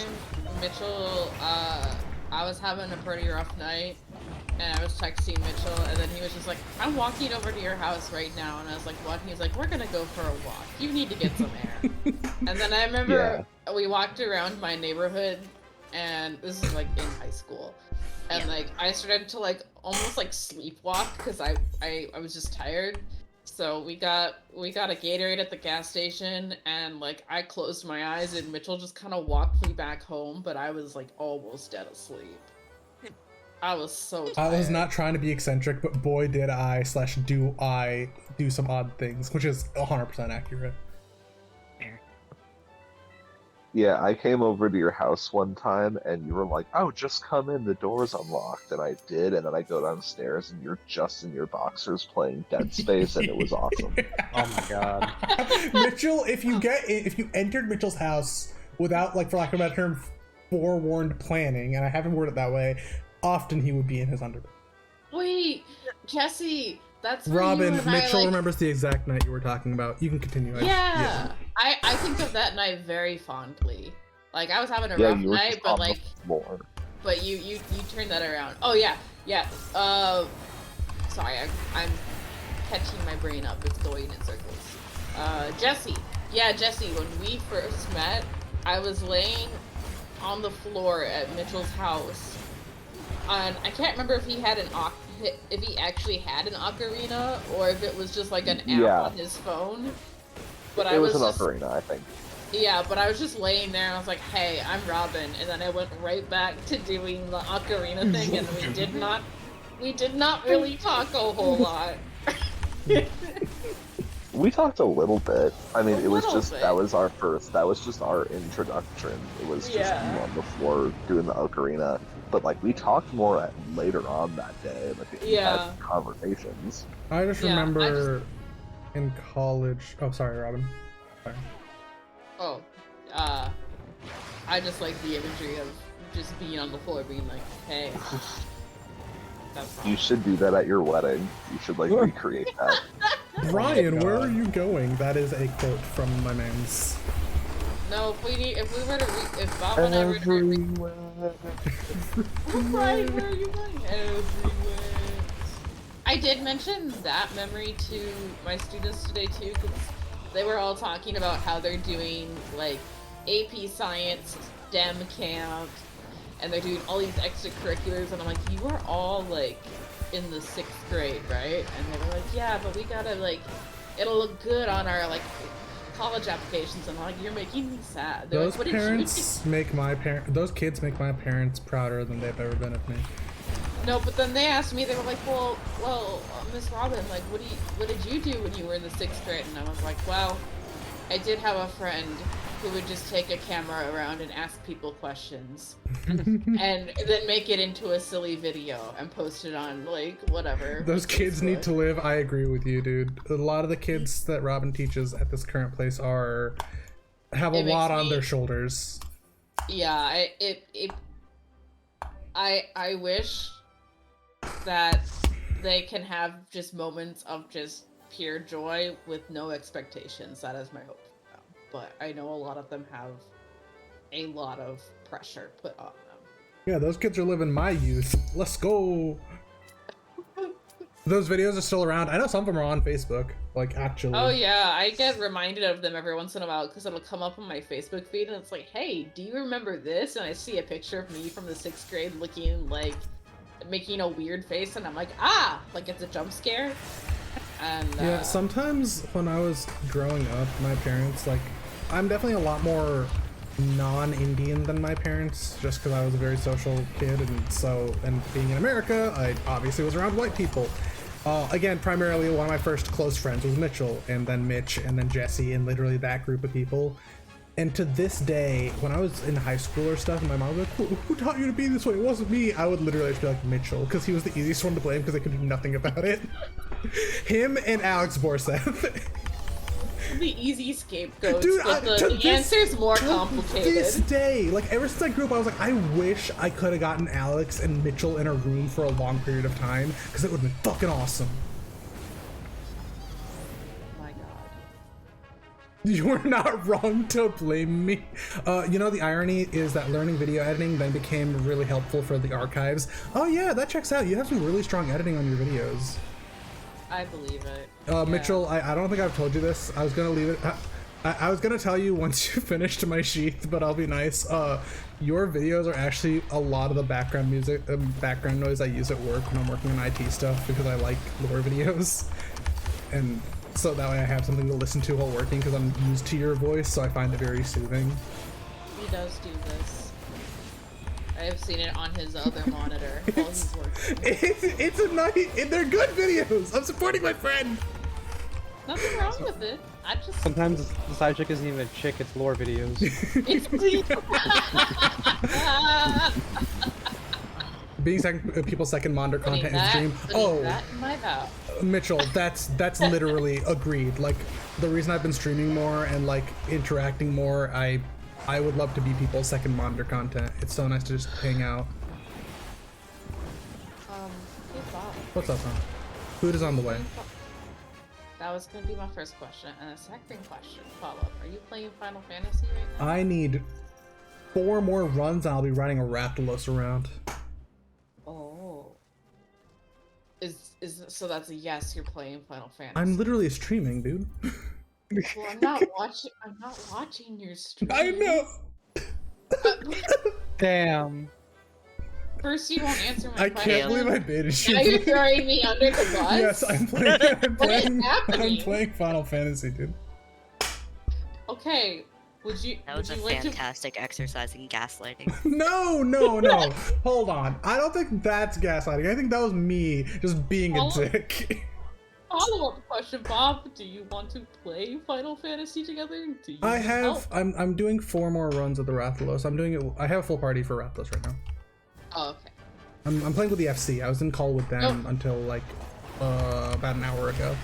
Mitchell. I was having a pretty rough night, and I was texting Mitchell, and then he was just like, "I'm walking over to your house right now," and I was like, "What?" And he's like, "We're gonna go for a walk. You need to get some air." And then I remember we walked around my neighborhood, and this is like in high school. And like I started to like almost like sleepwalk because I was just tired. So we got a Gatorade at the gas station, and like I closed my eyes and Mitchell just kind of walked me back home, but I was like almost dead asleep. I was so tired. I was not trying to be eccentric, but boy did do I do some odd things, which is 100% accurate. Yeah, I came over to your house one time and you were like, "Oh, just come in, the door's unlocked." And I did, and then I go downstairs and you're just in your boxers playing Dead Space, and it was awesome. Oh my god. Mitchell, if you entered Mitchell's house without, like, for lack of a better term, forewarned planning, and I haven't worded it that way, often he would be in his underwear. Wait, Jesse, that's where Robin, you and Mitchell I, like, remembers the exact night you were talking about. You can continue. Yeah. I think of that night very fondly. Like, I was having a Yeah, rough you were night, just but on like, the floor. but you turned that around. Oh yeah. Sorry, I'm catching my brain up. It's going in circles. Jesse. Yeah, Jesse. When we first met, I was laying on the floor at Mitchell's house, and I can't remember if he had if he actually had an ocarina or if it was just like an app on his phone. But It was an ocarina, I think. Yeah, but I was just laying there and I was like, "Hey, I'm Robin," and then I went right back to doing the ocarina thing, and we did not really talk a whole lot. We talked a little bit. I mean, it was just bit. that was just our introduction. It was just you on the floor doing the ocarina. But like we talked more later on that day. Like we had conversations. I just remember in college. Oh, sorry, Robin. Sorry. Oh, I just like the imagery of just being on the floor, being like, "Hey." You should do that at your wedding. You should like recreate that. Brian, where are you going? That is a quote from my man's. No, if Bob and I were to Brian, where are you going? Everywhere. I did mention that memory to my students today too, because they were all talking about how they're doing like AP Science, STEM camp, and they're doing all these extracurriculars, and I'm like, you are all like in the 6th grade, right? And they were like, yeah, but we gotta like, it'll look good on our like college applications. And I'm like, you're making me sad. They're Those like, parents make my those kids make my parents prouder than they've ever been of me. No, but then they asked me, they were like, well, Miss Robin, like, what did you do when you were in the 6th grade? And I was like, well, I did have a friend who would just take a camera around and ask people questions and then make it into a silly video and post it on, like, whatever. Those kids need to live. I agree with you, dude. A lot of the kids that Robin teaches at this current place have a lot on their shoulders. Yeah, I wish that they can have just moments of just pure joy with no expectations. That is my hope for them. But I know a lot of them have a lot of pressure put on them. Yeah, those kids are living my youth. Let's go. Those videos are still around. I know some of them are on Facebook, like actually. Oh yeah, I get reminded of them every once in a while because it'll come up on my Facebook feed and it's like, hey, do you remember this? And I see a picture of me from the 6th grade looking like, making a weird face, and I'm like, ah, like it's a jump scare. And yeah, sometimes when I was growing up, my parents, like, I'm definitely a lot more non-Indian than my parents, just because I was a very social kid, and being in America, I obviously was around white people. Again, primarily one of my first close friends was Mitchell, and then Mitch, and then Jesse, and literally that group of people. And to this day, when I was in high school or stuff, and my mom was like, who taught you to be this way? It wasn't me. I would literally just be like, Mitchell, because he was the easiest one to blame because I could do nothing about it. Him and Alex Borseth. The easy scapegoats, dude, but the answer's more complicated. This day, like ever since I grew up, I was like, I wish I could have gotten Alex and Mitchell in a room for a long period of time, because it would have been fucking awesome. You're not wrong to blame me. You know, the irony is that learning video editing then became really helpful for the archives. Oh yeah, that checks out. You have some really strong editing on your videos. I believe it. Mitchell, I don't think I've told you this. I was gonna leave it. I was gonna tell you once you finished my sheath, but I'll be nice. Your videos are actually a lot of the background music, background noise I use at work when I'm working on IT stuff, because I like lore videos. And so that way I have something to listen to while working, because I'm used to your voice, so I find it very soothing. He does do this. I have seen it on his other monitor while he's working. It's a nice, they're good videos. I'm supporting my friend. Nothing wrong with it. I just Sometimes the side chick isn't even a chick, it's lore videos. it's Being people's second monder putting content is that, dream. putting Oh, that in my mouth. Mitchell, that's literally agreed. Like the reason I've been streaming more and like interacting more, I would love to be people's second monitor content. It's so nice to just hang out. Hey Bob. What's up, man? Food is on the way. That was gonna be my first question, and the second question follow-up. Are you playing Final Fantasy right now? I need 4 more runs and I'll be riding a Rathalos around. Oh. So that's a yes, you're playing Final Fantasy. I'm literally streaming, dude. Well, I'm not watching your stream. I know. Damn. First you won't answer my I question. can't believe I baited you. Now you're throwing me under the bus? Yes, I'm playing. What is happening? I'm playing Final Fantasy, dude. Okay. That was a fantastic exercise in gaslighting. No. Hold on. I don't think that's gaslighting. I think that was me just being a dick. Follow-up question, Bob. Do you want to play Final Fantasy together? Do you I have. help? I'm doing 4 more runs of the Rathalos. I'm doing it. I have a full party for Rathalos right now. Oh, okay. I'm playing with the FC. I was in call with them until like about an hour ago.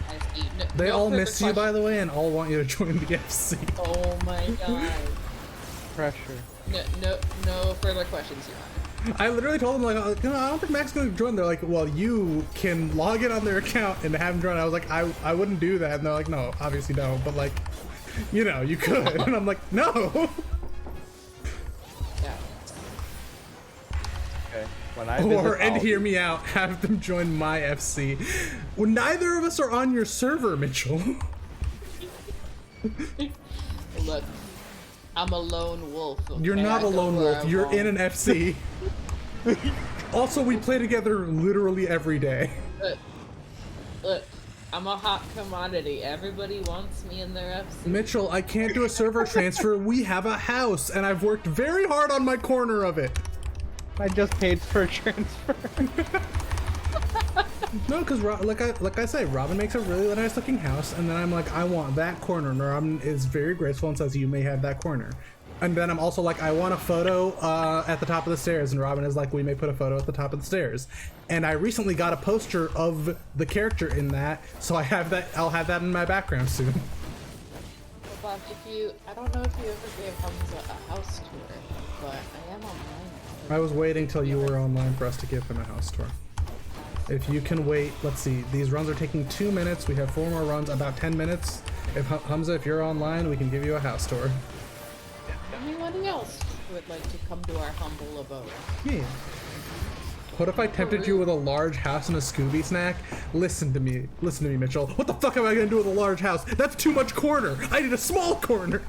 I see. They no all further miss you, by questions. the way, and all want you to join the FC. Oh my god. Pressure. No further questions, Your Honor. I literally told them like, I don't think Max is going to join. They're like, well, you can log in on their account and have him join. I was like, I wouldn't do that, and they're like, no, obviously don't. But like, you could. And I'm like, no. Yeah. Okay. When I And hear me out, have them join my FC. Well, neither of us are on your server, Mitchell. Look, I'm a lone wolf. Okay? You're not a I go lone where wolf. I You're want. in an FC. Also, we play together literally every day. Look, I'm a hot commodity. Everybody wants me in their FC. Mitchell, I can't do a server transfer. We have a house, and I've worked very hard on my corner of it. I just paid for a transfer. No, because like I say, Robin makes a really nice looking house, and then I'm like, I want that corner. And Robin is very graceful and says, you may have that corner. And then I'm also like, I want a photo at the top of the stairs, and Robin is like, we may put a photo at the top of the stairs. And I recently got a poster of the character in that, so I have that. I'll have that in my background soon. Well, Bob, I don't know if you ever gave Hamza a house tour, but I am online. I was waiting till you were online for us to give him a house tour. If you can wait, let's see. These runs are taking 2 minutes. We have 4 more runs, about 10 minutes. If Hamza, if you're online, we can give you a house tour. Anybody else would like to come to our humble abode? Yeah. What if I tempted you with a large house and a Scooby snack? Listen to me, Mitchell. What the fuck am I gonna do with a large house? That's too much corner. I need a small corner.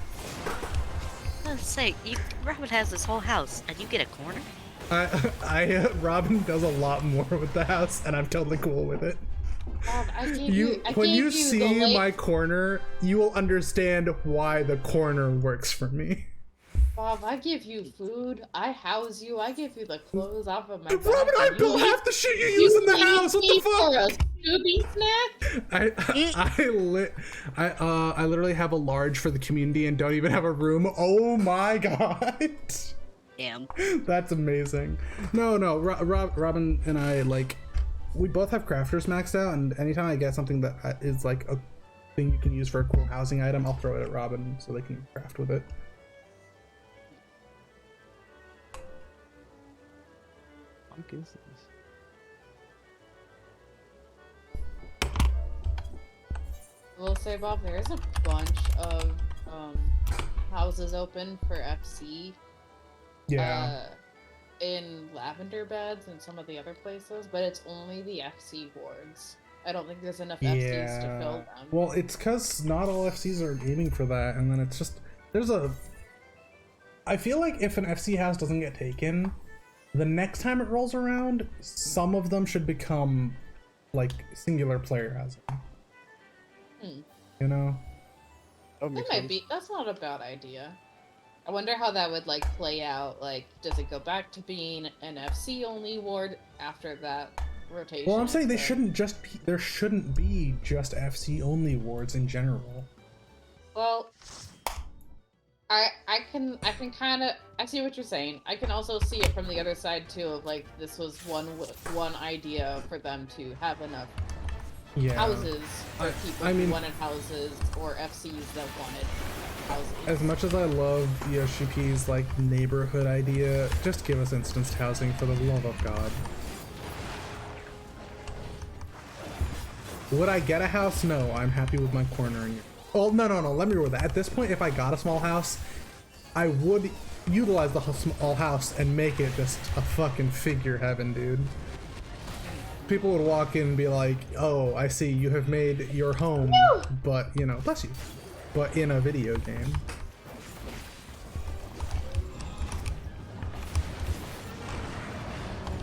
Let's say, Robin has this whole house, and you get a corner? Robin does a lot more with the house, and I'm totally cool with it. Bob, When you see my corner, you will understand why the corner works for me. Bob, I give you food, I house you, I give you the clothes off of my back. Robin, I built half the shit you use in the house. What the fuck? For a Scooby snack? I literally have a large for the community and don't even have a room. Oh my god. Damn. That's amazing. No, Robin and I, like, we both have crafters maxed out, and anytime I get something that is like a thing you can use for a cool housing item, I'll throw it at Robin so they can craft with it. What is this? I will say, Bob, there is a bunch of houses open for FC. Yeah. In Lavender Beds and some of the other places, but it's only the FC wards. I don't think there's enough FCs to fill them. Well, it's because not all FCs are aiming for that, and then it's just I feel like if an FC house doesn't get taken, the next time it rolls around, some of them should become like singular player housing. You know? That's not a bad idea. I wonder how that would like play out. Like, does it go back to being an FC only ward after that rotation? Well, I'm saying there shouldn't be just FC only wards in general. Well, I can kind of I see what you're saying. I can also see it from the other side too. Of like this was one idea for them to have enough houses for people who wanted houses or FCs that wanted houses. As much as I love Yoshi P's like neighborhood idea, just give us instanced housing for the love of God. Would I get a house? No, I'm happy with my corner. Oh, no, let me reword that. At this point, if I got a small house, I would utilize the small house and make it just a fucking figure heaven, dude. People would walk in and be like, oh, I see, you have made your home, but, you know, bless you, but in a video game.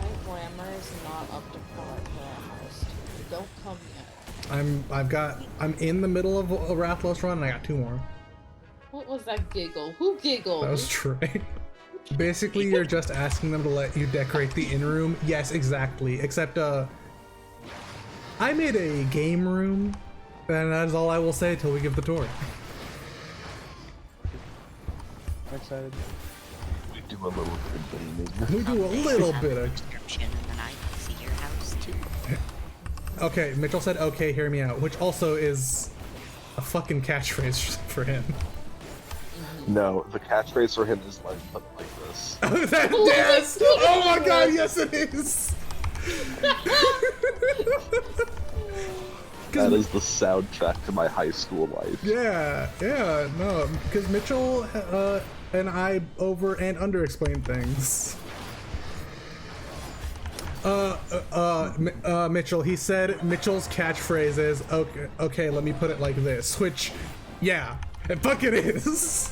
My grammar is not up to par for a house. Don't come yet. I'm in the middle of a Rathalos run and I got 2 more. What was that giggle? Who giggled? That was Trey. Basically, you're just asking them to let you decorate the in-room. Yes, exactly. Except, I made a game room, and that is all I will say till we give the tour. I'm excited. We do a little bit of gaming. We do a little bit of... Description, and then I can see your house too. Okay, Mitchell said, okay, hear me out, which also is a fucking catchphrase for him. No, the catchphrase for him is like something like this. Yes! Oh my god, yes it is! That is the soundtrack to my high school life. Yeah, no, because Mitchell and I over and under explain things. Mitchell, he said Mitchell's catchphrase is, okay, let me put it like this, which, yeah, it fucking is.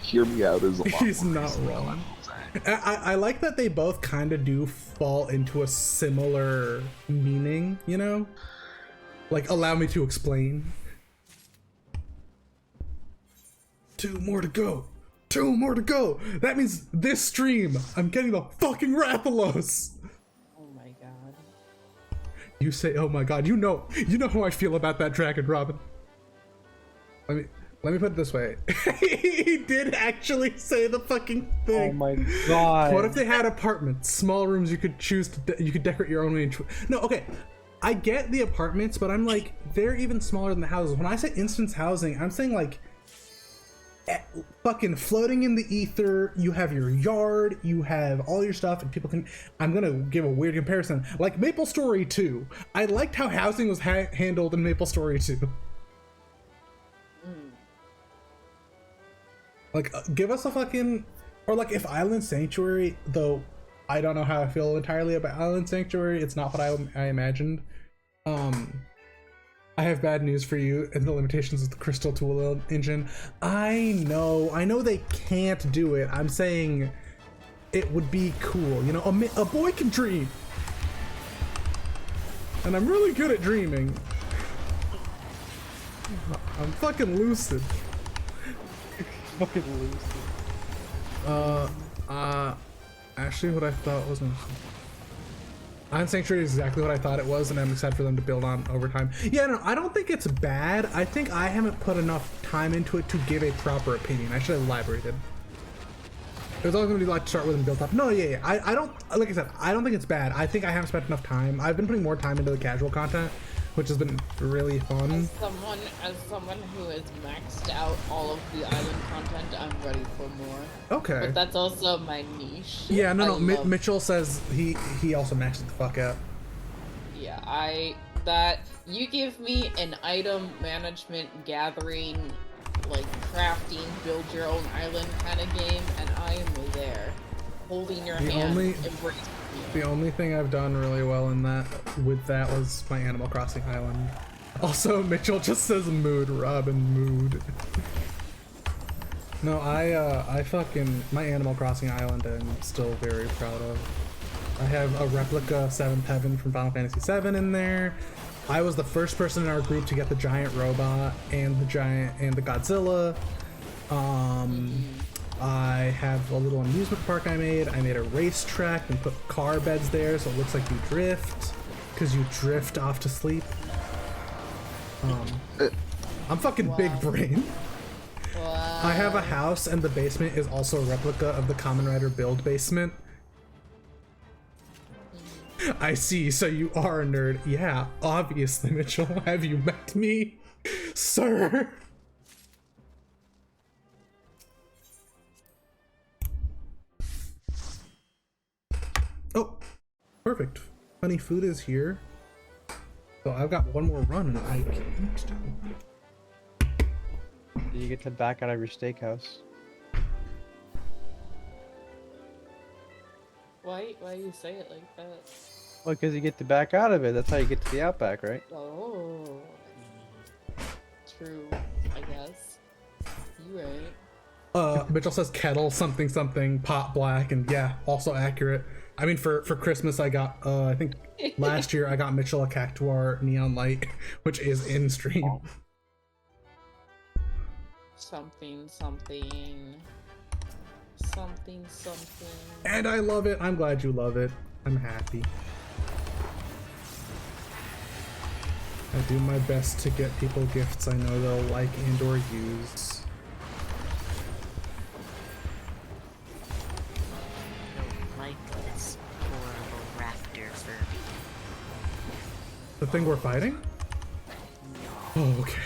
Hear me out is a lot. He's not wrong. I like that they both kind of do fall into a similar meaning, you know? Like, allow me to explain. 2 more to go. 2 more to go. That means this stream, I'm getting the fucking Rathalos. Oh my god. You say, oh my god, you know how I feel about that dragon, Robin. Let me put it this way. He did actually say the fucking thing. Oh my god. What if they had apartments, small rooms you could choose to you could decorate your own way? No, okay. I get the apartments, but I'm like, they're even smaller than the houses. When I say instance housing, I'm saying like fucking floating in the ether. You have your yard, you have all your stuff, and people can. I'm gonna give a weird comparison, like Maple Story 2. I liked how housing was handled in Maple Story 2. Like, give us a fucking, or like if Island Sanctuary, though I don't know how I feel entirely about Island Sanctuary. It's not what I imagined. I have bad news for you and the limitations of the Crystal Tool engine. I know they can't do it. I'm saying it would be cool. You know, a boy can dream. And I'm really good at dreaming. I'm fucking lucid. Fucking lucid. Actually, what I thought was Island Sanctuary is exactly what I thought it was, and I'm excited for them to build on over time. Yeah, no, I don't think it's bad. I think I haven't put enough time into it to give a proper opinion. I should have elaborated. It was always going to be like to start with and build up. No, yeah. I don't, like I said, I don't think it's bad. I think I haven't spent enough time. I've been putting more time into the casual content, which has been really fun. As someone who has maxed out all of the island content, I'm ready for more. Okay. But that's also my niche. Yeah, no. Mitchell says he also maxed it the fuck out. Yeah, you give me an item management gathering, like crafting, build your own island kind of game, and I am there, holding your hand, embracing you. The only thing I've done really well in that was my Animal Crossing Island. Also, Mitchell just says mood, Robin, mood. No, I fucking, my Animal Crossing Island I'm still very proud of. I have a replica 7th Heaven from Final Fantasy VII in there. I was the first person in our group to get the giant robot and the Godzilla. I have a little amusement park I made. I made a racetrack and put car beds there so it looks like you drift, because you drift off to sleep. I'm fucking big brain. Wow. I have a house and the basement is also a replica of the Kamen Rider build basement. I see, so you are a nerd. Yeah, obviously, Mitchell. Have you met me, sir? Oh, perfect. Funny food is here. So I've got one more run and I can eat. You get to back out of your steakhouse. Why you say it like that? Well, because you get to back out of it. That's how you get to the Outback, right? Oh. True, I guess. You right. Mitchell says kettle something something pot black, and yeah, also accurate. I mean, for Christmas I got I think last year I got Mitchell a Cactuar neon light, which is in stream. Something. And I love it. I'm glad you love it. I'm happy. I do my best to get people gifts I know they'll like and or use. Like this horrible raptor Furby. The thing we're fighting? No. Oh, okay.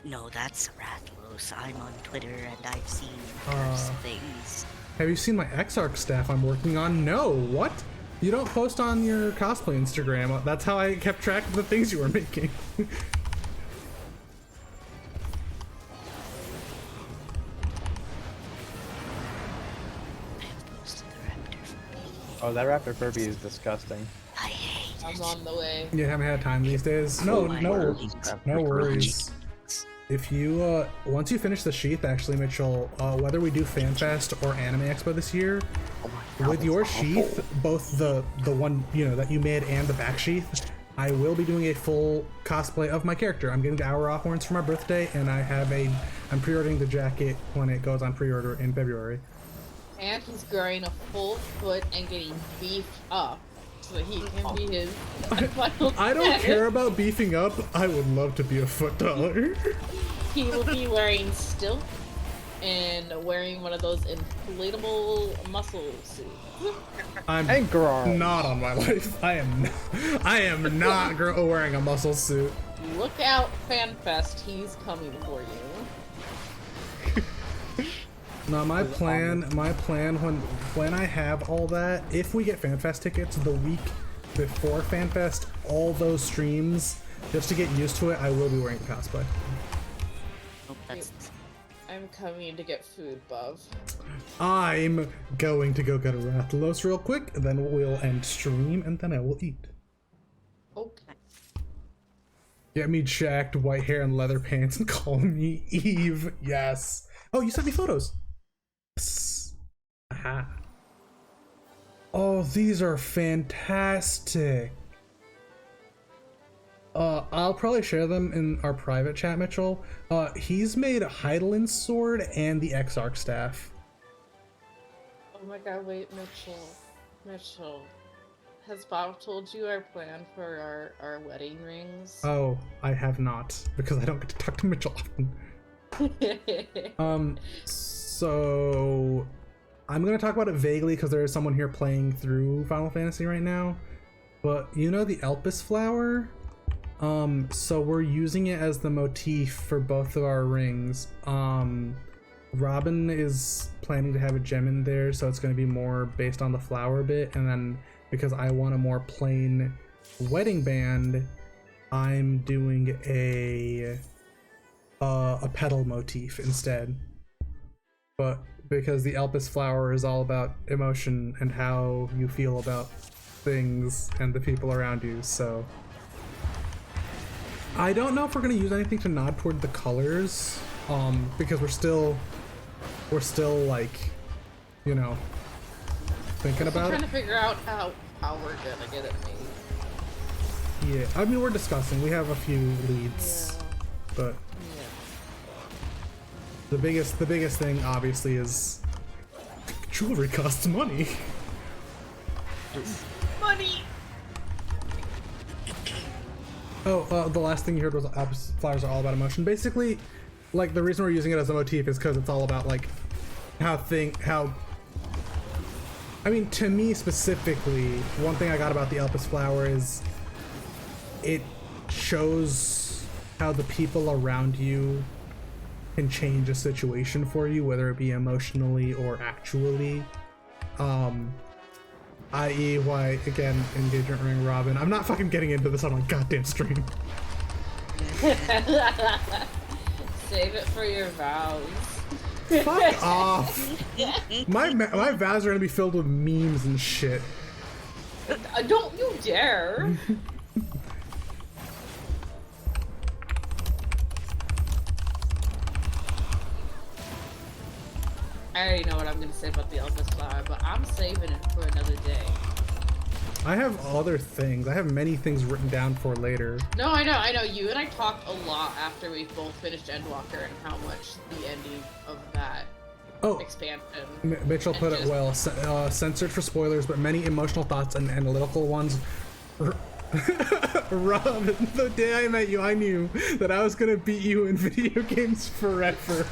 No, that's Rathalos. I'm on Twitter and I've seen worse things. Have you seen my Exarch staff I'm working on? No, what? You don't post on your cosplay Instagram. That's how I kept track of the things you were making. Oh, that Raptor Furby is disgusting. I hate I'm on the way. You haven't had time these days? No worries. If you, once you finish the sheath, actually, Mitchell, whether we do FanFest or Anime Expo this year, with your sheath, both the one, you know, that you made and the back sheath, I will be doing a full cosplay of my character. I'm getting the Hour Off horns for my birthday, and I'm pre-ordering the jacket when it goes on pre-order in February. And he's growing a full foot and getting beefed up so that he can be his final I don't set. care about beefing up. I would love to be a foot taller. He will be wearing stilts and wearing one of those inflatable muscle suits. I'm not on my life. I am not wearing a muscle suit. Look out, FanFest, he's coming for you. No, my plan when I have all that, if we get FanFest tickets the week before FanFest, all those streams, just to get used to it, I will be wearing the cosplay. Oh, that's... I'm coming to get food, Buv. I'm going to go get a Rathalos real quick, then we'll end stream, and then I will eat. Okay. Get me jacked, white hair and leather pants, and call me Eve. Yes. Oh, you sent me photos. Yes. Aha. Oh, these are fantastic. I'll probably share them in our private chat, Mitchell. He's made Heidelin's sword and the Exarch staff. Oh my god, wait, Mitchell. Has Bob told you our plan for our wedding rings? Oh, I have not, because I don't get to talk to Mitchell often. So I'm gonna talk about it vaguely because there is someone here playing through Final Fantasy right now. But you know the Elpis flower? So we're using it as the motif for both of our rings. Robin is planning to have a gem in there, so it's gonna be more based on the flower bit, and then because I want a more plain wedding band, I'm doing a petal motif instead. But because the Elpis flower is all about emotion and how you feel about things and the people around you, so I don't know if we're gonna use anything to nod toward the colors, because we're still like, you know, thinking about trying it. to figure out how we're gonna get it made. Yeah, I mean, we're discussing. We have a few leads, but the biggest thing obviously is jewelry costs money. Money. Oh, the last thing you heard was Alpus flowers are all about emotion. Basically, like the reason we're using it as a motif is because it's all about like how. I mean, to me specifically, one thing I got about the Alpus flower is it shows how the people around you can change a situation for you, whether it be emotionally or actually. I.e. why, again, engagement ring Robin. I'm not fucking getting into this on my goddamn stream. Save it for your vows. Fuck off. My vows are gonna be filled with memes and shit. Don't you dare. I already know what I'm gonna say about the Elvis flower, but I'm saving it for another day. I have other things. I have many things written down for later. No, I know. You and I talked a lot after we both finished Endwalker and how much the ending of that expansion. Mitchell put it well. Censored for spoilers, but many emotional thoughts and analytical ones. Rob, the day I met you, I knew that I was gonna beat you in video games forever.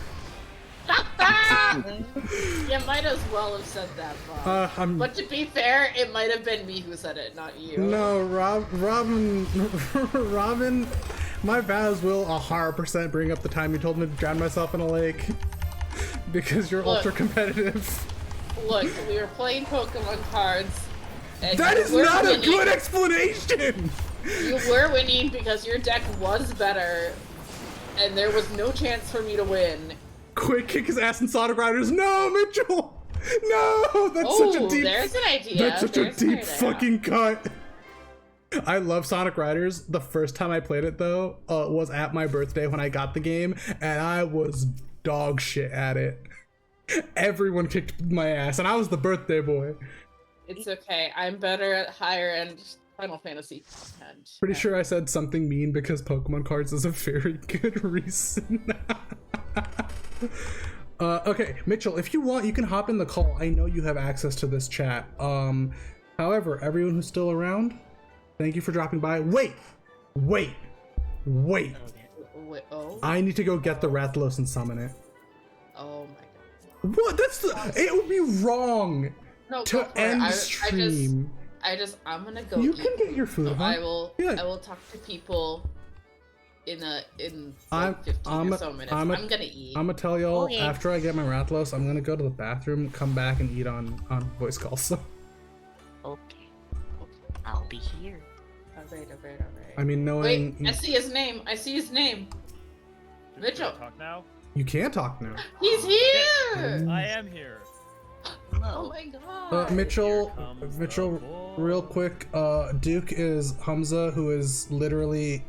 You might as well have said that, Bob. But to be fair, it might have been me who said it, not you. No, Robin, my vows will 100% bring up the time you told me to drown myself in a lake. Because you're ultra competitive. Look, we were playing Pokemon cards. And that is not winning. A good explanation! You were winning because your deck was better, and there was no chance for me to win. Quick kick his ass in Sonic Riders. No, Mitchell! No! That's such a deep. There's an idea. That's such a deep fucking cut. I love Sonic Riders. The first time I played it though, was at my birthday when I got the game, and I was dog shit at it. Everyone kicked my ass, and I was the birthday boy. It's okay. I'm better at higher end Final Fantasy content. Pretty sure I said something mean because Pokemon cards is a very good reason. Okay, Mitchell, if you want, you can hop in the call. I know you have access to this chat. However, everyone who's still around, thank you for dropping by. Wait! Oh? I need to go get the Rathalos and summon it. Oh my god. What? It would be wrong to end stream. I'm gonna go. You can get your food. Huh? I will talk to people in like 15 or so minutes. I'm gonna eat. I'm gonna tell y'all after I get my Rathalos, I'm gonna go to the bathroom, come back and eat on voice calls. So. Okay. I'll be here. Alright. I mean, knowing. Wait, I see his name. Mitchell. Talk now? You can talk now. He's here! I am here. Oh my god. Mitchell, real quick, Duke is Hamza, who is literally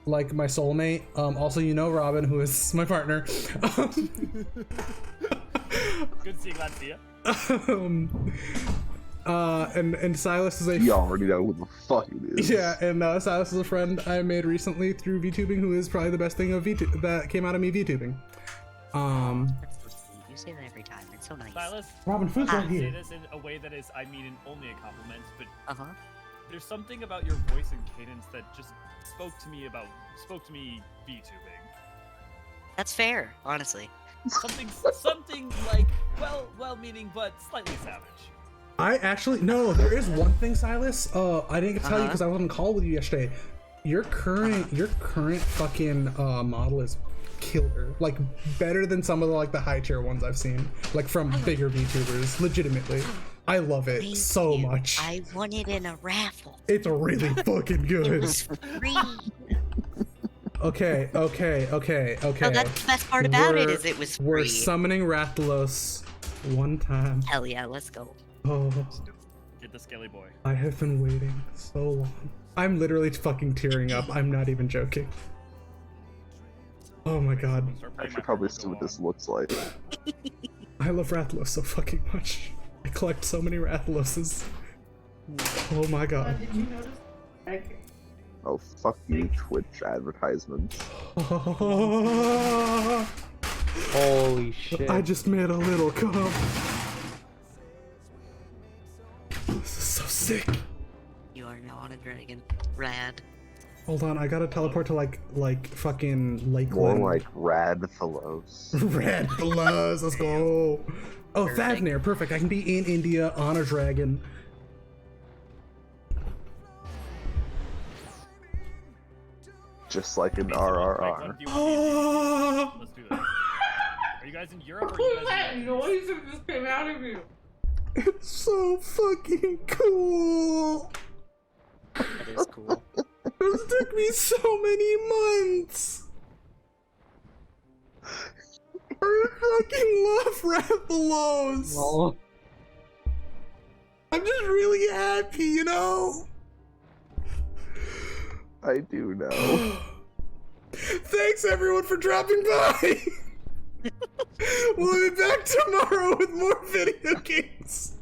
like my soulmate. Also, you know Robin, who is my partner. Good seeing, glad to see you. And Silas is a. You already know who the fuck it is. Yeah, and Silas is a friend I made recently through VTubing, who is probably the best thing of that came out of me VTubing. You say that every time. It's so nice. Silas, Robin, food's right here. I say this in a way that is, I mean, only a compliment, but there's something about your voice and cadence that just spoke to me VTubing. That's fair, honestly. Something like well-meaning but slightly savage. I actually no. There is one thing, Silas. I didn't get to tell you because I wasn't called with you yesterday. Your current fucking model is killer. Like better than some of the high tier ones I've seen. Like from bigger VTubers. Legitimately, I love it so much. I won it in a raffle. It's really fucking good. It was free. Okay. Oh, that's the best part about it is it was free. We're summoning Rathalos one time. Hell yeah, let's go. Oh. Get the scaly boy. I have been waiting so long. I'm literally fucking tearing up. I'm not even joking. Oh my god. I should probably see what this looks like. I love Rathalos so fucking much. I collect so many Rathaloses. Oh my god. Did you notice? Oh, fuck you, Twitch advertisements. Holy shit. I just made a little cum. This is so sick. You are now on a dragon. Rad. Hold on, I gotta teleport to like fucking More Lakeland. like Rathalos. Rathalos, let's go. Oh, Thavnir, perfect. I can be in India on a dragon. Just like an What RRR. do you want me to do? Let's do this. Are you guys in Europe or are you What was guys that in noise that just came out of you? It's so fucking cool. That is cool. This took me so many months. I fucking love Rathalos. Oh. I'm just really happy, you know? I do know. Thanks everyone for dropping by. We'll be back tomorrow with more video games.